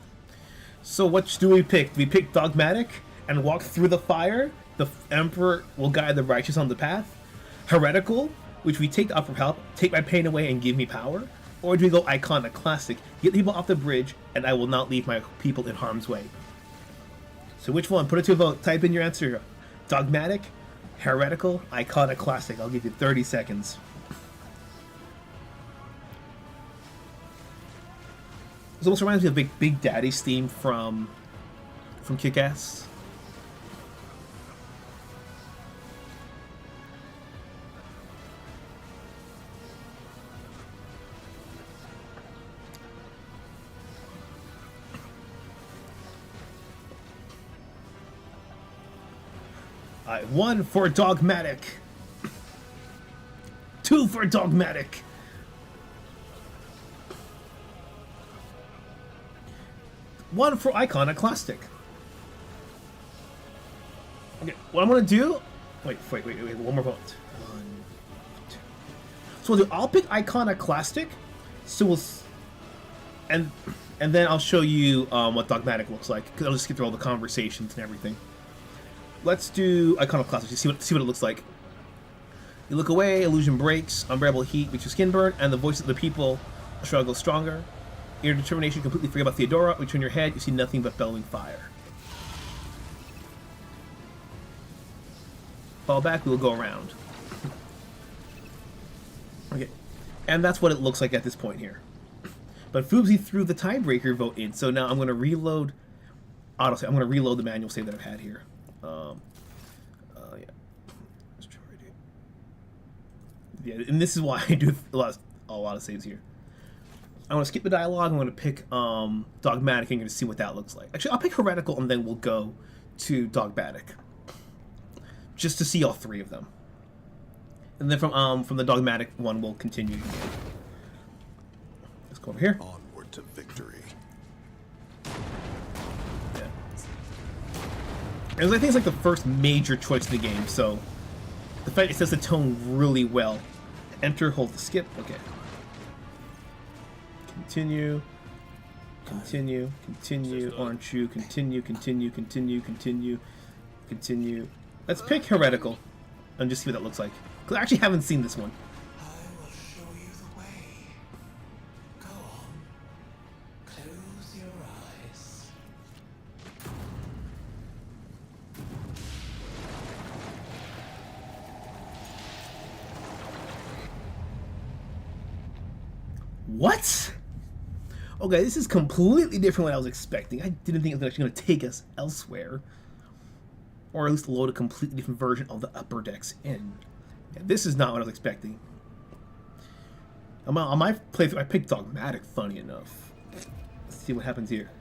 So which do we pick? Do we pick Dogmatic and walk through the fire? The Emperor will guide the righteous on the path. Heretical, which we take the upper help, take my pain away and give me power? Or do we go Iconoclastic, get people off the bridge, and I will not leave my people in harm's way? So which one? Put it to a vote. Type in your answer. Dogmatic, Heretical, Iconoclastic. I'll give you 30 seconds. This almost reminds me of Big Daddy's theme from Kick-Ass. Alright, 1 for Dogmatic. 2 for Dogmatic. 1 for Iconoclastic. Okay, what I'm gonna do... Wait, one more vote. 1, 2. So I'll pick Iconoclastic. So we'll... And then I'll show you what Dogmatic looks like, because I'll just skip through all the conversations and everything. Let's do Iconoclastic to see what it looks like. You look away, illusion breaks, unbearable heat makes your skin burn, and the voice of the people struggle stronger. Your determination completely forget about Theodora. We turn your head, you see nothing but bellowing fire. Fall back, we will go around. Okay, and that's what it looks like at this point here. But Foobsy threw the tiebreaker vote in, so now I'm going to reload. Autosave. I'm going to reload the manual save that I've had here. Yeah. Let's try it. Yeah, and this is why I do a lot of saves here. I'm going to skip the dialogue. I'm going to pick Dogmatic and going to see what that looks like. Actually, I'll pick Heretical and then we'll go to Dogmatic, just to see all 3 of them. And then from the Dogmatic one, we'll continue. Let's go over here. Onward to victory. And I think it's like the first major choice of the game, so the fact it sets the tone really well. Enter, hold the skip. Okay. Continue. Continue. Continue. Aren't you? Continue. Continue. Continue. Continue. Continue. Let's pick Heretical and just see what that looks like. Because I actually haven't seen this one. I will show you the way. What? Okay, this is completely different than what I was expecting. I didn't think it was actually going to take us elsewhere. Or at least load a completely different version of the upper decks in. Yeah, this is not what I was expecting. On my playthrough, I picked Dogmatic, funny enough. Let's see what happens here.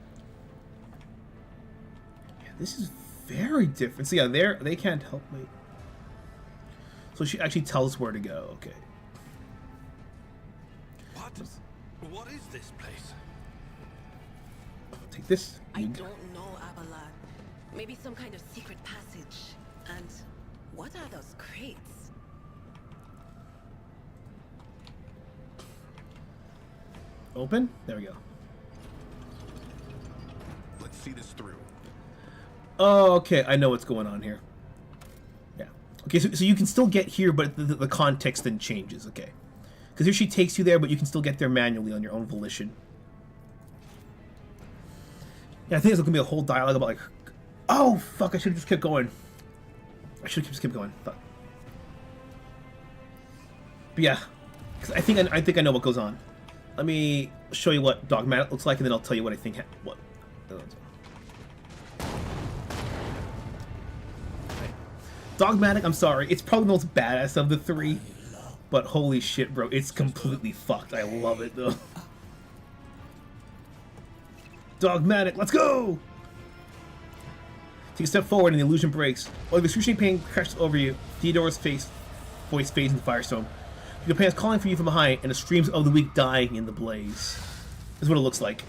Yeah, this is very different. So yeah, they can't help me. So she actually tells us where to go. Okay. What is this place? Take this. I don't know, Abelard. Maybe some kind of secret passage. And what are those crates? Open? There we go. Let's see this through. Oh, okay. I know what's going on here. Yeah. Okay, so you can still get here, but the context then changes. Okay. Because here she takes you there, but you can still get there manually on your own volition. Yeah, I think there's going to be a whole dialogue about, like... Oh, fuck, I should have just kept going. I should have just kept going. Fuck. But yeah. Because I think I know what goes on. Let me show you what Dogmatic looks like, and then I'll tell you what I think... What? Dogmatic, I'm sorry. It's probably the most badass of the three. But holy shit, bro. It's completely fucked. I love it, though. Dogmatic, let's go! Take a step forward and the illusion breaks. While the excruciating pain crashes over you, Theodora's voice fades into Firestone. Your companions calling for you from behind, and the screams of the weak dying in the blaze. This is what it looks like.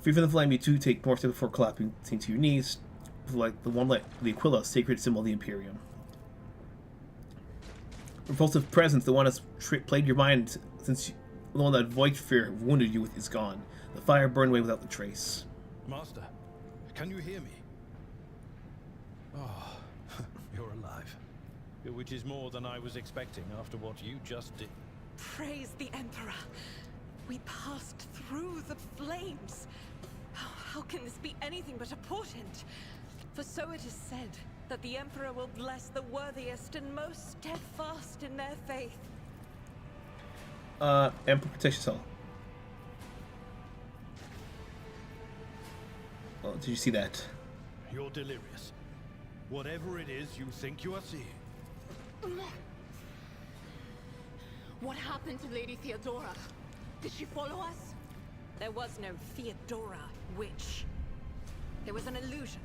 Free from the flame, you two take more steps before collapsing to your knees, like the Aquila, sacred symbol of the Imperium. Repulsive presence, the one that's played your mind since the one that void fear wounded you with is gone. The fire burned away without the trace. Master, can you hear me? Oh, you're alive. Which is more than I was expecting after what you just did. Praise the Emperor. We passed through the flames. How can this be anything but a portent? For so it is said that the Emperor will bless the worthiest and most steadfast in their faith. Emperor protect yourself. Oh, did you see that? You're delirious. Whatever it is you think you are seeing. What happened to Lady Theodora? Did she follow us? There was no Theodora, witch. There was an illusion,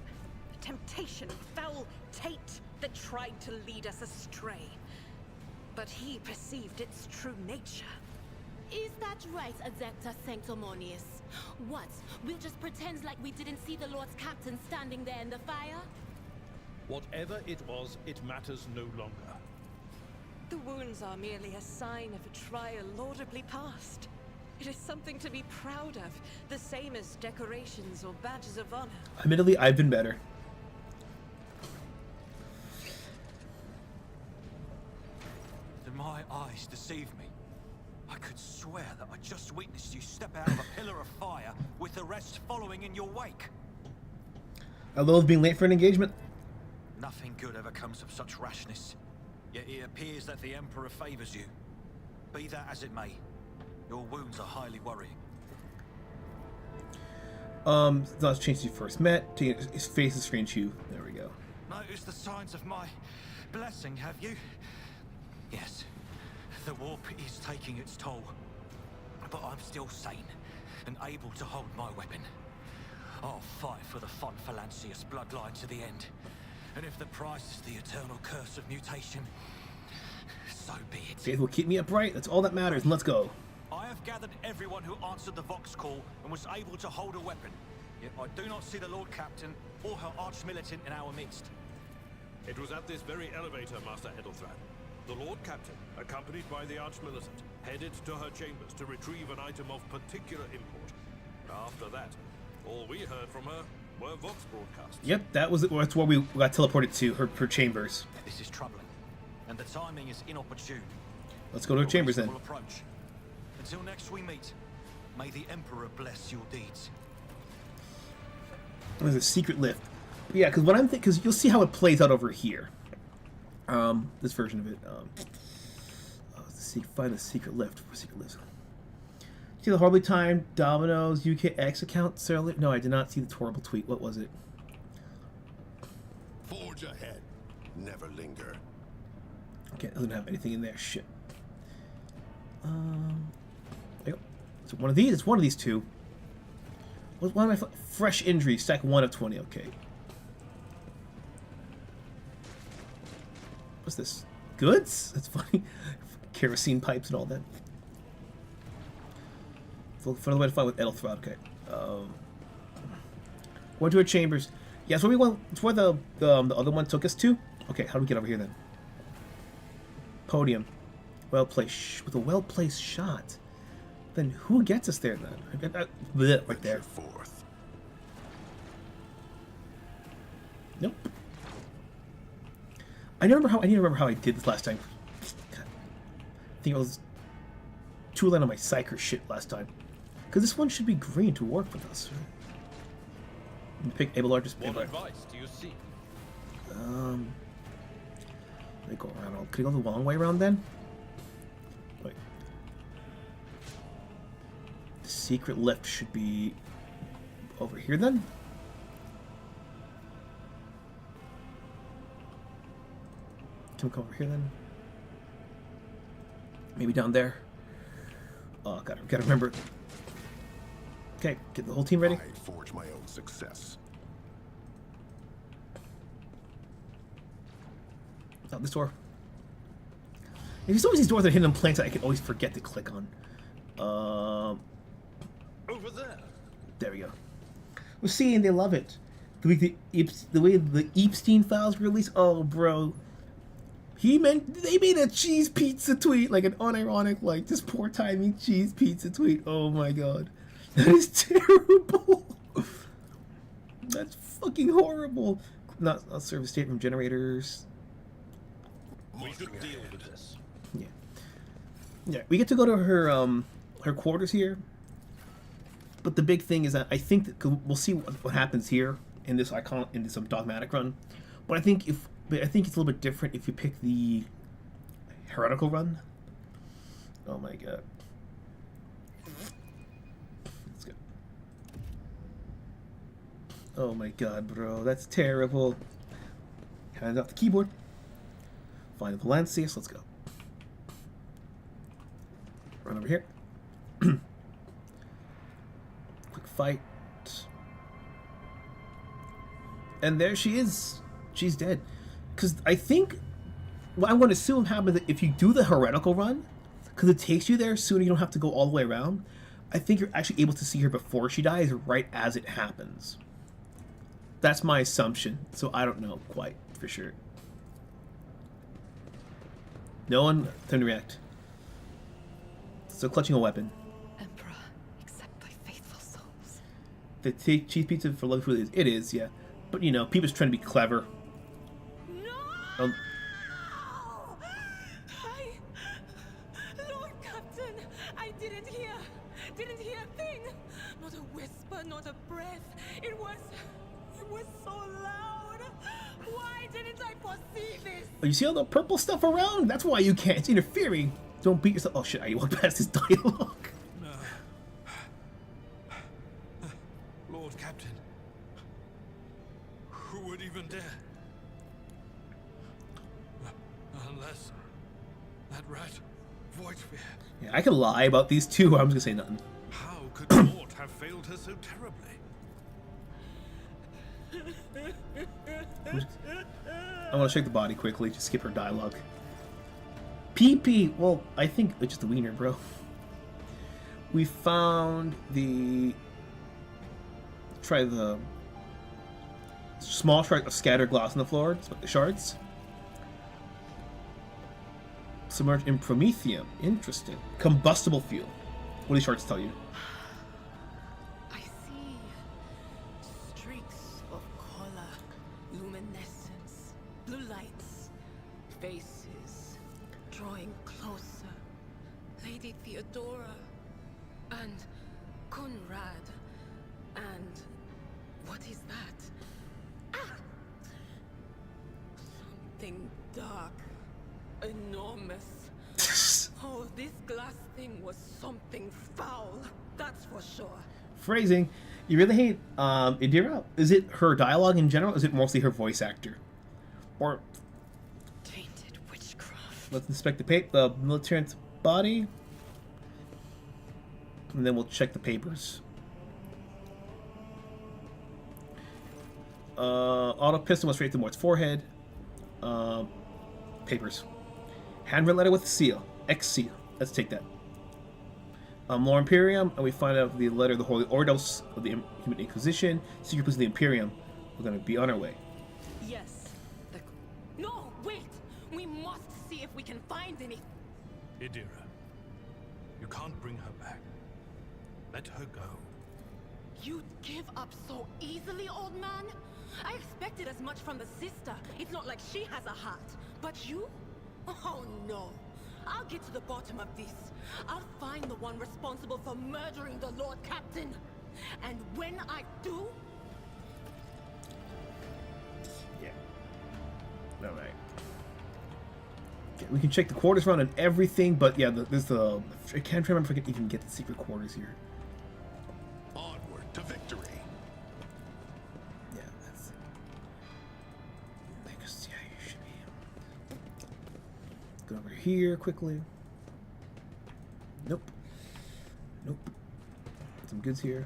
a temptation, a foul taint that tried to lead us astray. But he perceived its true nature. Is that right, Adepta Sanctimonious? What? We'll just pretend like we didn't see the Lord's Captain standing there in the fire? Whatever it was, it matters no longer. The wounds are merely a sign of a trial laudably passed. It is something to be proud of, the same as decorations or badges of honor. Admittedly, I've been better. Did my eyes deceive me? I could swear that I just witnessed you step out of a pillar of fire with the rest following in your wake. I loathe being late for an engagement. Nothing good ever comes of such rashness. Yet it appears that the Emperor favors you. Be that as it may, your wounds are highly worrying. It's not changed since you first met. His face is strange hue. There we go. Notice the signs of my blessing, have you? Yes. The warp is taking its toll. But I'm still sane and able to hold my weapon. I'll fight for the Fon Phalanxius bloodline to the end. And if the price is the eternal curse of mutation, so be it. Faith will keep me upright. That's all that matters. And let's go. I have gathered everyone who answered the Vox call and was able to hold a weapon. Yet I do not see the Lord Captain or her arch-militant in our midst. It was at this very elevator, Master Edelthran. The Lord Captain, accompanied by the Arch-Militant, headed to her chambers to retrieve an item of particular import. After that, all we heard from her were Vox broadcasts. Yep, that's where we got teleported to, her chambers. This is troubling, and the timing is inopportune. Let's go to her chambers then. Approach. Until next we meet, may the Emperor bless your deeds. There's a secret lift. But yeah, because what I'm thinking, because you'll see how it plays out over here. This version of it. Find the secret lift. Secret lift. See the horribly timed Domino's UKX account, Sarah? No, I did not see the horrible tweet. What was it? Forge ahead. Never linger. Okay, it doesn't have anything in there. Shit. There you go. So one of these. It's one of these two. One of my fresh injuries. Stack 1 of 20. Okay. What's this? Goods? That's funny. Kerosene pipes and all that. Look for another way to fight with Edelthrod. Okay. Going to our chambers. Yeah, so we went. It's where the other one took us to. Okay, how do we get over here then? Podium. Well placed with a well placed shot. Then who gets us there then? Right there. Nope. I need to remember how I did this last time. God. I think I was too late on my psyker shit last time. Because this one should be green to work with us. Pick Abelard, just What advice do you seek? Let me go around. Could I go the long way around then? Wait. The secret lift should be over here then? Can we come over here then? Maybe down there? Oh, gotta remember. Okay, get the whole team ready. I forge my own success. Oh, this door. There's always these doors that are hidden in plain sight I can always forget to click on. Over there. There we go. We're seeing they love it. The way the Epstein files were released. Oh, bro. They made a cheese pizza tweet, like an unironic, like just poor timing cheese pizza tweet. Oh my god, that is terrible. That's fucking horrible. Not service statement generators. We should deal with this. Yeah, we get to go to her quarters here. But the big thing is that I think that we'll see what happens here in this dogmatic run. But I think it's a little bit different if you pick the heretical run. Oh my god. Let's go. Oh my god, bro, that's terrible. Hand off the keyboard. Find the Valencius, let's go. Run over here. Quick fight. And there she is. She's dead. Because I think what I'm going to assume happens that if you do the heretical run, because it takes you there sooner, you don't have to go all the way around. I think you're actually able to see her before she dies, right as it happens. That's my assumption. So I don't know quite for sure. No one time to react. So clutching a weapon. Emperor, accept thy faithful souls. The cheese pizza for love food it is, yeah. But you know, people's trying to be clever. No! Lord Captain, I didn't hear a thing. Not a whisper, not a breath. It was so loud. Why didn't I foresee this? Oh, you see all the purple stuff around? That's why you can't. It's interfering. Don't beat yourself. Oh shit, I walked past this dialogue. No. Lord Captain. Who would even dare? Unless that rat, Voidsphere. Yeah, I can lie about these two. I'm just gonna say nothing. How could the Lord have failed her so terribly? I want to shake the body quickly. Just skip her dialogue. PP. Well, I think it's just the wiener, bro. We found the. Try the small shard of scattered glass on the floor. Shards. Submerged in promethium. Interesting. Combustible fuel. What do these shards tell you? I see streaks of color, luminescence, blue lights, faces drawing closer. Lady Theodora and Conrad and what is that? Ah! Something dark. enormous. Oh, this glass thing was something foul. That's for sure. Phrasing. You really hate Idira? Is it her dialogue in general? Or is it mostly her voice actor? Or Tainted witchcraft. let's inspect the militant's body, and then we'll check the papers. Auto pistol went straight to Mort's forehead. Papers. Handwritten letter with seal. X seal. Let's take that. Lore Imperium, and we find out the letter of the Holy Ordos of the Human Inquisition. Secret place of the Imperium. We're gonna be on our way. Yes. No, wait! We must see if we can find any. Idira, you can't bring her back. Let her go. You'd give up so easily, old man? I expected as much from the sister. It's not like she has a heart. But you? Oh no. I'll get to the bottom of this. I'll find the one responsible for murdering the Lord Captain. And when I do... Yeah. Alright. Okay, we can check the quarters around and everything, but yeah, there's the... I can't remember if I can even get the secret quarters here. Onward to victory. Yeah, that's... I guess, yeah, you should be... Go over here quickly. Nope. Nope. Some goods here.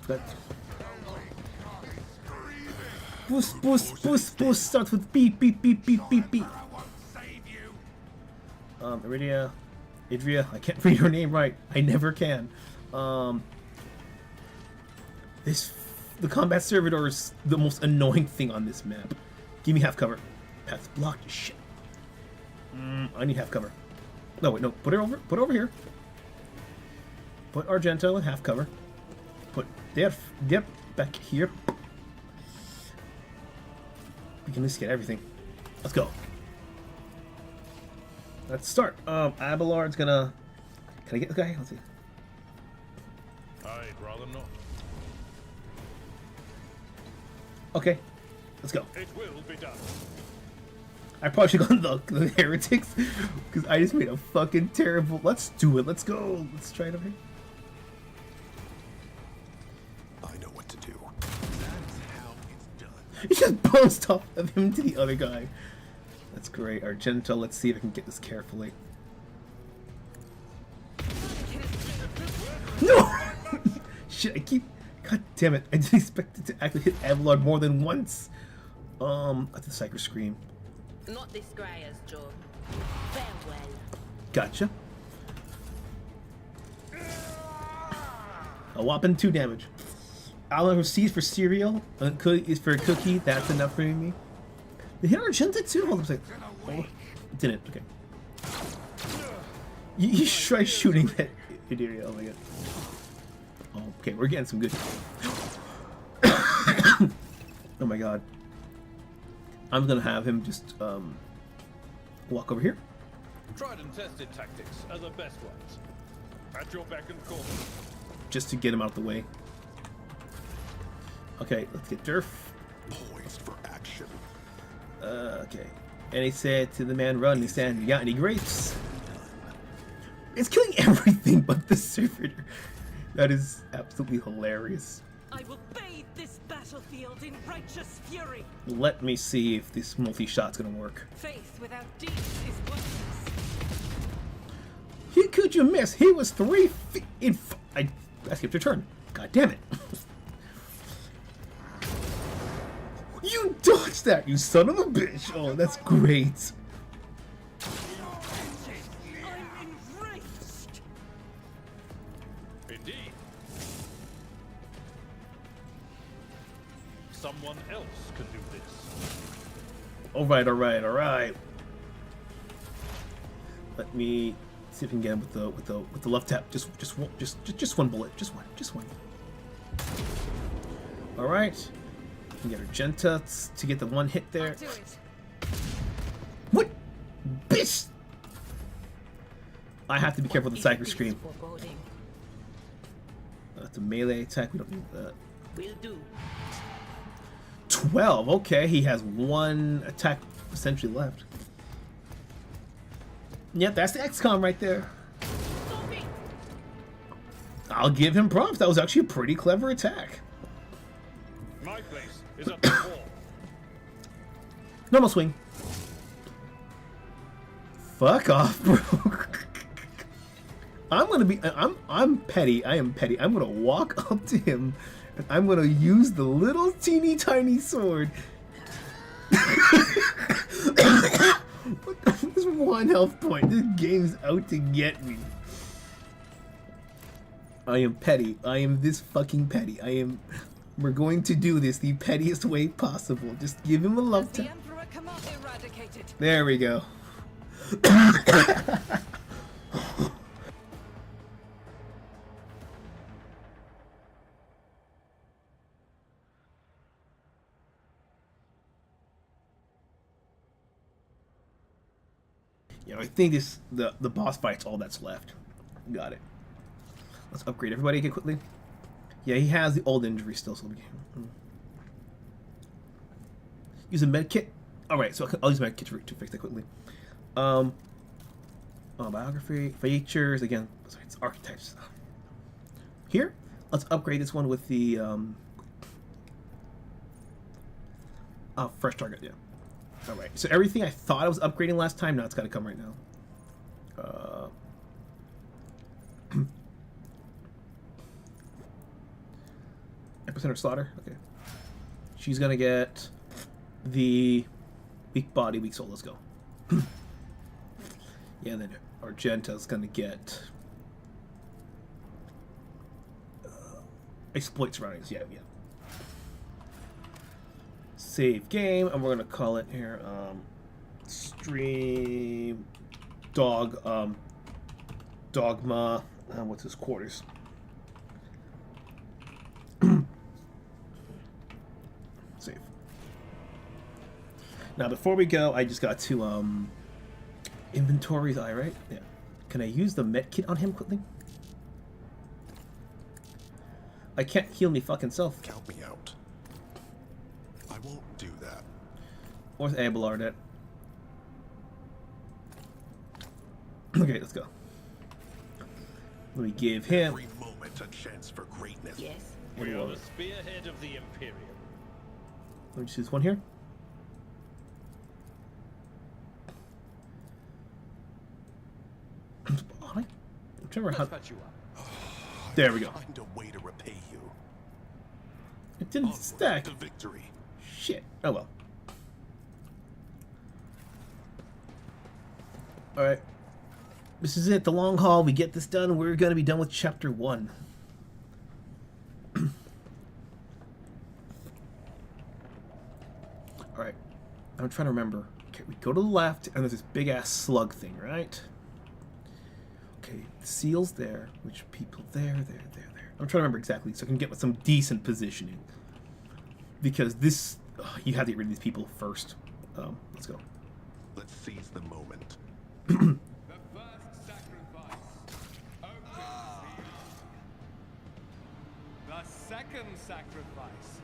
That... Boost, boost, boost, boost. Starts with beep, beep, beep, beep, beep, beep. Idria, I can't read her name right. I never can. The combat servitor is the most annoying thing on this map. Give me half cover. Path's blocked. Shit. I need half cover. No, wait, no. Put it over here. Put Argento in half cover. Put Def back here. We can at least get everything. Let's go. Let's start. Abelard's gonna... Can I get the guy? Let's see. I'd rather not. Okay. Let's go. It will be done. I probably should have gone the heretics, because I just made a fucking terrible... Let's do it. Let's go. Let's try it over here. I know what to do. That's how it's done. He just bounced off of him to the other guy. That's great. Argento, let's see if I can get this carefully. No! Shit, I keep... God damn it. I didn't expect it to actually hit Abelard more than once. That's the Psycho Scream. Not this Greyer's job. Farewell. Gotcha. A whopping 2 damage. Alan receives for cereal. Is for a cookie. That's enough for me. They hit Argento too? Hold on a second. Oh, it didn't. Okay. You try shooting that idiot. Oh my god. Oh, okay, we're getting some good. Oh my god. I'm gonna have him just walk over here. Tried and tested tactics are the best ones. At your beck and call. Just to get him out of the way. Okay, let's get Durf. Poised for action. Okay. And he said to the man, run. He said, you got any grapes? It's killing everything but the servitor. That is absolutely hilarious. I will bathe this battlefield in righteous fury. Let me see if this multi-shot's gonna work. Faith without deeds is worthless. He could you miss? He was 3 feet in. I skipped your turn. God damn it! You dodged that, you son of a bitch! Oh, that's great. I'm enraged. Indeed. Someone else can do this. Alright, alright, alright. Let me see if I can get him with the left tap. Just one bullet. Just one. Alright. We can get Argenta to get the one hit there. What? Bitch! I have to be careful with the Psycho Scream. That's a melee attack. We don't need that. Will do. 12. Okay, he has one attack essentially left. Yep, that's the XCOM right there. I'll give him props. That was actually a pretty clever attack. My place is at the wall. Normal swing. Fuck off, bro. I'm petty. I am petty. I'm gonna walk up to him and I'm gonna use the little teeny tiny sword. This 1 health point. This game's out to get me. I am petty. I am this fucking petty. We're going to do this the pettiest way possible. Just give him a love tap. There we go. I think the boss fight's all that's left. Got it. Let's upgrade everybody again quickly. Yeah, he has the old injury still, so we can use a med kit. All right, so I'll use a med kit to fix that quickly. Biography, features again. Sorry, it's archetypes. Here, let's upgrade this one with the fresh target. Yeah. All right. So everything I thought I was upgrading last time, now it's got to come right now. Epicenter slaughter. Okay. She's gonna get the weak body, weak soul. Let's go. Yeah, and then Argenta's gonna get exploit surroundings. Yeah. Save game, and we're gonna call it here stream dogma. What's his quarters? Save. Now before we go, I just got to inventory's eye, right? Yeah. Can I use the med kit on him quickly? I can't heal me fucking self. Count me out. I won't do that. Where's Abelard at? Okay, let's go. Let me give him every moment a chance for greatness. Yes. We are the spearhead of the Imperium. Let me choose one here. Whichever how. There we go. Find a way to repay you. It didn't stack. To victory. Shit. Oh well. All right. This is it. The long haul. We get this done. We're gonna be done with chapter 1. All right. I'm trying to remember. Okay, we go to the left, and there's this big ass slug thing, right? Okay, the seal's there. Which people there. I'm trying to remember exactly so I can get some decent positioning. Because this, you have to get rid of these people first. Let's go. Let's seize the moment. The first sacrifice opens the eye. The second sacrifice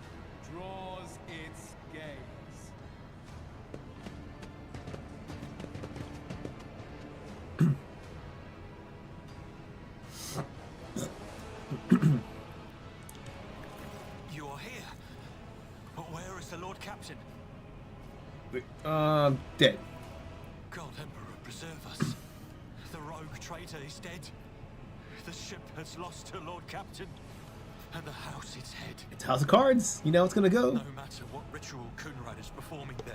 draws its gaze. You are here. But where is the Lord Captain? Dead. God Emperor, preserve us. The rogue traitor is dead. The ship has lost her Lord Captain. And the house its head. It's House of Cards. You know how it's gonna go. No matter what ritual Kunrad is performing there,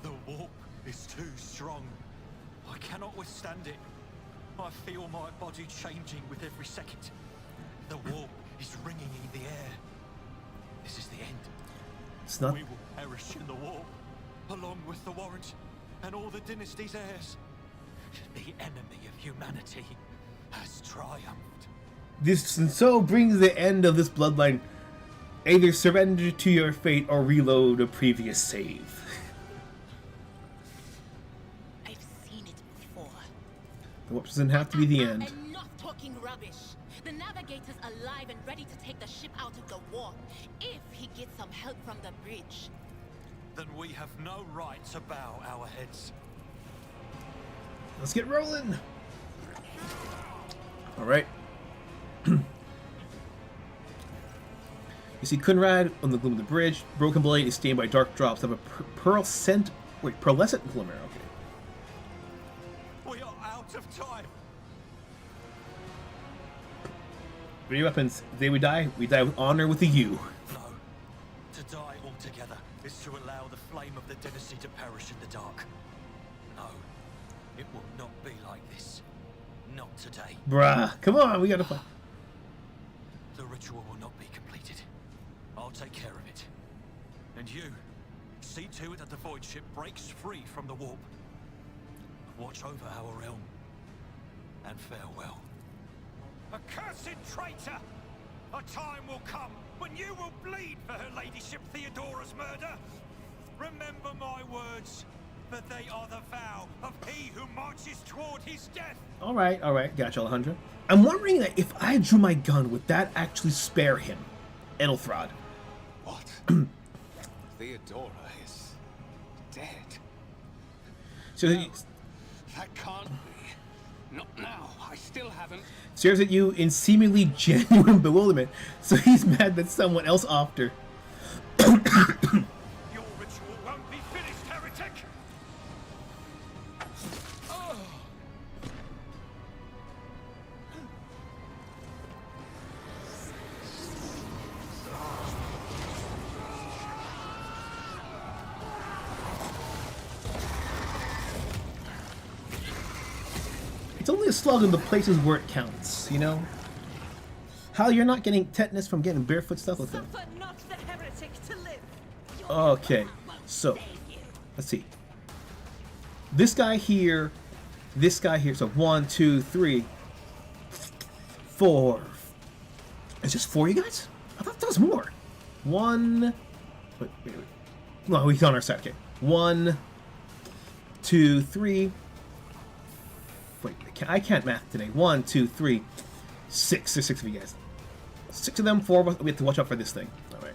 the warp is too strong. I cannot withstand it. I feel my body changing with every second. The warp is ringing in the air. This is the end. It's not. We will perish in the warp, along with the warrant and all the dynasty's heirs. The enemy of humanity has triumphed. This and so brings the end of this bloodline. Either surrender to your fate or reload a previous save. I've seen it before. The warp doesn't have to be the end. Enough talking. talking rubbish. The navigator's alive and ready to take the ship out of the warp, if he gets some help from the bridge. Then we have no right to bow our heads. Let's get rolling. All right. You see Kunrad on the gloom of the bridge. Broken blade is stained by dark drops of a pearlescent glimmer. Okay. We are out of time. Ready weapons. They would die. We die with honor with a U. No. To die altogether is to allow the flame of the dynasty to perish in the dark. No. It will not be like this. Not today. Bruh, come on, we gotta fight. The ritual will not be completed. I'll take care of it. And you, see to it that the void ship breaks free from the warp. Watch over our realm. And farewell. Accursed traitor! A time will come when you will bleed for her ladyship Theodora's murder. Remember my words, for they are the vow of he who marches toward his death. All right, gotcha, Alejandra. I'm wondering that if I drew my gun, would that actually spare him, Edelthrod? What? Theodora is dead. So No, that can't be. Not now. I still haven't. Stares at you in seemingly genuine bewilderment. So he's mad that someone else offed her. Your ritual won't be finished, heretic! It's only a slug in the places where it counts, you know? How you're not getting tetanus from getting barefoot stuff with it. Suffer not the heretic to live. Okay, so let's see. This guy here, so 1, 2, 3, 4. It's just 4 you guys? I thought there was more. 1. Wait. No, he's on our side. Okay. 1, 2, 3. Wait, I can't math today. 1, 2, 3, 6. There's 6 of you guys. 6 of them, 4 of us. We have to watch out for this thing. All right.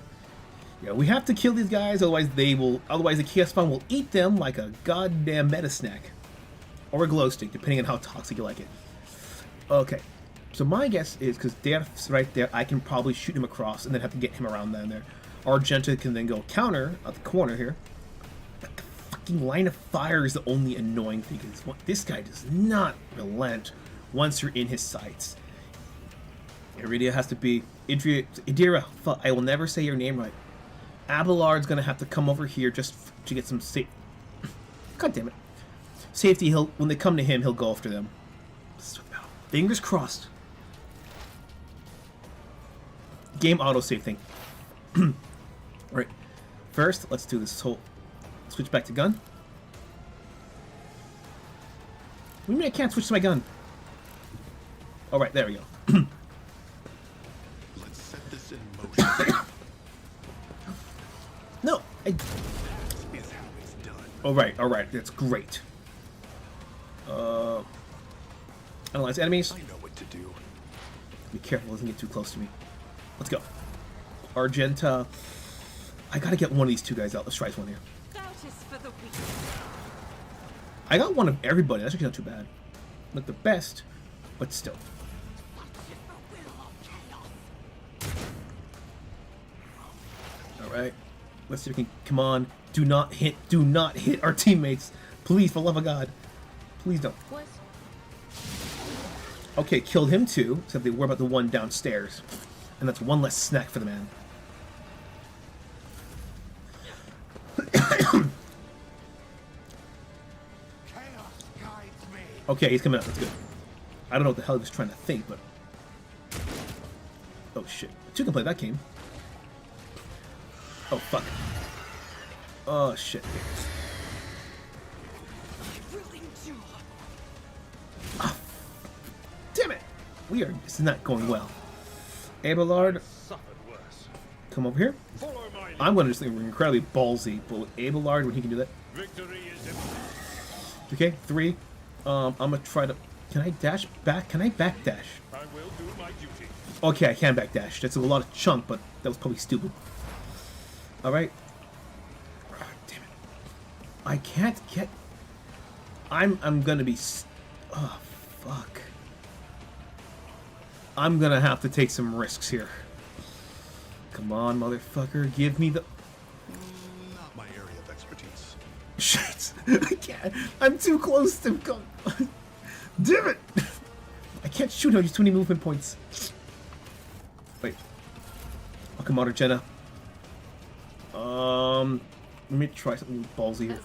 Yeah, we have to kill these guys, otherwise the chaos spawn will eat them like a goddamn meta snack, or a glow stick, depending on how toxic you like it. Okay. So my guess is because Death's right there, I can probably shoot him across and then have to get him around down there. Argenta can then go counter at the corner here. But the fucking line of fire is the only annoying thing. Is this guy does not relent once you're in his sights. Iridia has to be Idira. Fuck, I will never say your name right. Abelard's gonna have to come over here just to get some safe. God damn it. Safety. When they come to him, he'll go after them. Fingers crossed. Game autosave thing. Alright. First, let's do this whole... Switch back to gun. What do you mean I can't switch to my gun? Alright, there we go. Let's set this in motion. No! Alright, that's great. Analyze enemies. I know what to do. Be careful, doesn't get too close to me. Let's go. Argenta. I gotta get one of these two guys out. Let's try this one here. That is for the weak. I got one of everybody. That's actually not too bad. Not the best, but still. Alright. Let's see if we can... Come on. Do not hit our teammates. Please, for the love of God. Please don't. What? Okay, killed him too, except they worry about the one downstairs. And that's one less snack for the man. Okay, he's coming out. That's good. I don't know what the hell he was trying to think, but... Oh, shit. Two can play that game. Oh, fuck. Oh, shit. Ah, damn it! This is not going well. Abelard, come over here. I'm going to just think we're incredibly ballsy, but with Abelard, when he can do that. Okay, 3. I'm going to try to... Can I dash back? Can I backdash? I will do my duty. Okay, I can backdash. That's a lot of chunk, but that was probably stupid. Alright. Oh, damn it. I can't get... I'm gonna be... Oh, fuck. I'm gonna have to take some risks here. Come on, motherfucker. Give me the... Not my area of expertise. Shit. I can't. I'm too close to... Damn it! I can't shoot him. There's too many movement points. Wait. Oh, come on, Jenna. Let me try something ballsy here.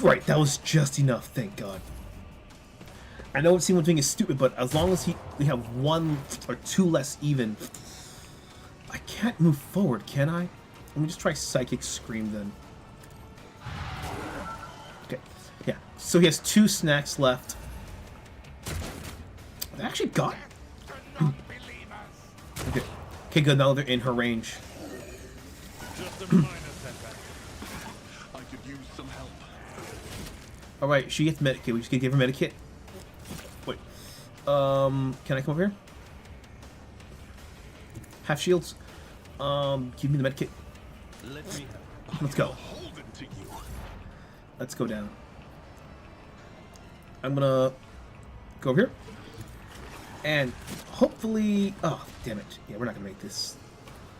Right, that was just enough. Thank God. I know what Simon doing is stupid, but as long as we have 1 or 2 less even, I can't move forward, can I? Let me just try Psychic Scream then. Okay, yeah. So he has 2 snacks left. I actually got it. Okay. Okay, good. Now they're in her range. Just a minor setback. I could use some help. All right, she gets medikit. We just gonna give her medikit. Wait. Can I come over here? Half shields. Give me the medikit. Let me help. Let's go. Let's go down. I'm gonna go over here. And hopefully... Oh, damn it. Yeah, we're not gonna make this.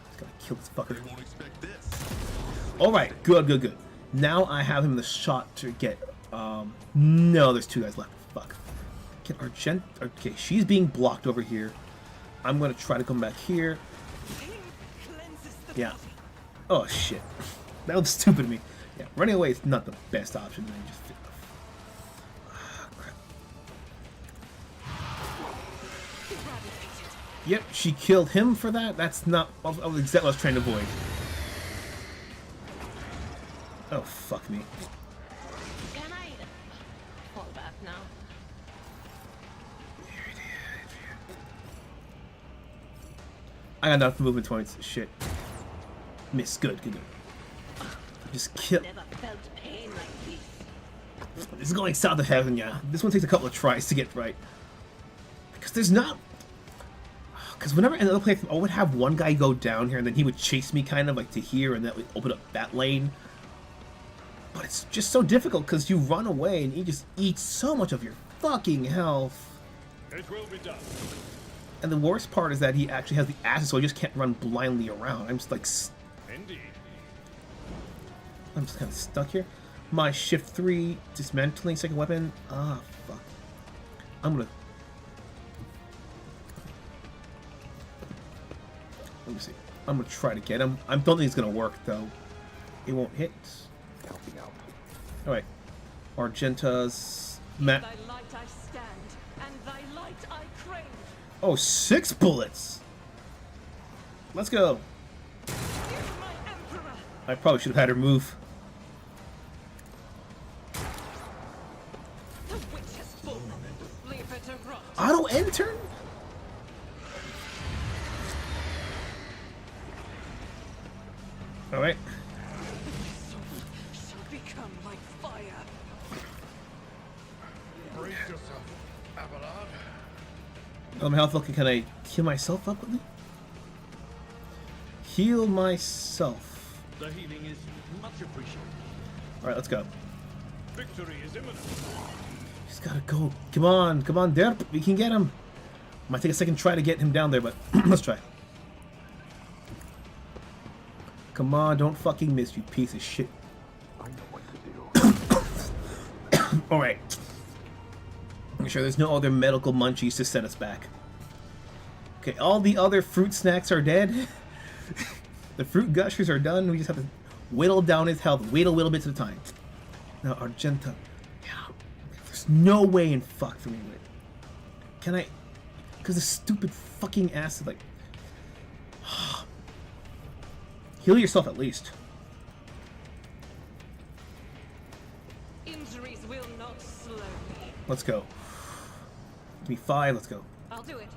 Just gotta kill this fucker. They won't expect this. Alright, good, good, good. Now I have him the shot to get... No, there's 2 guys left. Fuck. Can Argent... Okay, she's being blocked over here. I'm gonna try to come back here. Yeah. Oh, shit. That was stupid of me. Yeah, running away is not the best option. Man. Just... crap. Yep, she killed him for that? That's not... That was exactly what I was trying to avoid. Oh, fuck me. Can I fall back now? I got enough movement points. Shit. Miss. Good, good, good. Just kill. Never felt pain like this. This is going south of heaven, yeah. This one takes a couple of tries to get right. Because there's not... Because whenever in another place, I would have one guy go down here, and then he would chase me kind of like to here, and that would open up that lane. But it's just so difficult, because you run away, and he just eats so much of your fucking health. It will be done. And the worst part is that he actually has the acid, so I just can't run blindly around. I'm just like... Indeed. I'm just kind of stuck here. My shift 3 dismantling second weapon. Ah, fuck. I'm gonna... Let me see. I'm gonna try to get him. I don't think it's gonna work though. It won't hit. Helping out. All right. Argenta's Thy light I stand, and thy light I crave. Oh, 6 bullets. Let's go. I probably should have had her move. The witch has fallen. Leave her to rot. Auto enter? All right. Shall become like fire. Brace yourself, Abelard. Oh, my health looking. Can I heal myself up with me? Heal myself. The healing is much appreciated. All right, let's go. Victory is imminent. He's gotta go. Come on, Derp. We can get him. Might take a second try to get him down there, but let's try. Come on, don't fucking miss, you piece of shit. I know what to do. Alright. Make sure there's no other medical munchies to set us back. Okay, all the other fruit snacks are dead. The fruit gushers are done. We just have to whittle down his health. Wait a little bit at a time. Now, Argenta. Yeah, there's no way in fuck for me. Wait. Can I... Because the stupid fucking acid, like... Heal yourself at least. Injuries will not slow me. Let's go. Give me 5, let's go. I'll do it.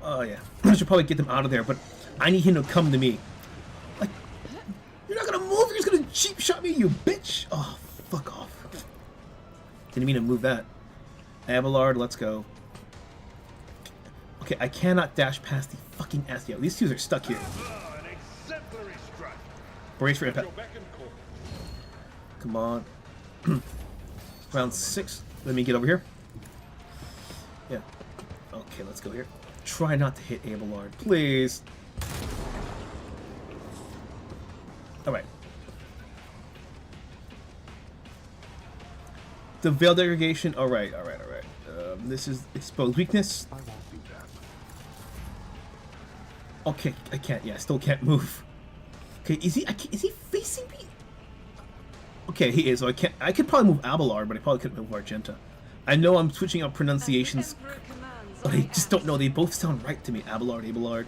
Oh yeah. I should probably get them out of there, but I need him to come to me. Like, you're not gonna move, you're just gonna cheap shot me, you bitch! Oh, fuck off. Didn't mean to move that. Abelard, let's go. Okay, I cannot dash past the fucking ass. Yo, these two are stuck here. An exemplary strike. Brace for At impact. your beck and call. Come on. Round 6. Let me get over here. Yeah. Okay, let's go here. Try not to hit Abelard, please. Alright. The Veil Degradation. Alright. This is exposed weakness. I won't do that. Okay, I can't. Yeah, I still can't move. Okay, is he facing me? Okay, he is. So I can't. I could probably move Abelard, but I probably couldn't move Argenta. I know I'm switching up pronunciations, but I just don't know. They both sound right to me. Abelard.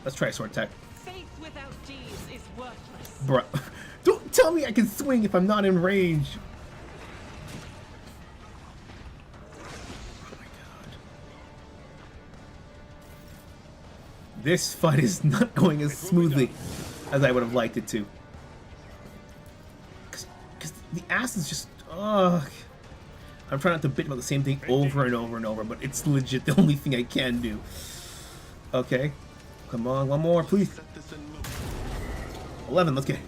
Let's try a sword attack. Faith without deeds is worthless. Bruh. Don't tell me I can swing if I'm not in range. Oh my god. This fight is not going as smoothly as I would have liked it to. Because the ass is just... Ugh. I'm trying not to bitch about the same thing over and over and over, but it's legit the only thing I can do. Okay. Come on, one more, please. 11, let's get it.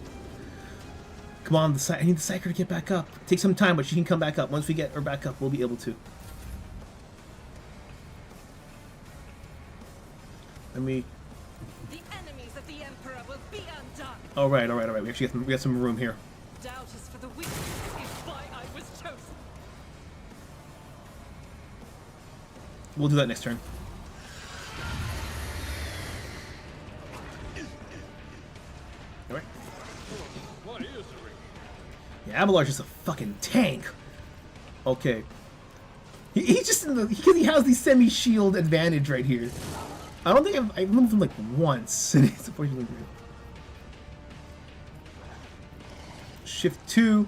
Come on, I need the Psyker to get back up. Take some time, but she can come back up. Once we get her back up, we'll be able to. Let me... The enemies of the Emperor will be undone. Alright. We actually got some room here. Doubt is for the weak. Is why I was chosen. We'll do that next turn. Alright. What is the ring? Yeah, Abelard's just a fucking tank. Okay. He's just in the... Because he has the semi-shield advantage right here. I don't think I've moved him like once. And it's unfortunately great. Shift 2.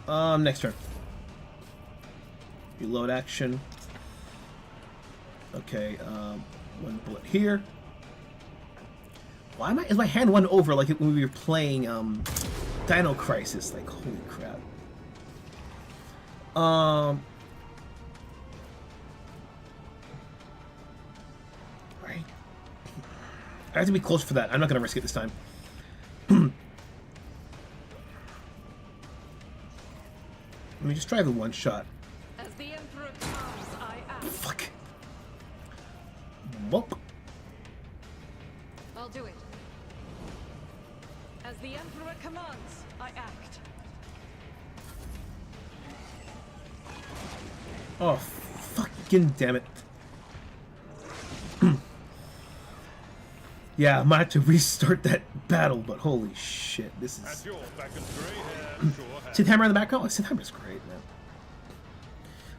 Next turn. Reload action. Okay, one bullet here. Why am is my hand one over like when we were playing Dino Crisis? Like, holy crap. Right. I have to be close for that. I'm not gonna risk it this time. Let me just try the one shot. As the Emperor comes, I act. Fuck. Whoop. I'll do it. As the Emperor commands, I act. Oh, fucking damn it. Yeah, I might have to restart that battle, but holy shit, this is... At your back and gray hair, sure has. Sith Hammer in the background? Oh, Sith Hammer's great, man.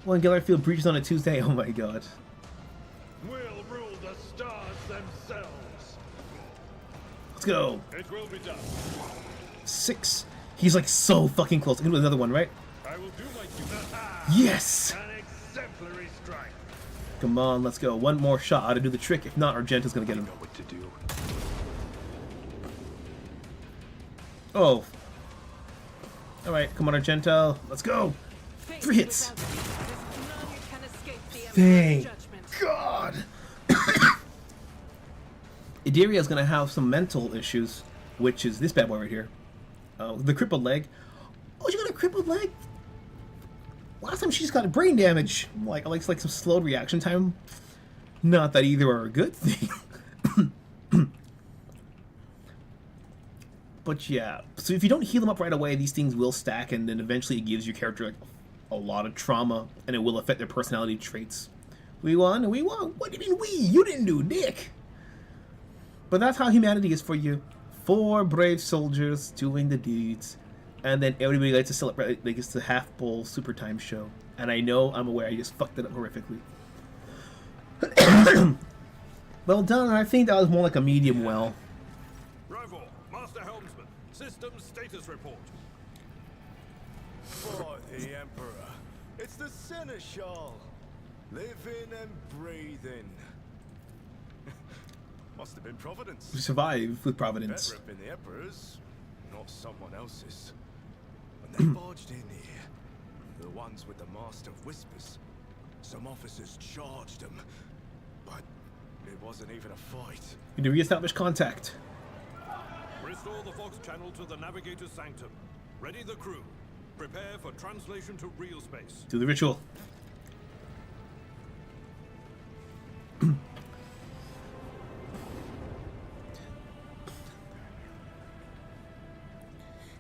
Well, in Gellerfield breaches on a Tuesday? Oh my god. We'll rule the stars themselves. Let's go. It will be done. 6. He's like so fucking close. I'm gonna do another one, right? I will do my duty. Yes! An exemplary strike. Come on, let's go. One more shot. I ought to do the trick. If not, Argenta's gonna get him. Know what to do. Oh. Alright, come on, Argenta. Let's go. 3 hits. Thank God. Ideria's gonna have some mental issues, which is this bad boy right here. The crippled leg. Oh, she got a crippled leg? Last time she just got a brain damage. Like some slowed reaction time. Not that either are a good thing. But yeah, so if you don't heal them up right away, these things will stack, and then eventually it gives your character like a lot of trauma, and it will affect their personality traits. We won, and we won. What do you mean we? You didn't do dick. But that's how humanity is for you. 4 brave soldiers doing the deeds, and then everybody likes to celebrate like it's the half bowl super time show. And I know, I'm aware, I just fucked it up horrifically. Well done. I think that was more like a medium well. Rival, Master Helmsman, systems status report. For the Emperor, it's the Seneschal, living and breathing. Must have been Providence. We survived with Providence. Better have been the Emperor's. not someone else's. When they barged in here, the ones with the Master of Whispers, some officers charged them, but it wasn't even a fight. You need to reestablish contact. Restore the Fox channel to the Navigator's Sanctum. Ready the crew. Prepare for translation to real space. Do the ritual.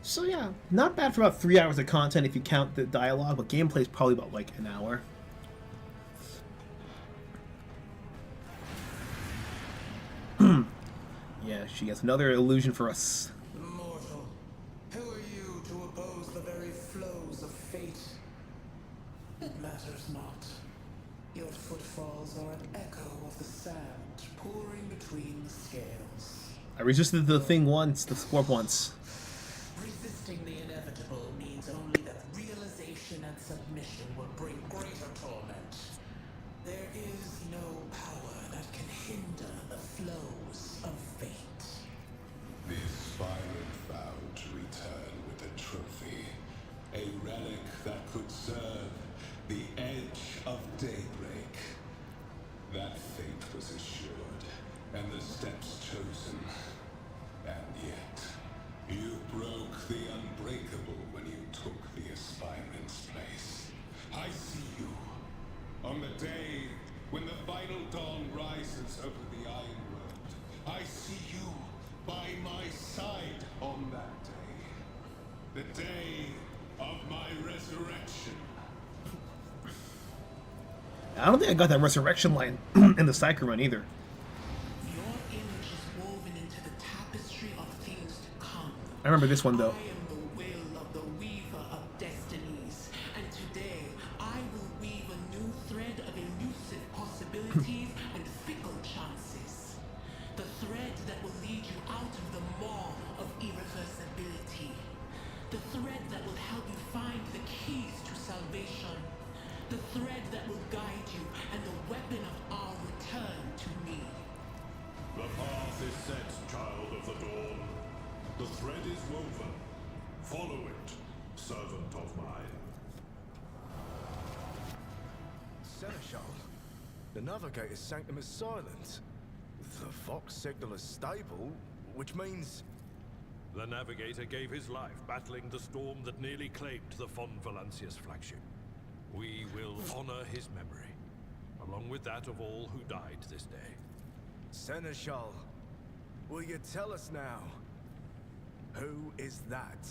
So yeah, not bad for about 3 hours of content if you count the dialogue, but gameplay is probably about like an hour. Yeah, she has another illusion for us. Mortal, who are you to oppose the very flows of fate? It matters not. Your footfalls are an echo of the sand pouring between the scales. I resisted the thing once, the scorp once. Resisting the inevitable means only that realization and submission will bring greater torment. There is no power that can hinder the flows of fate. The aspirant vowed to return with a trophy, a relic that could serve the edge of daybreak. That fate was assured, and the steps chosen. And yet, you broke the unbreakable when you took the aspirant's place. I see you. On the day when the final dawn rises over the Iron World, I see you by my side on that day. The day of my resurrection. I don't think I got that resurrection line in the Psycho run either. Your image is woven into the tapestry of things to come. I remember this one though. I am the will of the weaver of destinies, and today I will weave a new thread of elusive possibilities and fickle chances. The thread that will lead you out of the maw of irreversibility. The thread that will help you find the keys to salvation. The thread that will guide you and the weapon of our return to me. The path is set, child of the dawn. The thread is woven. Follow it, servant of mine. Seneschal, the Navigator's Sanctum is silent. The Fox signal is stable, which means... The Navigator gave his life battling the storm that nearly claimed the Von Valancius flagship. We will honor his memory, along with that of all who died this day. Seneschal, will you tell us now? Who is that?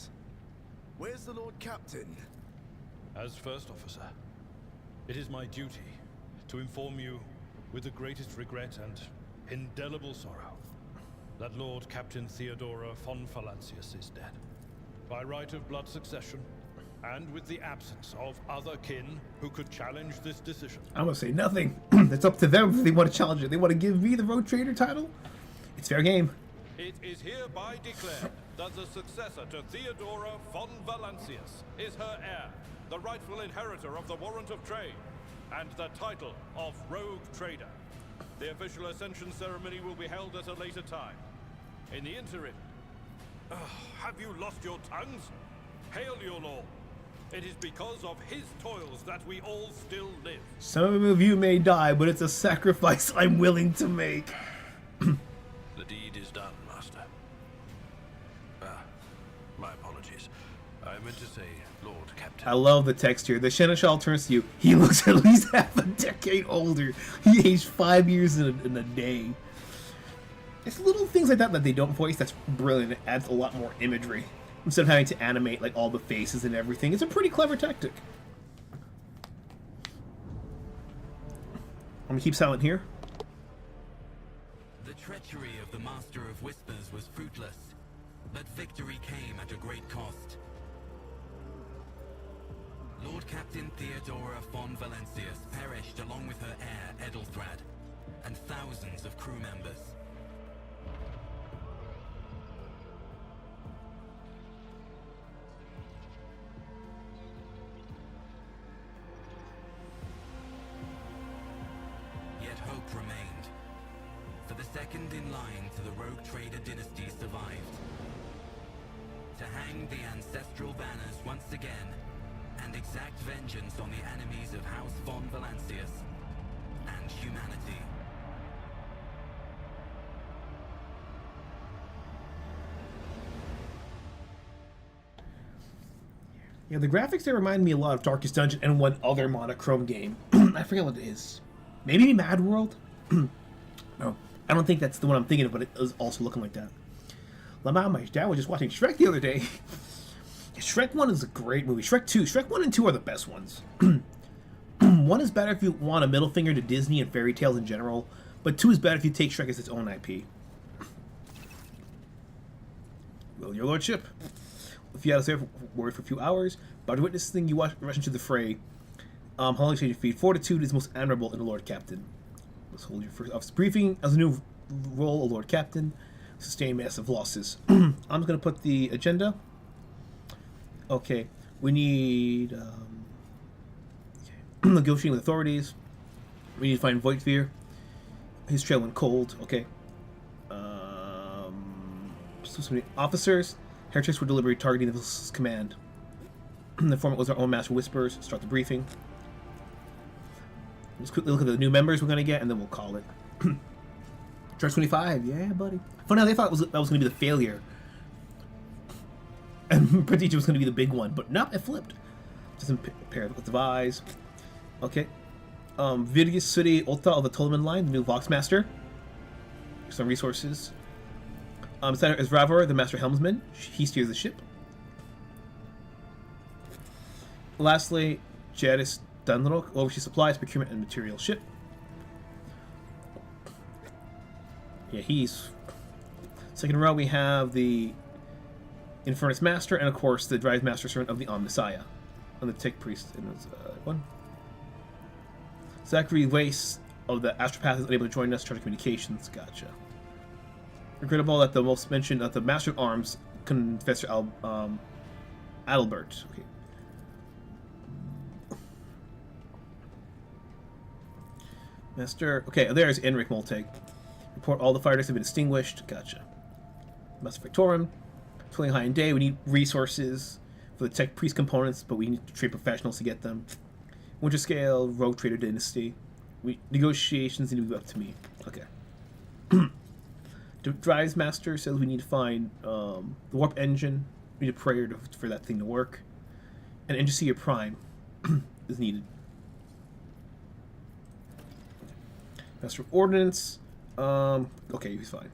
Where's the Lord Captain? As First Officer, it is my duty to inform you with the greatest regret and indelible sorrow that Lord Captain Theodora von Valancius is dead. By right of blood succession, and with the absence of other kin who could challenge this decision. I'm gonna say nothing. It's up to them if they want to challenge it. They want to give me the Road Trader title. It's fair game. It is hereby declared that the successor to Theodora von Valancius is her heir, the rightful inheritor of the Warrant of Trade, and the title of Rogue Trader. The official ascension ceremony will be held at a later time. In the interim, have you lost your tongues? Hail your lord. It is because of his toils that we all still live. Some of you may die, but it's a sacrifice I'm willing to make. The deed is done, Master. My apologies. I meant to say Lord Captain. I love the text here. The Seneschal turns to you. He looks at least half a decade older. He aged 5 years in a day. It's little things like that that they don't voice that's brilliant. It adds a lot more imagery. Instead of having to animate like all the faces and everything. It's a pretty clever tactic. I'm gonna keep silent here. The treachery of the Master of Whispers was fruitless, but victory came at a great cost. Lord Captain Theodora von Valancius perished along with her heir, Edelthrad, and thousands of crew members. Yet hope remained, for the second in line to the Rogue Trader dynasty survived. to hang the ancestral banners once again and exact vengeance on the enemies of House von Valancius and humanity. Yeah, the graphics there remind me a lot of Darkest Dungeon and one other monochrome game. I forget what it is. Maybe Mad World? No, I don't think that's the one I'm thinking of, but it is also looking like that. My dad was just watching Shrek the other day. Shrek 1 is a great movie. Shrek 1 and 2 are the best ones. 1 is better if you want a middle finger to Disney and fairy tales in general, but 2 is better if you take Shrek as its own IP. Well, your lordship, if you had to say a word for a few hours, about to witness thing you rush into the fray. How long exchange your feet? Fortitude is most admirable in a Lord Captain. Let's hold your first office briefing. As a new role, a Lord Captain, sustain massive losses. I'm just going to put the agenda. Okay, we need negotiating with authorities. We need to find Vtubers. His trail went cold. Okay. So many officers. Heretics were deliberately targeting the command. The informant was our own Master Whisperers. Start the briefing. Let's quickly look at the new members we're going to get, and then we'll call it. Charge 25. Yeah, buddy. Funny how they thought that was going to be the failure. And Prince was going to be the big one, but nope, it flipped. Doesn't pair with the eyes. Okay. Vidius City Ulta of the Tolman line, the new Vox Master. Some resources. Center is Ravor, the Master Helmsman. He steers the ship. Lastly, Jadis Dunlok oversees supplies, procurement, and material ship. Yeah, he's... Second row, we have the Infernus Master, and of course, the Drive Master Servant of the Omnissiah. And the Tech Priest in this one. Zachary Weiss of the Astropath is unable to join us. Charter Communications, gotcha. Regrettable that the most mentioned that the Master of Arms, Confessor Adalbert. Okay. Master. Okay, there's Enric Molteg. Report all the fighters have been extinguished. Gotcha. Master Victorum. Toiling high and day. We need resources for the Tech Priest components, but we need to train professionals to get them. Winter Scale, Rogue Trader Dynasty. Negotiations need to be up to me. Okay. Drives Master says we need to find the Warp Engine. We need a prayer for that thing to work. And Engineer Prime is needed. Master of Ordnance. Okay, he's fine.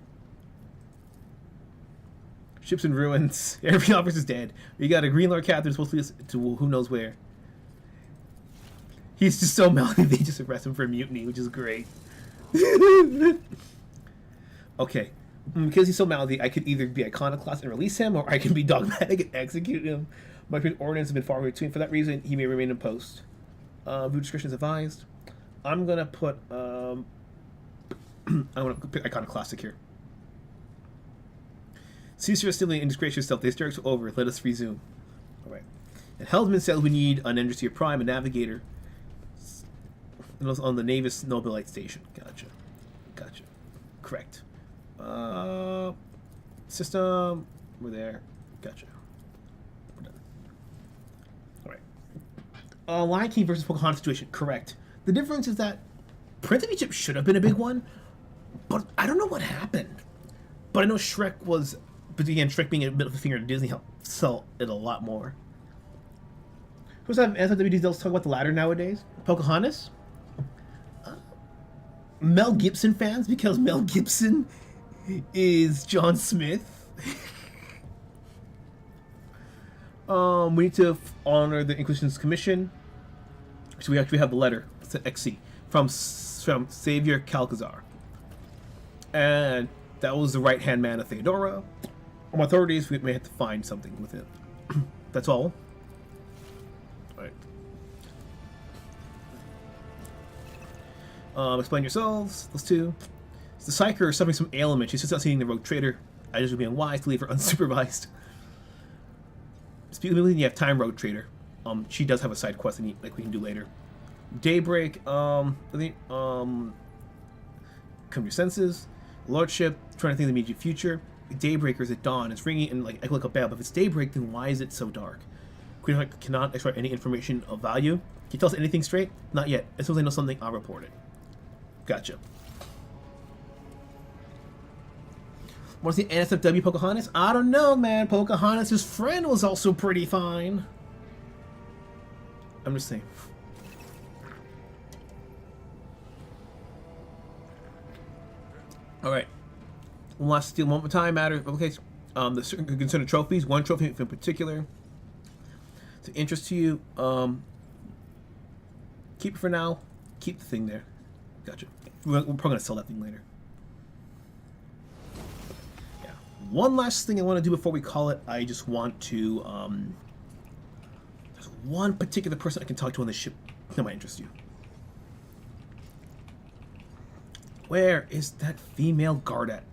Ships in ruins. Every officer's dead. We got a Green Lord Captain supposed to be to who knows where. He's just so mouthy they just arrest him for a mutiny, which is great. Okay. Because he's so mouthy, I could either be iconoclast and release him, or I can be dogmatic and execute him. My ordinance has been far between. For that reason, he may remain in post. View description is advised. I'm gonna put I'm gonna pick iconoclastic here. Cease your assembling and disgrace yourself. The hysterics are over. Let us resume. Alright. And Helmsman says we need an Engineer Prime, a navigator. And it was on the Navis Nobilite station. Gotcha. Gotcha. Correct. System. We're there. Gotcha. We're done. Alright. Lion King versus Pocahontas situation. Correct. The difference is that Prince of Egypt should have been a big one, but I don't know what happened. But I know Shrek was, but again, Shrek being a bit of a finger to Disney helped sell it a lot more. Who's that SWD talk about the latter nowadays? Pocahontas? Mel Gibson fans, because Mel Gibson is John Smith. We need to honor the Inquisition's commission. So we actually have the letter. It's an XC from Savior Calcazar. And that was the right-hand man of Theodora. On authorities, we may have to find something with it. That's all. Alright. Explain yourselves. Those two. The Psyker is suffering some ailment. She's just not seeing the rogue trader. I just would be unwise to leave her unsupervised. Speaking of you have time, rogue trader. She does have a side quest like we can do later. Daybreak. I think come to your senses. Lordship. Trying to think of the immediate future. daybreak or is it dawn? It's ringing and like I look a bell. But if it's daybreak, then why is it so dark? Queen cannot extract any information of value. Can you tell us anything straight? Not yet. As soon as I know something, I'll report it. Gotcha. Want to see NSFW Pocahontas? I don't know, man. Pocahontas' friend was also pretty fine. I'm just saying. All right. Let's do one more time. Matter. Okay. The certain concern of trophies. One trophy in particular. To interest to you. Keep it for now. Keep the thing there. Gotcha. We're probably gonna sell that thing later. Yeah. One last thing I want to do before we call it. I just want to. There's one particular person I can talk to on the ship that might interest you. Where is that female guard at?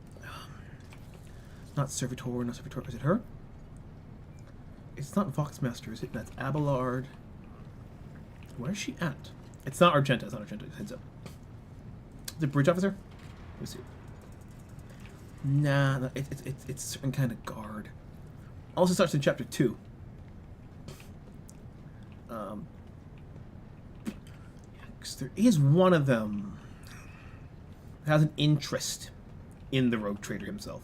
Not Servitor, not Servitor. Is it her? It's not Voxmaster, is it? That's Abelard. Where is she at? It's not Argenta. It's not Argenta. Heads up. Is it Bridge Officer? Let me see. Nah, no, it's a certain kind of guard. Also starts in Chapter 2. Because there is one of them that has an interest in the Rogue Trader himself.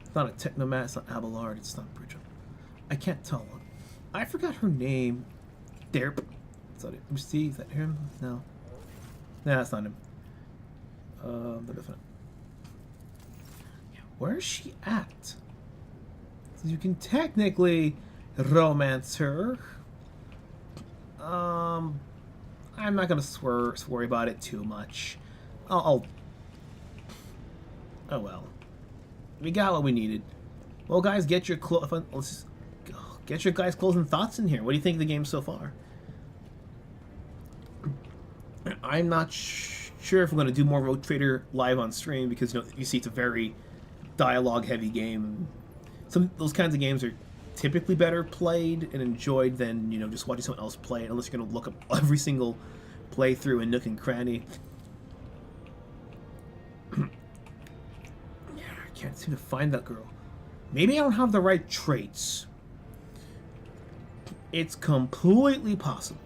It's not a Technomat, it's not Abelard, it's not Bridge. I can't tell. I forgot her name. Derp. Is that it? Let me see. Is that him? No. Nah, that's not him. They're different. Yeah, where is she at? So you can technically romance her. I'm not gonna worry about it too much. Oh well. We got what we needed. Well, guys, get your get your guys' closing thoughts in here. What do you think of the game so far? I'm not sure if we're going to do more Rogue Trader live on stream because you see it's a very dialogue-heavy game. Those kinds of games are typically better played and enjoyed than just watching someone else play it, unless you're going to look up every single playthrough in nook and cranny. I can't seem to find that girl. Maybe I don't have the right traits. It's completely possible.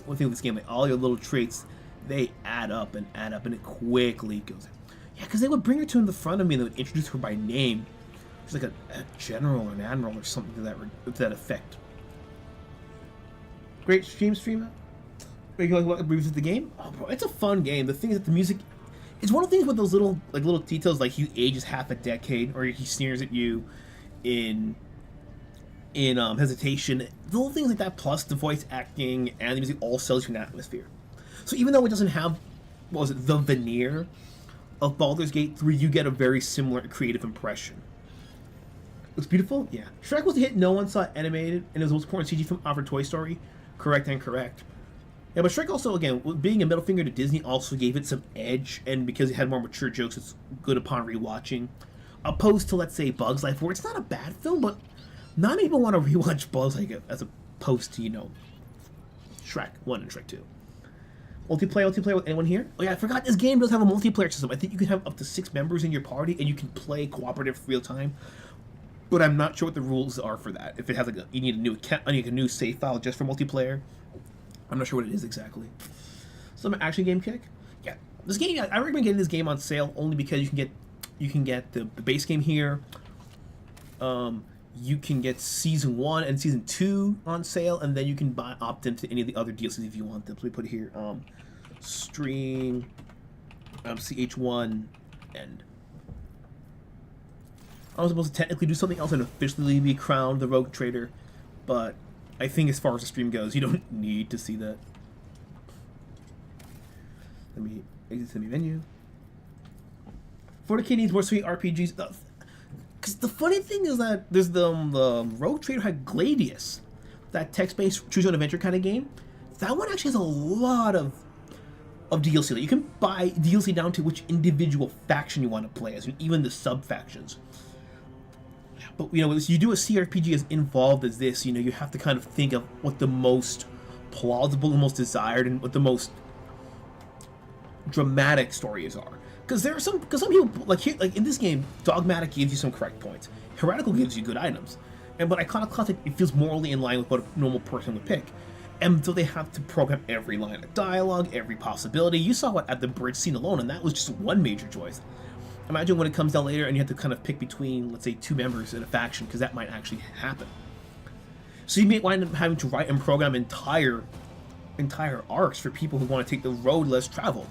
One thing with this game, like all your little traits, they add up, and it quickly goes. Yeah, because they would bring her to in the front of me, and they would introduce her by name. She's like a general or an admiral or something to that effect. Great streamer. Are you like what revisit the game? Oh, bro, it's a fun game. The thing is that the music. It's one of the things with those little details, like he ages half a decade, or he sneers at you in hesitation. The little things like that, plus the voice acting and the music, all sells you an atmosphere. So even though it doesn't have, the veneer of Baldur's Gate 3, you get a very similar creative impression. Looks beautiful? Yeah. Shrek was a hit no one saw animated, and it was the most important CG film ever. Toy Story. Correct and correct. Yeah, but Shrek also, again, being a middle finger to Disney, also gave it some edge, and because it had more mature jokes, it's good upon rewatching. Opposed to, let's say, Bug's Life, where it's not a bad film, but not many people want to rewatch Bug's Life as opposed to, Shrek 1 and Shrek 2. Multiplayer with anyone here? Oh yeah, I forgot this game does have a multiplayer system. I think you can have up to 6 members in your party, and you can play cooperative real time. But I'm not sure what the rules are for that. If it has you need a new account, a new save file just for multiplayer. I'm not sure what it is exactly. Some action game kick. Yeah, this game. I recommend getting this game on sale only because you can get the base game here. You can get Season 1 and Season 2 on sale, and then you can opt into any of the other DLCs if you want them. So we put it here, stream, CH1, end. I was supposed to technically do something else and officially be crowned the Rogue Trader, but I think as far as the stream goes, you don't need to see that. Let me exit the menu. 40K needs more sweet RPGs. Because the funny thing is that there's the Rogue Trader had Gladius, that text-based choose-your-own-adventure kind of game. That one actually has a lot of DLC. Like you can buy DLC down to which individual faction you want to play as, and even the sub-factions. But, you do a CRPG as involved as this, you have to kind of think of what the most plausible, the most desired, and what the most dramatic stories are. Because there are some people like here, like in this game, Dogmatic gives you some correct points. Heretical gives you good items, but Iconoclastic, it feels morally in line with what a normal person would pick. And so they have to program every line of dialogue, every possibility. You saw it at the bridge scene alone, and that was just one major choice. Imagine when it comes down later and you have to kind of pick between, let's say, 2 members in a faction, because that might actually happen. So you may wind up having to write and program entire arcs for people who want to take the road less traveled.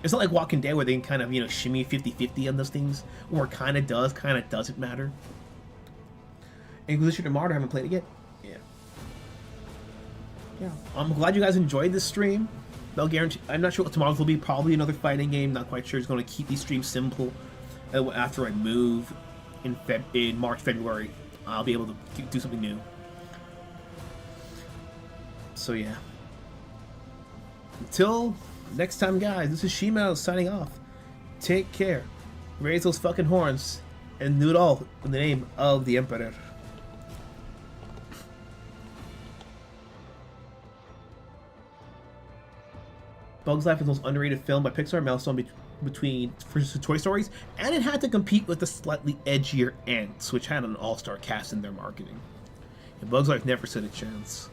It's not like Walking Dead where they can kind of, shimmy 50-50 on those things, or it kind of does, kind of doesn't matter. Inquisition and Martyr, haven't played it yet? Yeah. I'm glad you guys enjoyed this stream. They'll guarantee. I'm not sure what tomorrow's will be. Probably another fighting game. Not quite sure. It's going to keep these streams simple. After I move in March, February, I'll be able to do something new. So yeah. Until next time, guys. This is Shimo signing off. Take care. Raise those fucking horns, and do it all in the name of the Emperor. Bug's Life is the most underrated film by Pixar, milestone between Toy Stories, and it had to compete with the slightly edgier Ants, which had an all-star cast in their marketing. And Bug's Life never stood a chance.